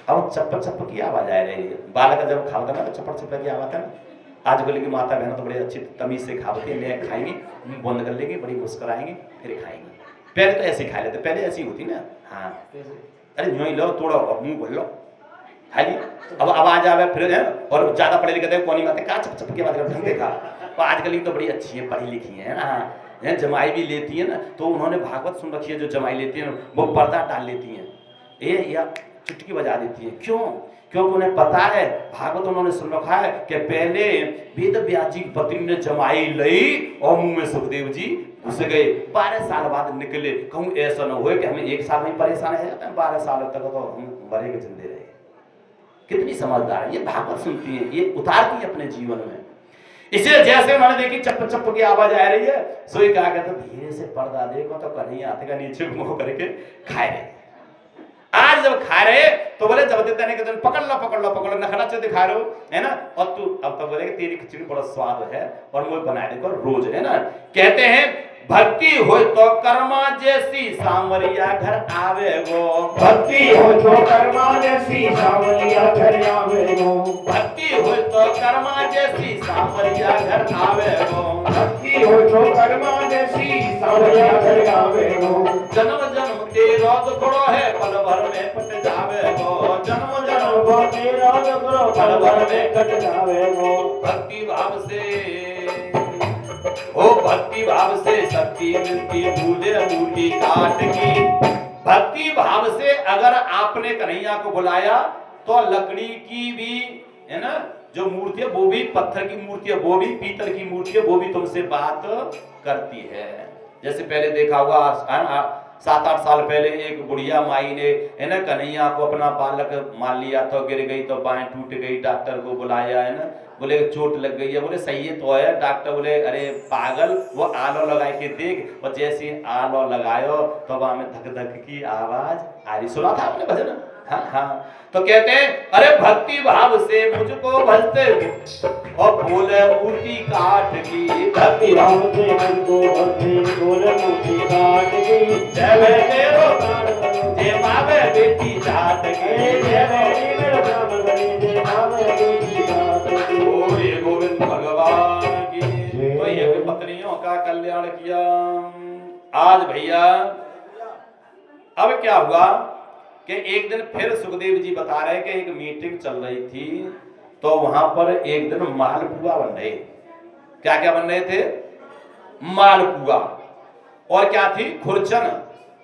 अब चप्पल चप्पल की आवाज आ रही है, बालक जब खावता ना तो चप्पल चप्पल की आवाज है ना। आजकल की माता बहनों तो बड़ी अच्छी तमीज से खावती है, ले खाएंगी, बंद कर लेंगी, बड़ी मुस्कुराएंगी, फिर खाएंगी। पहले तो ऐसे ही खा लेते, पहले ऐसी होती ना। हाँ, अरे यूं ही लो, तोड़ो और मुंह खोल लो, खा ली। अब आवाज आवे फिर है, और ज्यादा पढ़े लिखे कोनी माते का चप चप की आवाज ढंग देखा। तो आजकल की तो बड़ी अच्छी है, पढ़ी लिखी है ना, जमाई भी लेती है ना, तो उन्होंने भागवत सुन रखी है। जो जमाई लेती है वो पर्दा डाल लेती है, ये या चुटकी बजा देती है। क्यों? क्योंकि उन्हें पता है, भागवत उन्होंने सुन रखा है कि पहले वेद व्यास जी की पत्नी ने जमाई ली और मुंह में सुखदेव जी घुस गए, 12 साल बाद निकले। कहूँ ऐसा ना हो कि हमें एक साल में परेशान है जाता है, 12 साल तक तो हम मरे के जिंदे रहे। कितनी समझदार है ये, भागवत सुनती है, ये उतारती है अपने जीवन में। इसलिए जैसे उन्होंने देखी चप्प चप्प की आवाज आ रही है, सोई क्या कहता, धीरे से पर्दा देखो तो कन्हैया हाथ का नीचे मुंह करके खाए रहे। आज जब खा रहे तो बोले जब देते नहीं कहते पकड़ लो पकड़ लो पकड़ लो, नखरा से दिखा रहे हो, है ना। और तू अब तो बोले तेरी खिचड़ी बड़ा स्वाद है और मुझे बना देखो रोज, है ना। कहते हैं भक्ति हो तो कर्मा जैसी सांवरिया घर आवे गो, भक्ति हो तो कर्मा जैसी सांवरिया घर आवे गो, भक्ति हो तो कर्मा जैसी सांवरिया घर आवे गो, भक्ति हो तो कर्मा जैसी सांवरिया घर आवे गो। जन्म जन्म तेरा दुखड़ो है पल भर में कट जावे गो, जन्म जन्म तेरा दुखड़ो पल भर में कट जावे गो। भक्ति भाव से ओ भक्ति भाव से शक्ति मिलती भूले मूली काट की। भक्ति भाव से अगर आपने कन्हैया को बुलाया तो लकड़ी की भी, है ना, जो मूर्ति है वो भी पत्थर की मूर्ति है, वो भी पीतल की मूर्ति है, वो भी तुमसे बात करती है। जैसे पहले देखा होगा 7-8 साल पहले एक बुढ़िया माई ने है ना कन्हैया को अपना बालक मान लिया, तो गिर गई तो बाएं टूट गई, डॉक्टर को बुलाया है ना, बोले चोट लग गई है, बोले सही है तो है, डॉक्टर बोले अरे पागल वो आलो लगा के देख, और जैसे आलो लगायो तो वहां में धक धक की आवाज आ रही। सुना था आपने भजन? हाँ हाँ। तो कहते हैं अरे भक्ति भाव से मुझको भजते और बोले मूर्ति काट की, भक्ति भाव से मुझको भजते बोले मूर्ति काट की, जय तेरो जय मावे बेटी जाट की, जय मेरी मेरा नाम धरी जय मावे बेटी जाट की, ओ ये गोविंद भगवान की। तो ये पत्नियों का कल्याण किया। आज भैया अब क्या हुआ कि एक दिन फिर सुखदेव जी बता रहे कि एक मीटिंग चल रही थी, तो वहां पर एक दिन मालपुआ बन रहे। क्या क्या बन रहे थे? मालपुआ। और क्या थी? खुरचन।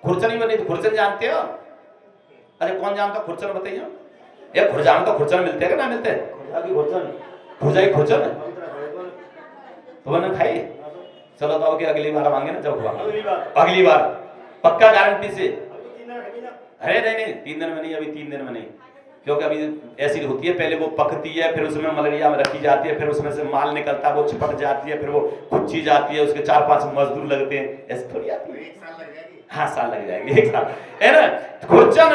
खुरचन ही बनी थी। खुरचन जानते हो? अरे कौन जानता खुरचन बताइए? ये खुरजान तो खुरचन मिलते हैं कि ना मिलते हैं? खुरजा की खुरचन तो मैंने खाई। चलो तो कि अगली बार मांगे ना जब हुआ अगली बार पक्का गारंटी से। अरे नहीं 3 दिन में नहीं, अभी 3 दिन में नहीं, क्योंकि अभी ऐसी होती है, पहले वो पकती है, फिर उसमें मलेरिया में रखी जाती है, फिर उसमें से माल निकलता है, वो चिपट जाती है, फिर वो खुच्ची जाती है, उसके 4-5 मजदूर लगते हैं, ऐसी थोड़ी आती है। 1 साल लग जाएगी। हाँ साल लग जाएगी, 1 साल है ना। खुरचन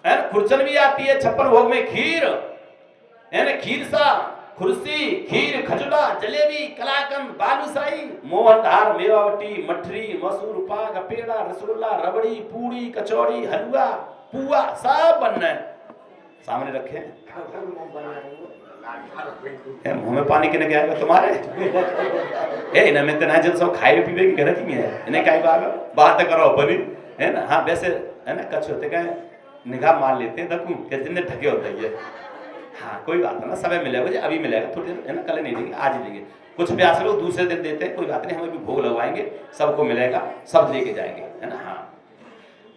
है ना, खुरचन भी आती है। 56 भोग में खीर है ना, खीर सा, खुरसी, खीर, खजुला, जलेबी, कलाकंद, बालूशाही, मोहनधार, मेवावटी, मठरी, मसूर पाक, पेड़ा, रसगुल्ला, रबड़ी, पूड़ी, कचौड़ी, हलवा, पुआ सब बनना है। सामने रखे मुंह में पानी किने गया तुम्हारे ए इन्हें में तना जब सब खाए पीवे की गलत ही है, इन्हें काई बात करो अपनी है ना। हाँ वैसे है ना, कच्छ होते का निगाह मार लेते हैं दकू के जिन्हें ढके होते हैं। हाँ कोई बात ना, समय मिलेगा, अभी मिलेगा थोड़ी देर है ना, कल नहीं देंगे आज देंगे। कुछ प्यास लोग दूसरे दिन देते हैं, कोई बात नहीं, हमें भी भोग लगवाएंगे, सबको मिलेगा, सब लेके जाएंगे है ना। हाँ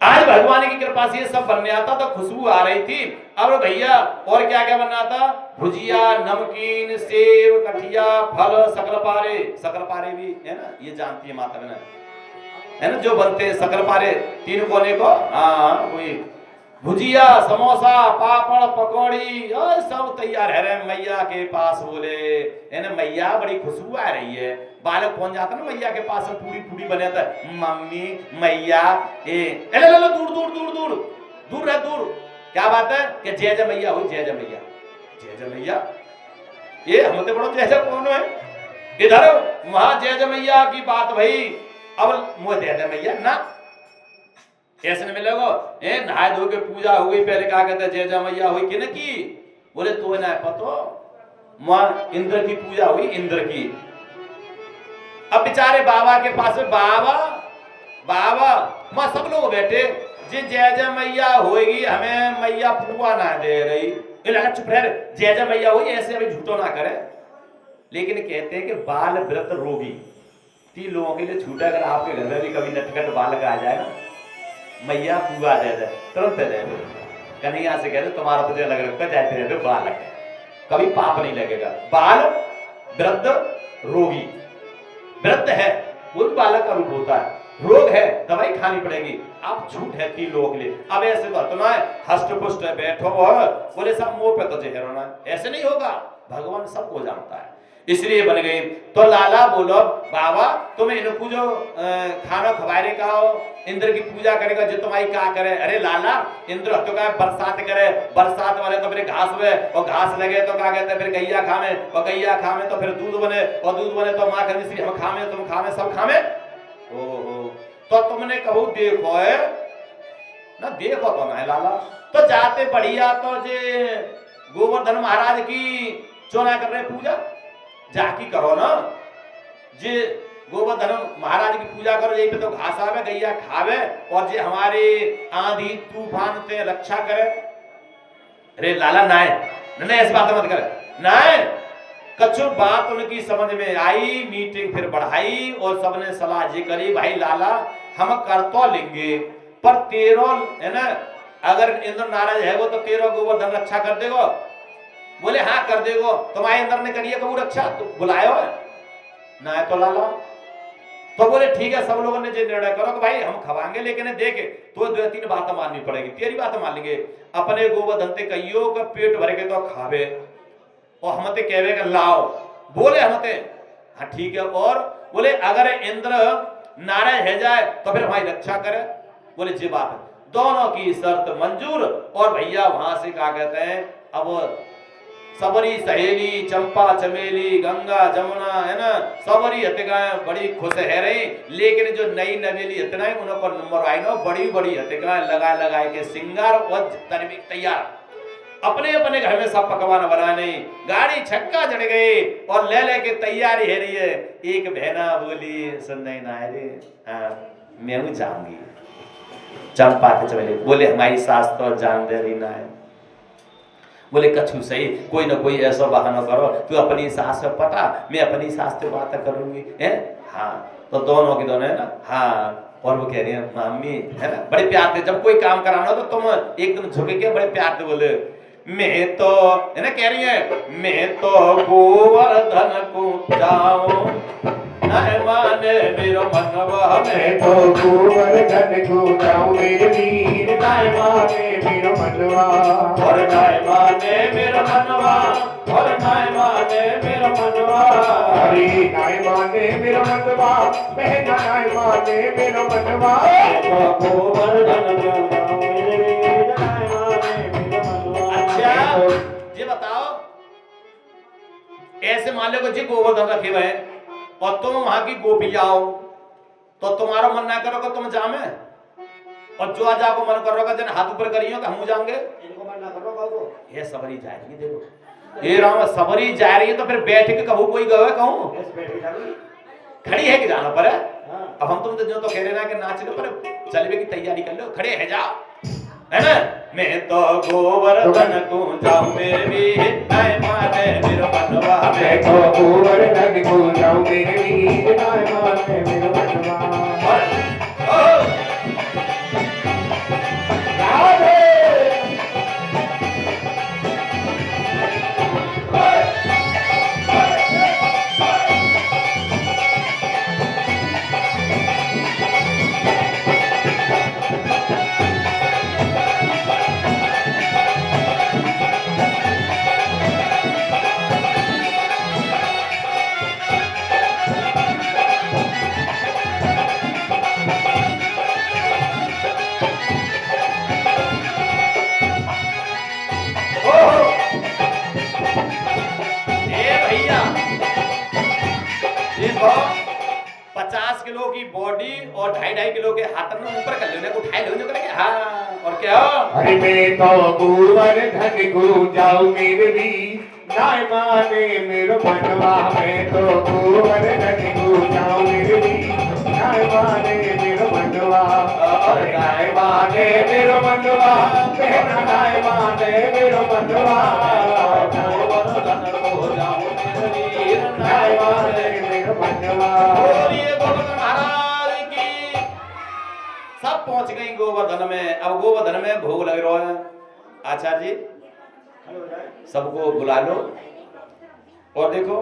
आज भगवान की कृपा से ये सब बनने आता, तो खुशबू आ रही थी। अब भैया और क्या क्या बनना था? भुजिया, नमकीन, सेव, कठिया, फल, शकरपारे। शकरपारे भी है ना, ये जानती है माता बहन है ना, जो बनते हैं शकरपारे 3 कोने को। हाँ वही भुजिया, समोसा, पापड़, पकौड़ी और सब तैयार है रे मैया के पास। बोले है ना मैया बड़ी खुशबू आ रही है। बालक पहुंच जाता ना मैया के पास, पूरी पूरी बने था, मम्मी मैया ए लो दूर दूर दूर दूर दूर है दूर। क्या बात है कि जय जय मैया हो, जय जय मैया, जय जय मैया। ये हम तो बड़ो जय जय कौन है इधर वहां जय जय मैया की बात भाई। अब मुझे दे दे मैया ना, ऐसे नहीं मिलेगा। ए नहाए धो के पूजा हुई, पहले क्या कहते जय जय मैया हुई कि न की? बोले तो ना पतो मां इंद्र की पूजा हुई, इंद्र की। अब बेचारे बाबा के पास में बाबा मां सब लोग बैठे, जे जय जय मैया होगी, हमें मैया पुआ ना दे रही। ये लगा चुप रह, जय जय मैया हुई ऐसे अभी झूठो ना करे। लेकिन कहते हैं कि बाल व्रत रोगी 3 लोगों के लिए छूटा। अगर आपके घर में भी कभी नटखट बालक आ जाए ना, मैया पुआ दे दे, तुरंत दे दे। कन्हैया से कह दे तुम्हारा तुझे लग रखा जाते रहते बालक, कभी पाप नहीं लगेगा। बाल वृद्ध रोगी, वृद्ध है वो भी बालक का रूप होता है, रोग है दवाई खानी पड़ेगी। आप झूठ है 3 लोगों के लिए। अब ऐसे तो ना हष्ट पुष्ट बैठो और बोले सब मुंह पे तो जहर होना, ऐसे नहीं होगा। भगवान सबको जानता है, इसलिए बन गई। तो लाला बोलो बाबा तुम्हें इनको जो खाना खवारे का हो, इंद्र की पूजा करेगा जो तुम्हारी क्या करे? अरे लाला इंद्र तो क्या बरसात करे, बरसात वाले तो फिर घास हुए, और घास लगे तो क्या कहते फिर गैया खावे, और गैया खावे तो फिर दूध बने, और दूध बने तो माखन मिश्री हम खावे, तुम खावे, सब खावे। ओहो तो तुमने कबू देखो है ना, देखो तो ना लाला। तो जाते बढ़िया तो जे गोवर्धन महाराज की चोना कर रहे पूजा, जाकी करो ना। जे गोवर्धन महाराज की पूजा करो, यही पे तो घास आवे, गैया खावे, और जे हमारे आंधी तूफान से रक्षा करे। अरे लाला नाय नहीं ऐसी बात मत करे नाय। कछु बात उनकी समझ में आई, मीटिंग फिर बढ़ाई और सबने सलाह ये करी भाई लाला हम कर तो लेंगे, पर 13 है ना, अगर इंद्र नाराज है वो तो 13 गोवर्धन रक्षा कर देगो। बोले हाँ कर देगो, तुम्हारे अंदर ने करिए कबू रक्षा तो बुलायो है ना। तो लाला तो बोले ठीक है, सब लोगों ने जो निर्णय करो कि भाई हम खवाएंगे, लेकिन देख तो 2-3 बात माननी पड़ेगी। तेरी बात मान लेंगे, अपने गोवर्धन ते कहियो का पेट भर के तो खावे और हमते कहवे का लाओ। बोले हमते हाँ ठीक है। और बोले अगर इंद्र नारायण है जाए तो फिर हमारी रक्षा करे। बोले जी बात है, दोनों की शर्त मंजूर। और भैया वहां से क्या कहते हैं, अब सबरी सहेली चंपा चमेली गंगा जमुना है ना, सबरी हतिकाएं बड़ी खुश है रही। लेकिन जो नई नवेली हतना है उनको नंबर आई नो, बड़ी बड़ी हतिकाएं लगा लगा के सिंगार और तैयार, अपने अपने घर में सब पकवान बनाने, गाड़ी छक्का चढ़ गए और ले के तैयारी है रही है। एक बहना बोली सुनने ना रे, हाँ मैं हूँ जाऊंगी। चंपा के चमेली बोले हमारी सास तो जान दे रही ना है। बोले कछु सही, कोई ना कोई ऐसा बहाना करो, तू अपनी सास से पटा, मैं अपनी सास से बात करूंगी है। हाँ तो दोनों की दोनों है ना। हाँ और वो कह रही है मम्मी है ना, बड़े प्यार से जब कोई काम कराना हो तो तुम एकदम झुके के बड़े प्यार से बोले मैं तो है ना, कह रही है मैं तो गोवर्धन को जाऊं नहीं माने मेरो मनवा, मैं तो गोवर्धन को जाऊं मेरे वीर, नाय माने मेरो मनवा, और नाय माने मेरो मनवा, और नाय माने मेरो मनवा, अरे नाय माने मेरो मनवा, बहना नाय माने मेरो मनवा, मैं तो गोवर्धन को जाऊं मेरे वीर, नाय माने मेरो मनवा। अच्छा ये बताओ, ऐसे मान लो जी गोवर्धन रखे हुए हैं और तुम वहां की गोपियां हो, तो तुम्हारा मन ना करोगे तुम जामे, और जो आज आपको मन करोगा जन हाथ ऊपर करियो कि हम जाएंगे, इनको मन ना करो बाबू, ये सबरी जा रही है। देखो ये राम सबरी जा रही है तो फिर बैठ के कहूं कोई गवे कहूं, खड़ी है कि जाना पर है। अब हम तुम तो जो तो कह रहे ना कि नाचने पर चलने की तैयारी कर लो, खड़े है जाओ है ना। मैं तो गोवर्धन को जाऊं मेरे वीर, नाय माने मेरो मनवा, मैं तो गोवर्धन को जाऊं मेरे वीर, नाय माने मेरो मनवा। राधे भैया देखो 50 किलो की बॉडी और 2.5 किलो के हाथ में ऊपर कर लेने को उठाए लो जो करेंगे। हाँ और क्या हो, अरे मैं तो गोवर्धन को जाऊं मेरे वीर, नाय माने मेरो मनवा, मैं तो गोवर्धन को जाऊं मेरे वीर, नाय माने मेरो मनवा, और नाय माने मेरो मनवा, बहना नाय माने मेरो मनवा, गोवर्धन को जाऊं मेरे वीर, नाय माने मेरो मनवा। बोलिए गोवर्धन महाराज की। सब पहुंच गई गोवर्धन में। अब गोवर्धन में भोग लग रहा है। आचार्य जी सबको बुला लो और देखो